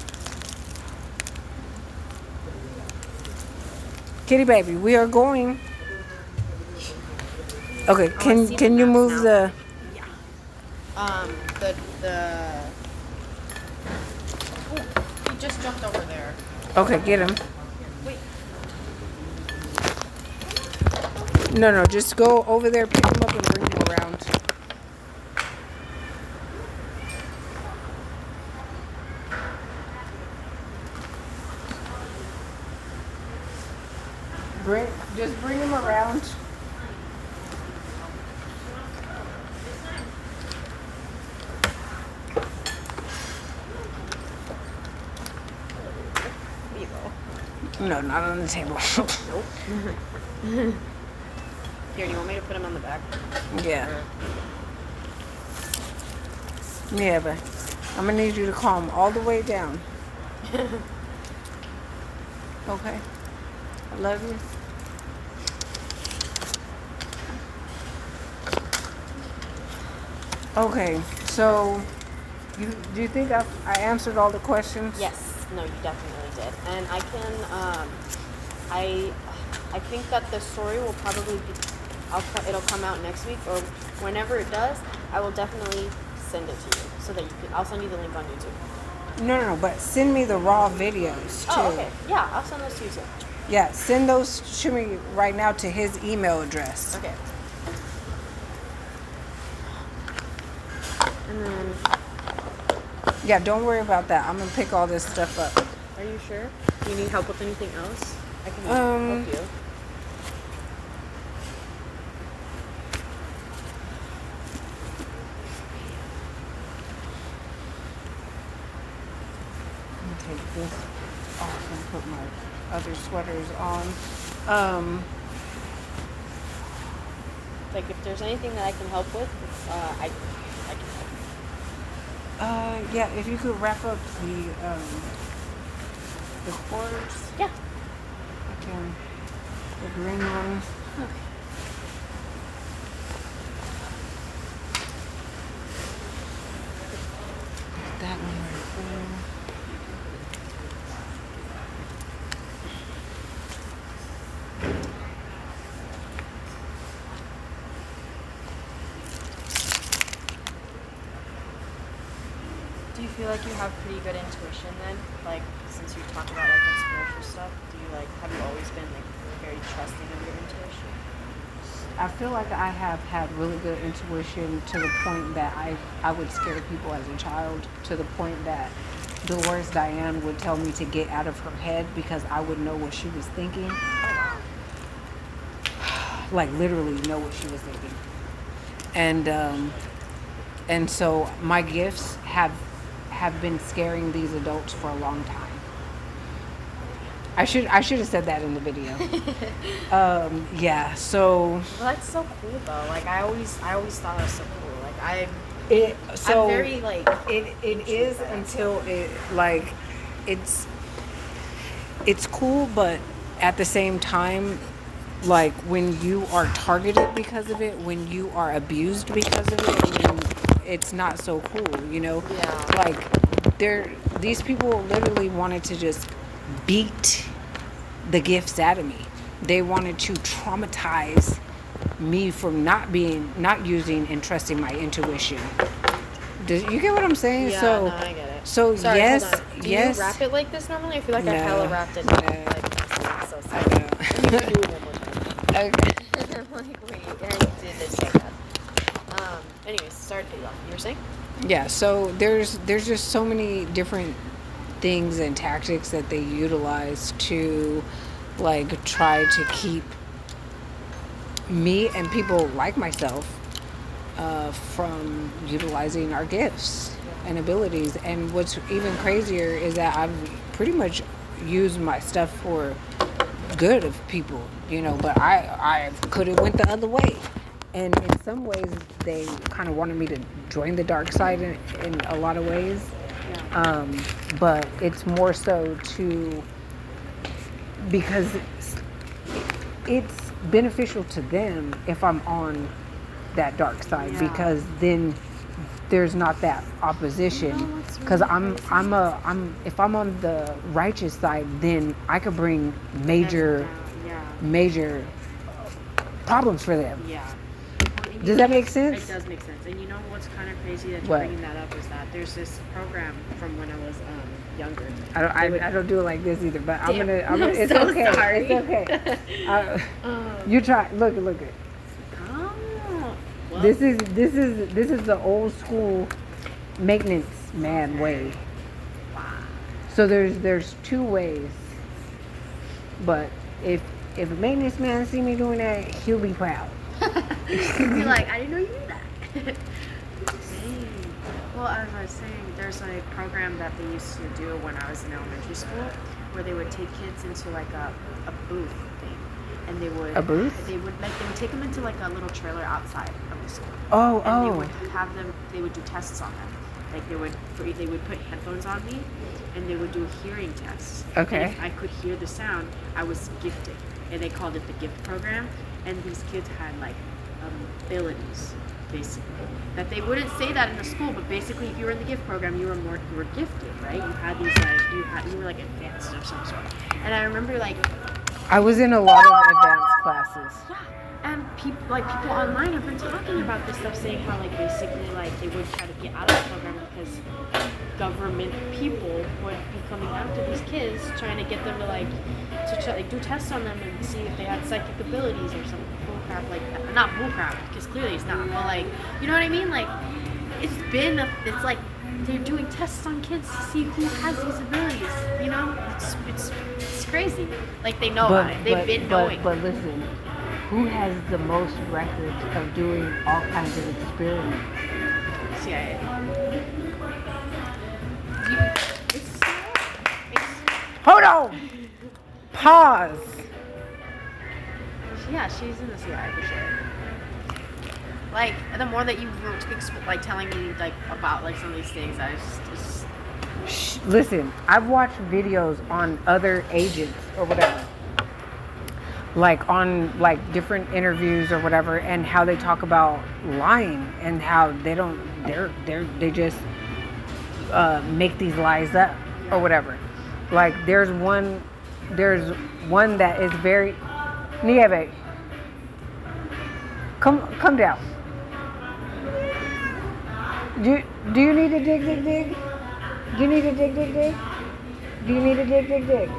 S3: Kitty baby, we are going. Okay,
S2: see
S3: can
S2: the
S3: you
S2: maps
S3: move
S2: now.
S3: the
S2: He just jumped over there.
S3: Okay, get him.
S2: Wait.
S3: No, just go over there, pick him up and bring him around. Just bring him around.
S2: Here you go.
S3: No, not on the table.
S2: Nope. Here, do you want me to put him on the back?
S3: Yeah. Yeah, but I'm gonna need you to calm all the way down. Okay. I love you. Okay, so do you think I answered all the questions?
S2: Yes. No, you definitely did. And I can, I think that the story will probably be, it'll come out next week or whenever it does, I will definitely send it to you so that you can, I'll send you the link on YouTube.
S3: No, but send me the raw videos too.
S2: Oh, okay. Yeah, I'll send those to you too.
S3: Yeah, send those to me right now to his email address.
S2: Okay. And then,
S3: Yeah, don't worry about that. I'm gonna pick all this stuff up.
S2: are you sure? Do you need help with anything else? I can
S3: Um,
S2: help you.
S3: Let me take this off and put my other sweaters on.
S2: Like, if there's anything that I can help with, I can help.
S3: Yeah, if you could wrap up the cords,
S2: Yeah.
S3: I can. The green one. That one right there.
S2: Do you feel like you have pretty good intuition then? Like, since you talk about like the spiritual stuff, have you always been like very trusting of your intuition?
S3: I feel like I have had really good intuition to the point that I would scare people as a child, to the point that Dolores Diane would tell me to get out of her head because I would know what she was thinking. Like literally know what she was thinking. And so my gifts have been scaring these adults for a long time. I should have said that in the video. Yeah, so
S2: Well, that's so cool though. Like, I always thought it was so cool. Like, I'm
S3: so
S2: very like
S3: it is until it like it's cool, but at the same time, like when you are targeted because of it, when you are abused because of it, then it's not so cool, you know?
S2: Yeah.
S3: Like these people literally wanted to just beat the gifts out of me. They wanted to traumatize me from not using and trusting my intuition. Do you get what I'm saying?
S2: Yeah,
S3: so
S2: no, I get it.
S3: So
S2: Sorry,
S3: yes,
S2: hold on. Do
S3: yes.
S2: you wrap it like this normally? I feel like I
S3: No,
S2: hella wrapped it.
S3: no.
S2: Like, so
S3: I
S2: sorry.
S3: know.
S2: You can do it one more time.
S3: Okay.
S2: I'm like, wait, I did this so bad. Anyways, sorry to cut you off. You were saying?
S3: Yeah, so there's just so many different things and tactics that they utilize to like try to keep me and people like myself from utilizing our gifts and abilities. And what's even crazier is that I've pretty much used my stuff for good of people, but I could have went the other way. And in some ways, they kind of wanted me to join the dark side in a lot of ways. But it's more so because it's beneficial to them if I'm on that dark side, because then there's not that opposition. Because if I'm on the righteous side, then I could bring major problems for them.
S2: Yeah.
S3: Does that make sense?
S2: It does make sense. And you know what's kind of crazy that you're
S3: What?
S2: bringing that up is that there's this program from when I was younger.
S3: I don't do it like this either, but I'm
S2: Damn,
S3: gonna it's
S2: so
S3: okay.
S2: sorry.
S3: It's okay. You try. Look it.
S2: Oh, well,
S3: This is the old school maintenance man way.
S2: wow.
S3: So there's two ways. But if a maintenance man see me doing that, he'll be proud.
S2: You're like, I didn't know you knew that. Dang. Well, as I was saying, there's a program that they used to do when I was in elementary school, where they would take kids into like a booth thing, and they would
S3: A booth?
S2: They would take them into like a little trailer outside of the school.
S3: Oh.
S2: They would have them. They would do tests on them. Like they would put headphones on me, and they would do a hearing test.
S3: Okay.
S2: And if I could hear the sound, I was gifted, and they called it the gift program. And these kids had like abilities, basically, that they wouldn't say that in the school, but basically, if you were in the gift program, you were gifted, right? You had these you were like advanced of some sort. And I remember like
S3: I was in a lot of advanced classes.
S2: and people online have been talking about this stuff, saying how like basically like they would try to get out of the program because government people would be coming after these kids, trying to get them to do tests on them and see if they had psychic abilities or some bullcrap like that. Not bullcrap, because clearly it's not. But like, you know what I mean? Like, it's like they're doing tests on kids to see who has these abilities. You know, it's crazy. Like they know about it. They've been knowing.
S3: But listen, who has the most records of doing all kinds of experiments?
S2: CIA.
S3: Hold on. Pause.
S2: Yeah, she's in the CIA for sure. Like, the more that you were like telling me like about like some of these things, I just
S3: Listen, I've watched videos on other agents or whatever, like on like different interviews or whatever, and how they talk about lying and how they just make these lies up or whatever. Like there's one that is very Nieve. Come down. Do you need to dig? Do you need to dig? Do you need to dig?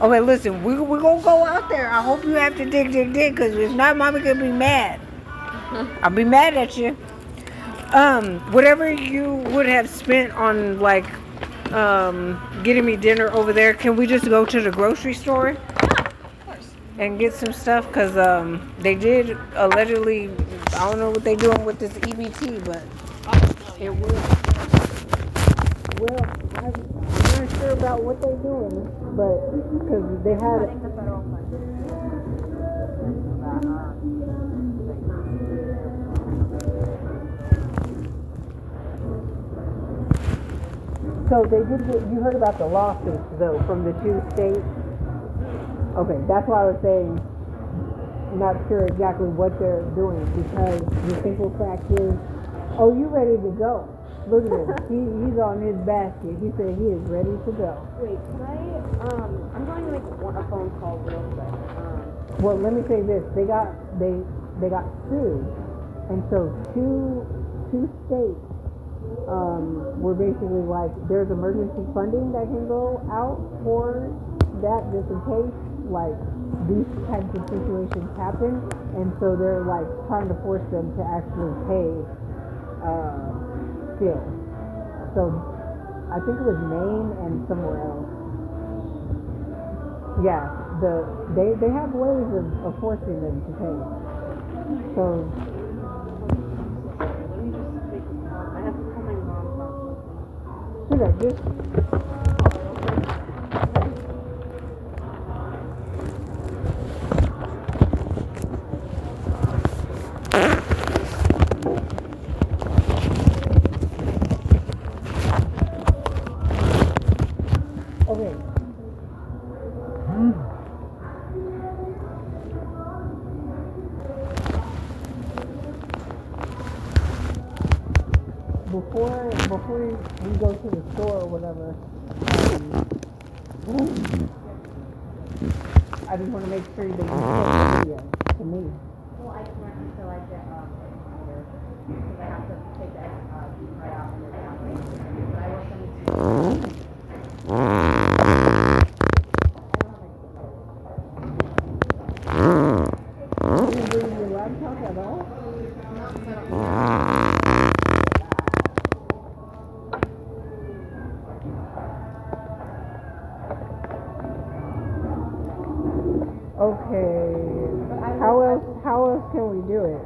S3: Okay, listen, we're gonna go out there. I hope you have to dig, because if not, Mommy gonna be mad. I'll be mad at you. Whatever you would have spent on like getting me dinner over there, can we just go to the grocery store?
S2: of course.
S3: And get some stuff? Because they did allegedly, I don't know what they're doing with this EBT, but it will. Well, I'm not sure about what they're doing, but because they had it. So they did get, you heard about the lawsuits though from the two states? Okay, that's why I was saying not sure exactly what they're doing, because the simple fact is, oh, you ready to go. Look at him. He's on his basket. He said he is ready to go.
S2: Wait, can I? I'm going to make a phone call real quick.
S3: Well, let me say this. They got sued, and so two states were basically like, there's emergency funding that can go out for that just in case like these types of situations happen, and so they're like trying to force them to actually pay still. So I think it was Maine and somewhere else. Yeah, they have ways of forcing them to pay. So,
S2: I have to call my mom.
S3: should I just? Okay. Before we go to the store or whatever, I just want to make sure that you send the video to me.
S2: Well, I can't until I get here because I have to take the right out and then that way. But I will send it to you.
S3: You didn't bring your laptop at all? Okay. How else can we do it?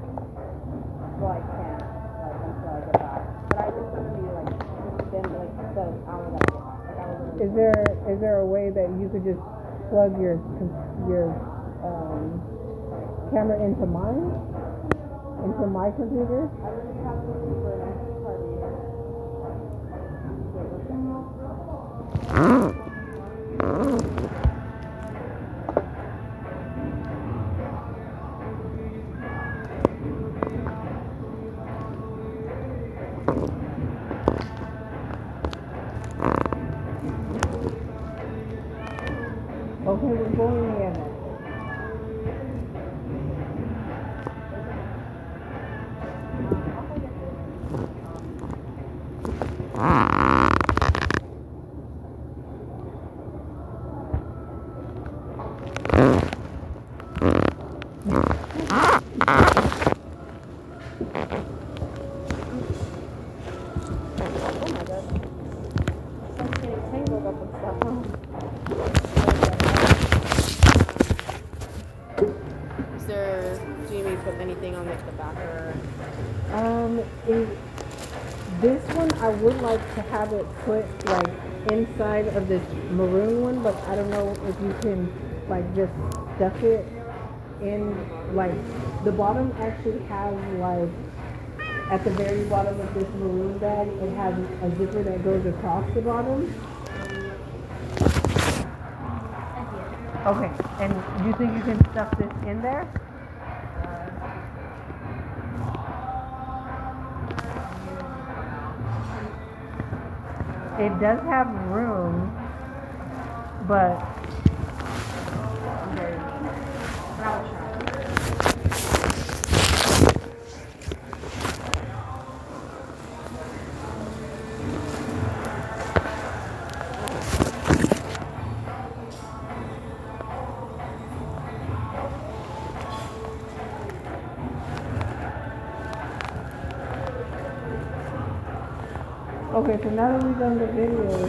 S2: Well, I can't until I get back. But I just want to be then the hour that I get back. I was
S3: Is there a way that you could just plug your camera into mine? Into my computer?
S2: I really have to see for the next party.
S3: Okay, we're going in.
S2: Do you need to put anything on the back or?
S3: This one I would like to have it put inside of this maroon one, but I don't know if you can just stuff it in the bottom actually has at the very bottom of this maroon bag it has a zipper that goes across the bottom. Okay, and do you think you can stuff this in there? It does have room, but okay, so now that we've done the video,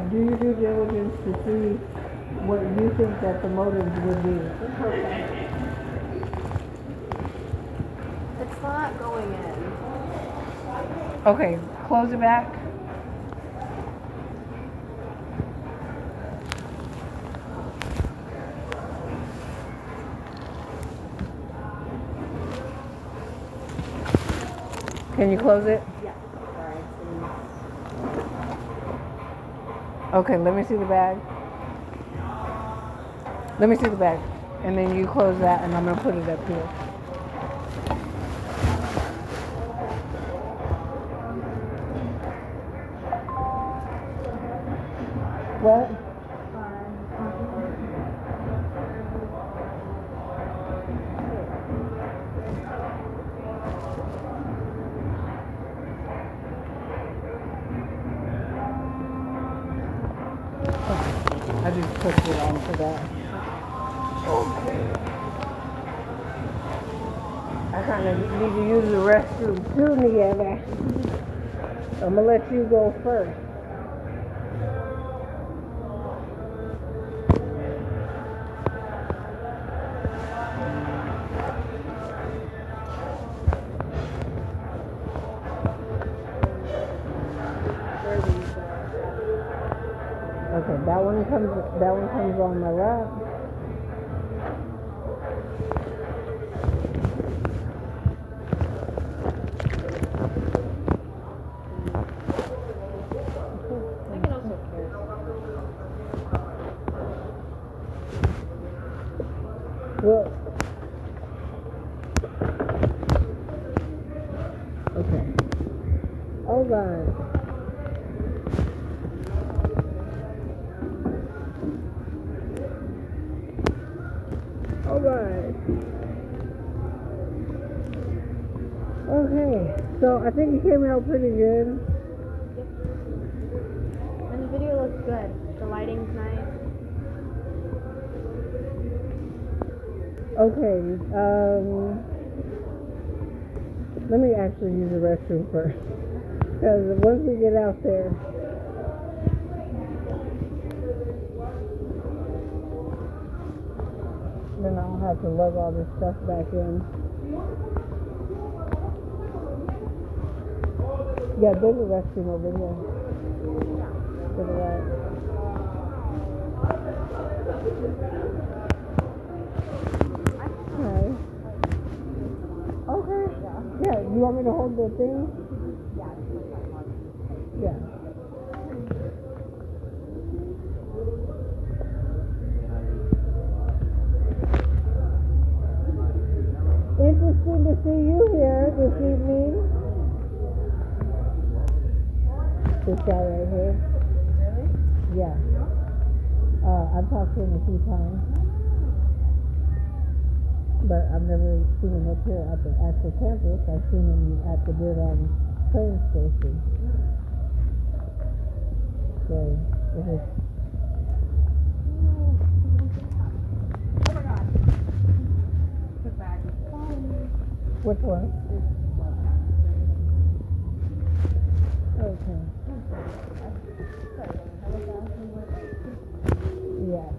S3: do your due diligence to see what you think that the motives would be.
S2: It's not going in.
S3: Okay, close it back. Can you close it?
S2: Yeah. Sorry.
S3: Okay, let me see the bag. Let me see the bag. And then you close that and I'm going to put it up here. What? I just put it on for that. Okay. I kind of need to use the restroom too, Nieve. I'm going to let you go first.
S1: one comes on my lap.
S2: I can also carry.
S1: Well, okay. All right. All right. Okay. So I think it came out pretty good.
S2: And the video looks good. The lighting's nice.
S1: Okay, let me actually use the restroom first, because once we get out there, then I'll have to lug all this stuff back in. Yeah, there's a restroom over here. To the right. Okay. Yeah, you want me to hold the thing? Yeah. Interesting to see you here this evening. This guy right here. Really? Yeah. I've talked to him a few times. But I've never seen him up here at the actual campus. I've seen him at the Deer train station. So it is.
S2: Oh my god. The bag is falling.
S1: Which one? Okay. Yeah.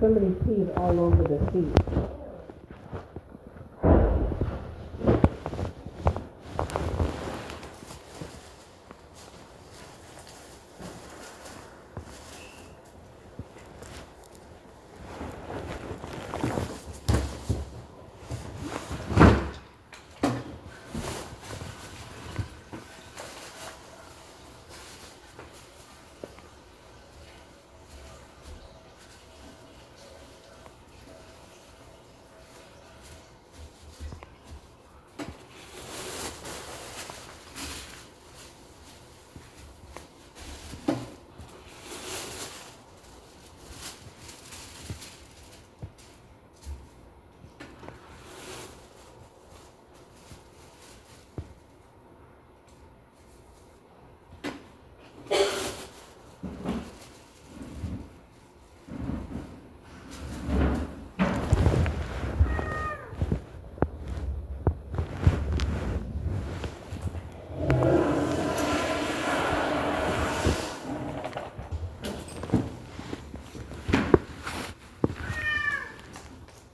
S3: Somebody peed all over the seat.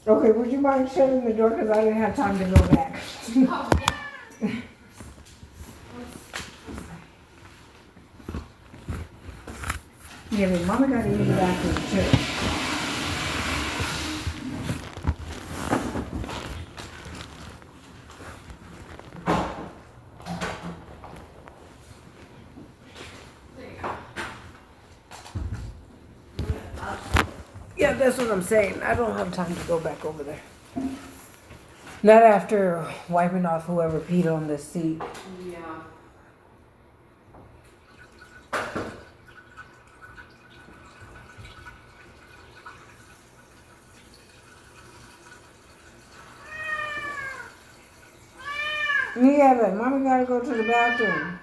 S3: Okay, would you mind shutting the door because I didn't have time to go back. Yeah, but Mama got to use the bathroom too. Yeah, that's what I'm saying. I don't have time to go back over there. Not after wiping off whoever peed on this seat.
S1: Yeah.
S3: Nieve, Mommy gotta go to the bathroom.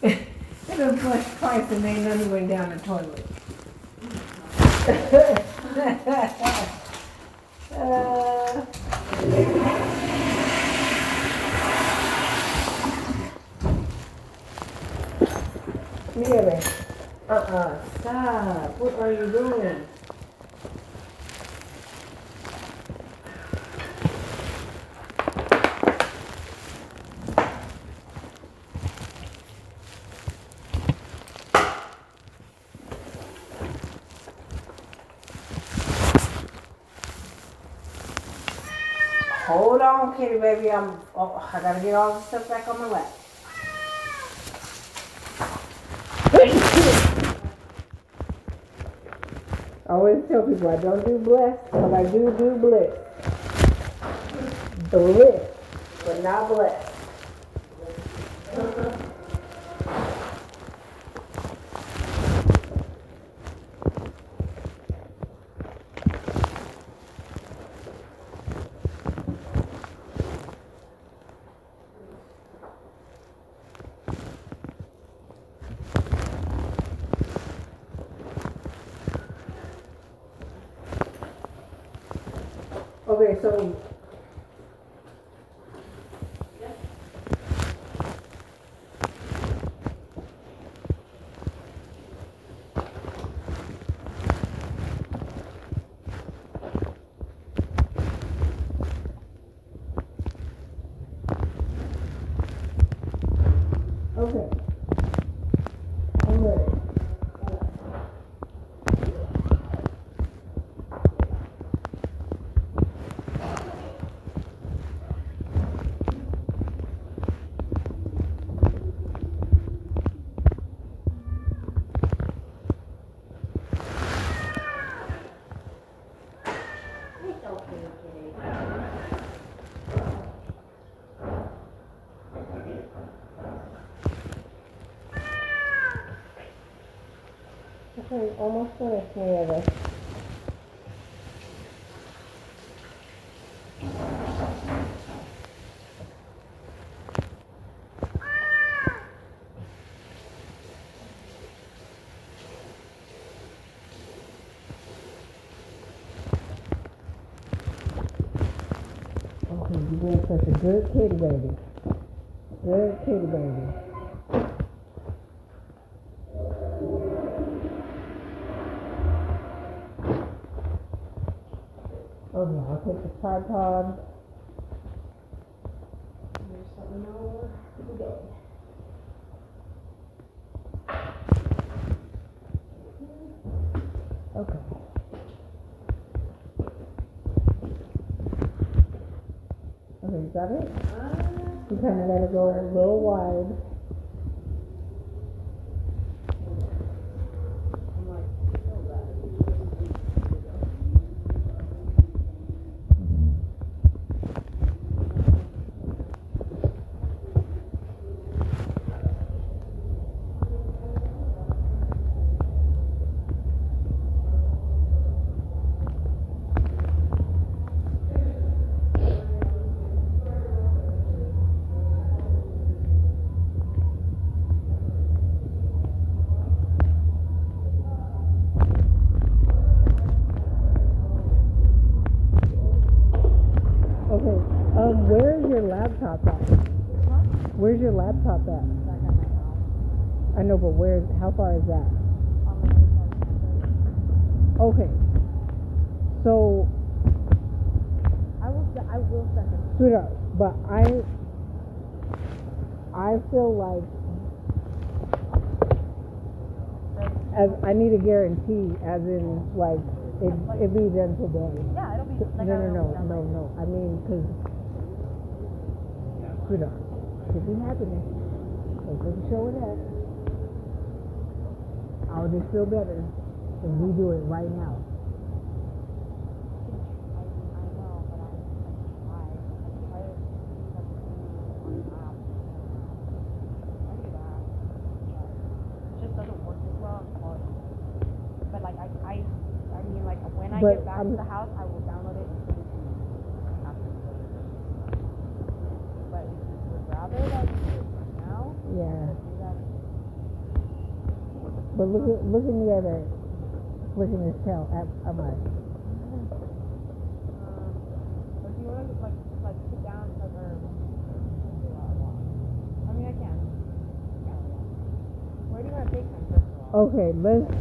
S3: It was flushed twice and they none went down the toilet. Nieve, stop. What are you doing? Hold on, kitty baby. I gotta get all the stuff back on my lap. I always tell people I don't do blessed, but I do bliss. Bliss, but not blessed. Okay, so okay. I'm ready. Okay, almost finished, Nieve. Okay, you're being such a good kitty baby. Good kitty baby. Okay, I'll take the tripod. There's something over. Here we go. Okay. Okay, you got it? You kind of let it go a little wide. Where's your laptop at? Where's your laptop at? I know, but how far is that? Okay. So I will send it. Sweetheart, but I feel like as I need a guarantee, as in like it be done today.
S2: Yeah, it'll be like
S3: No. I mean, because sweetheart, could be happening. So we can show it at. I would just feel better if we do it right now.
S2: When I get back to the house, I will download it and send it to you. But if you would rather that we do it now,
S3: Yeah.
S2: let's do that.
S3: But look at the other, flicking his tail at Maji.
S2: But do you want to like sit down or I mean I can. Where do you want to take them first of all?
S3: Okay,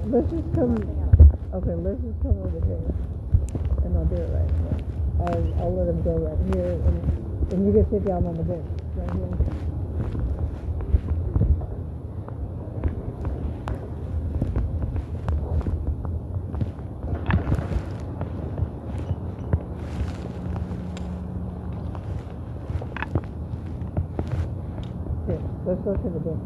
S3: let's just come. Okay, let's just come over there, and I'll do it right here. I'll let him go right here, and you can sit down on the bench right here. Here, let's go to the bench.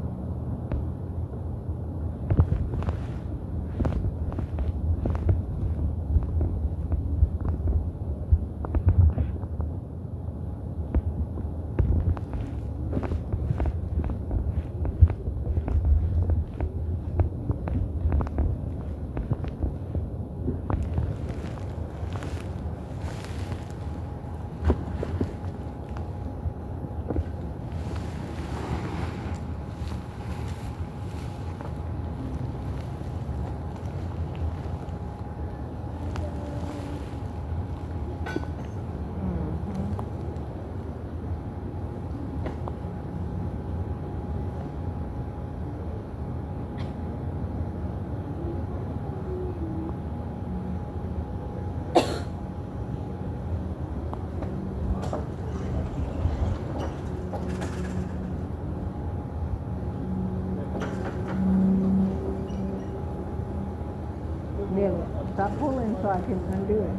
S3: Stop pulling so I can undo it.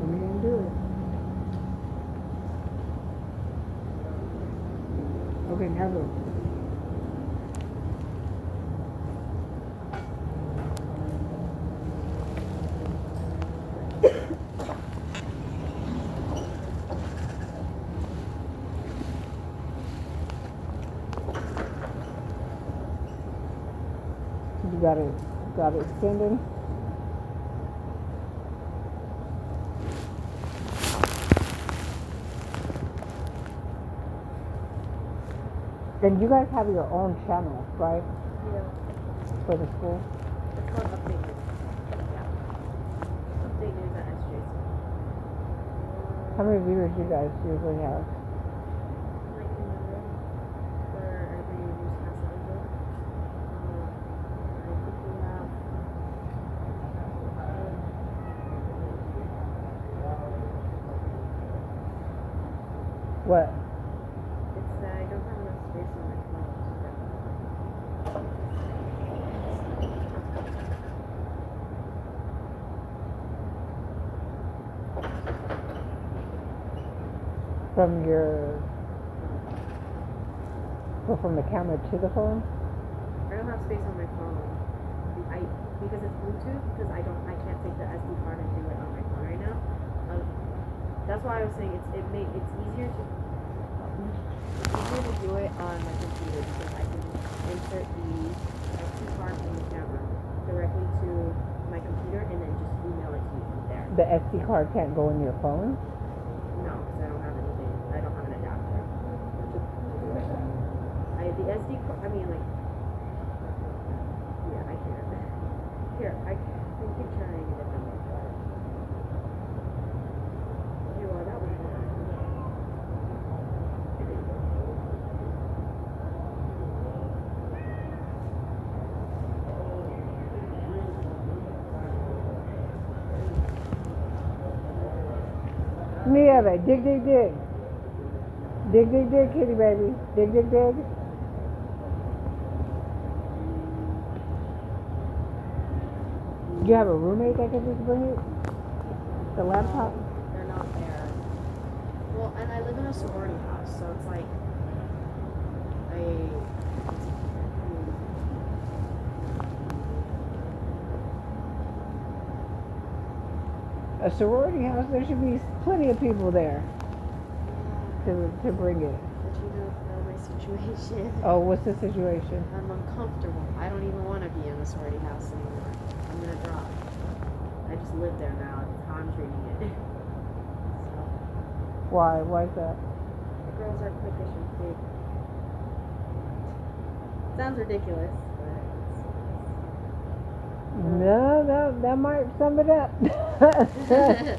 S3: Let me undo it. Okay, now go. You got it. Got it extended. And you guys have your own channel, right?
S2: Yeah.
S3: For the school?
S2: It's called Update News. Yeah. Update News at SJC.
S3: How many viewers do you guys usually have?
S2: Like 200 for every newscast that we do. I think we have.
S3: What?
S2: It's I don't have enough space on my phone.
S3: From your... Well, from the camera to the phone?
S2: I don't have space on my phone. Because it's Bluetooth. Because I can't take the SD card and do it on my phone right now. That's why I was saying it's easier to do it on my computer because I can insert the SD card from the camera directly to my computer and then just email it to you from there.
S3: The SD card can't go in your phone?
S2: No, because I don't have anything. I don't have an adapter. The SD card. I mean, like, yeah, I can't. Here, I keep trying a different way. Okay, well, that was fun.
S3: Nieve, dig, dig, dig. Dig, dig, dig, kitty baby. Dig, dig, dig. Do you have a roommate that can just bring it? The laptop?
S2: They're not there. Well, and I live in a sorority house, so it's like
S3: A sorority house, there should be plenty of people there to bring it.
S2: But you don't know my situation.
S3: Oh, what's the situation?
S2: I'm uncomfortable. I don't even want to be in the sorority house anymore. I'm gonna drop. I just live there now. That's how I'm treating it. So,
S3: Why? Why is that?
S2: the girls are quickish and big. Sounds ridiculous, but
S3: No, that might sum it up.
S2: yeah.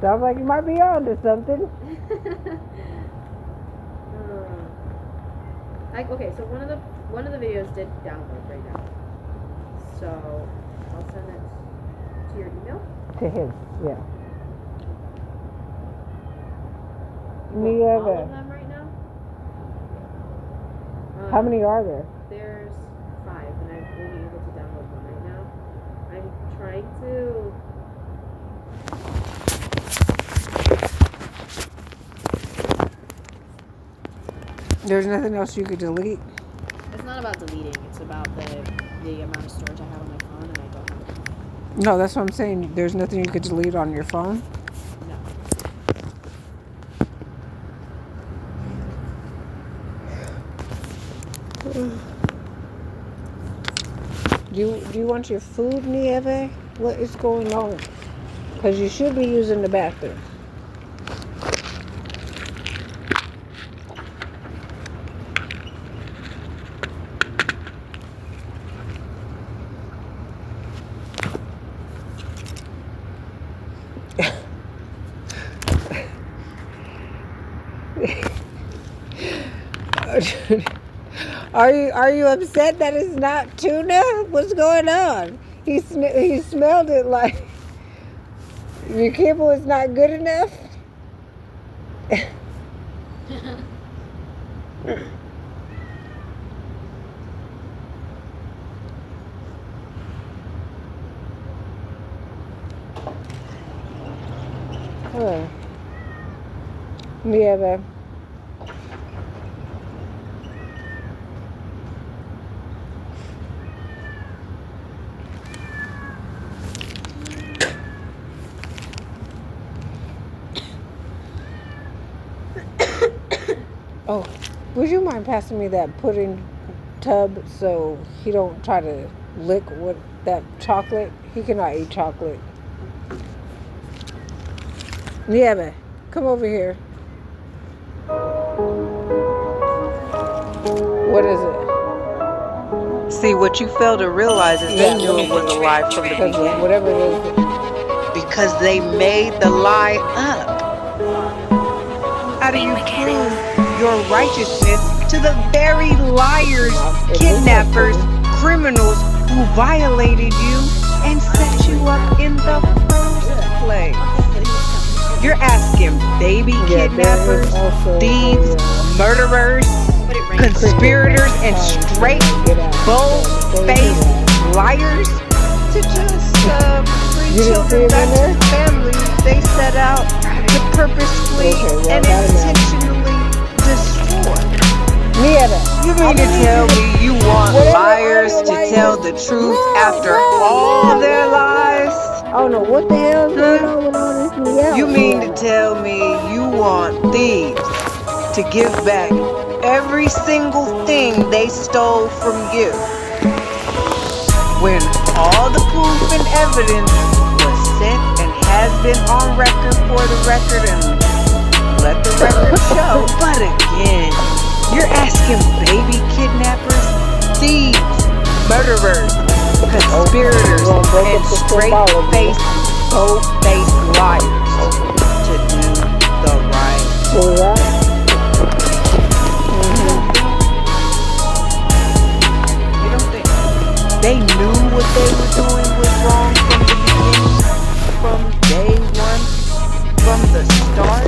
S3: Sounds like you might be on to something.
S2: Okay, so one of the videos did download right now. So I'll send it to your email.
S3: To his, yeah.
S2: You want all of
S3: Nieve.
S2: them right now?
S3: How many are there?
S2: There's 5, and I'm only able to download one right now. I'm trying to.
S3: There's nothing else you could delete?
S2: It's not about deleting. It's about the amount of storage I have on my phone, and I don't have enough.
S3: No, that's what I'm saying. There's nothing you could delete on your phone?
S2: No.
S3: Do you want your food, Nieve? What is going on? Because you should be using the bathroom. Are you upset that it's not tuna? What's going on? He smelled it like your kibble is not good enough. Oh. Nieve. Oh, would you mind passing me that pudding tub so he don't try to lick what that chocolate. He cannot eat chocolate. Nieve, come over here. What is it?
S1: See, what you fail to realize is they knew it was a lie from the
S3: Because
S1: beginning.
S3: whatever it is.
S1: Because they made the lie up. How do you prove your righteousness to the very liars, kidnappers, criminals who violated you and set you up in the first place? You're asking baby kidnappers, thieves, murderers, conspirators, and straight bold-faced liars to just bring children back to the families they set out to purposefully and intentionally destroy. You mean to tell me you want liars to tell the truth after all their lies?
S3: I don't know what the hell is going on with all this Nieve.
S1: You mean to tell me you want thieves to give back every single thing they stole from you, when all the proof and evidence was sent and has been on record for the record and let the record show? But again, you're asking baby kidnappers, thieves, murderers, conspirators, and straight-faced, bold-faced liars to do the right thing. They knew what they were doing was wrong from the beginning, from day one, from the start.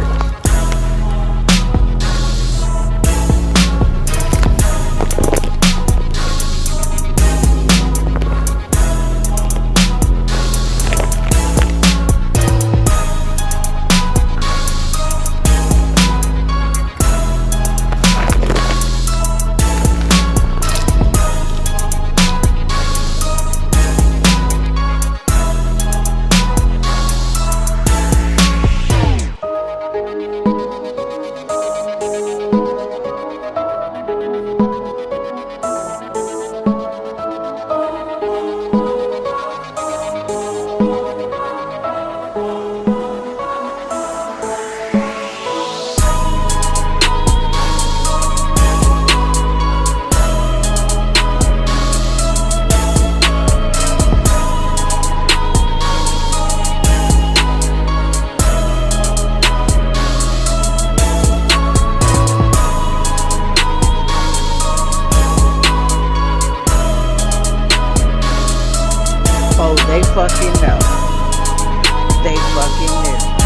S1: Oh, they fucking know. They fucking knew.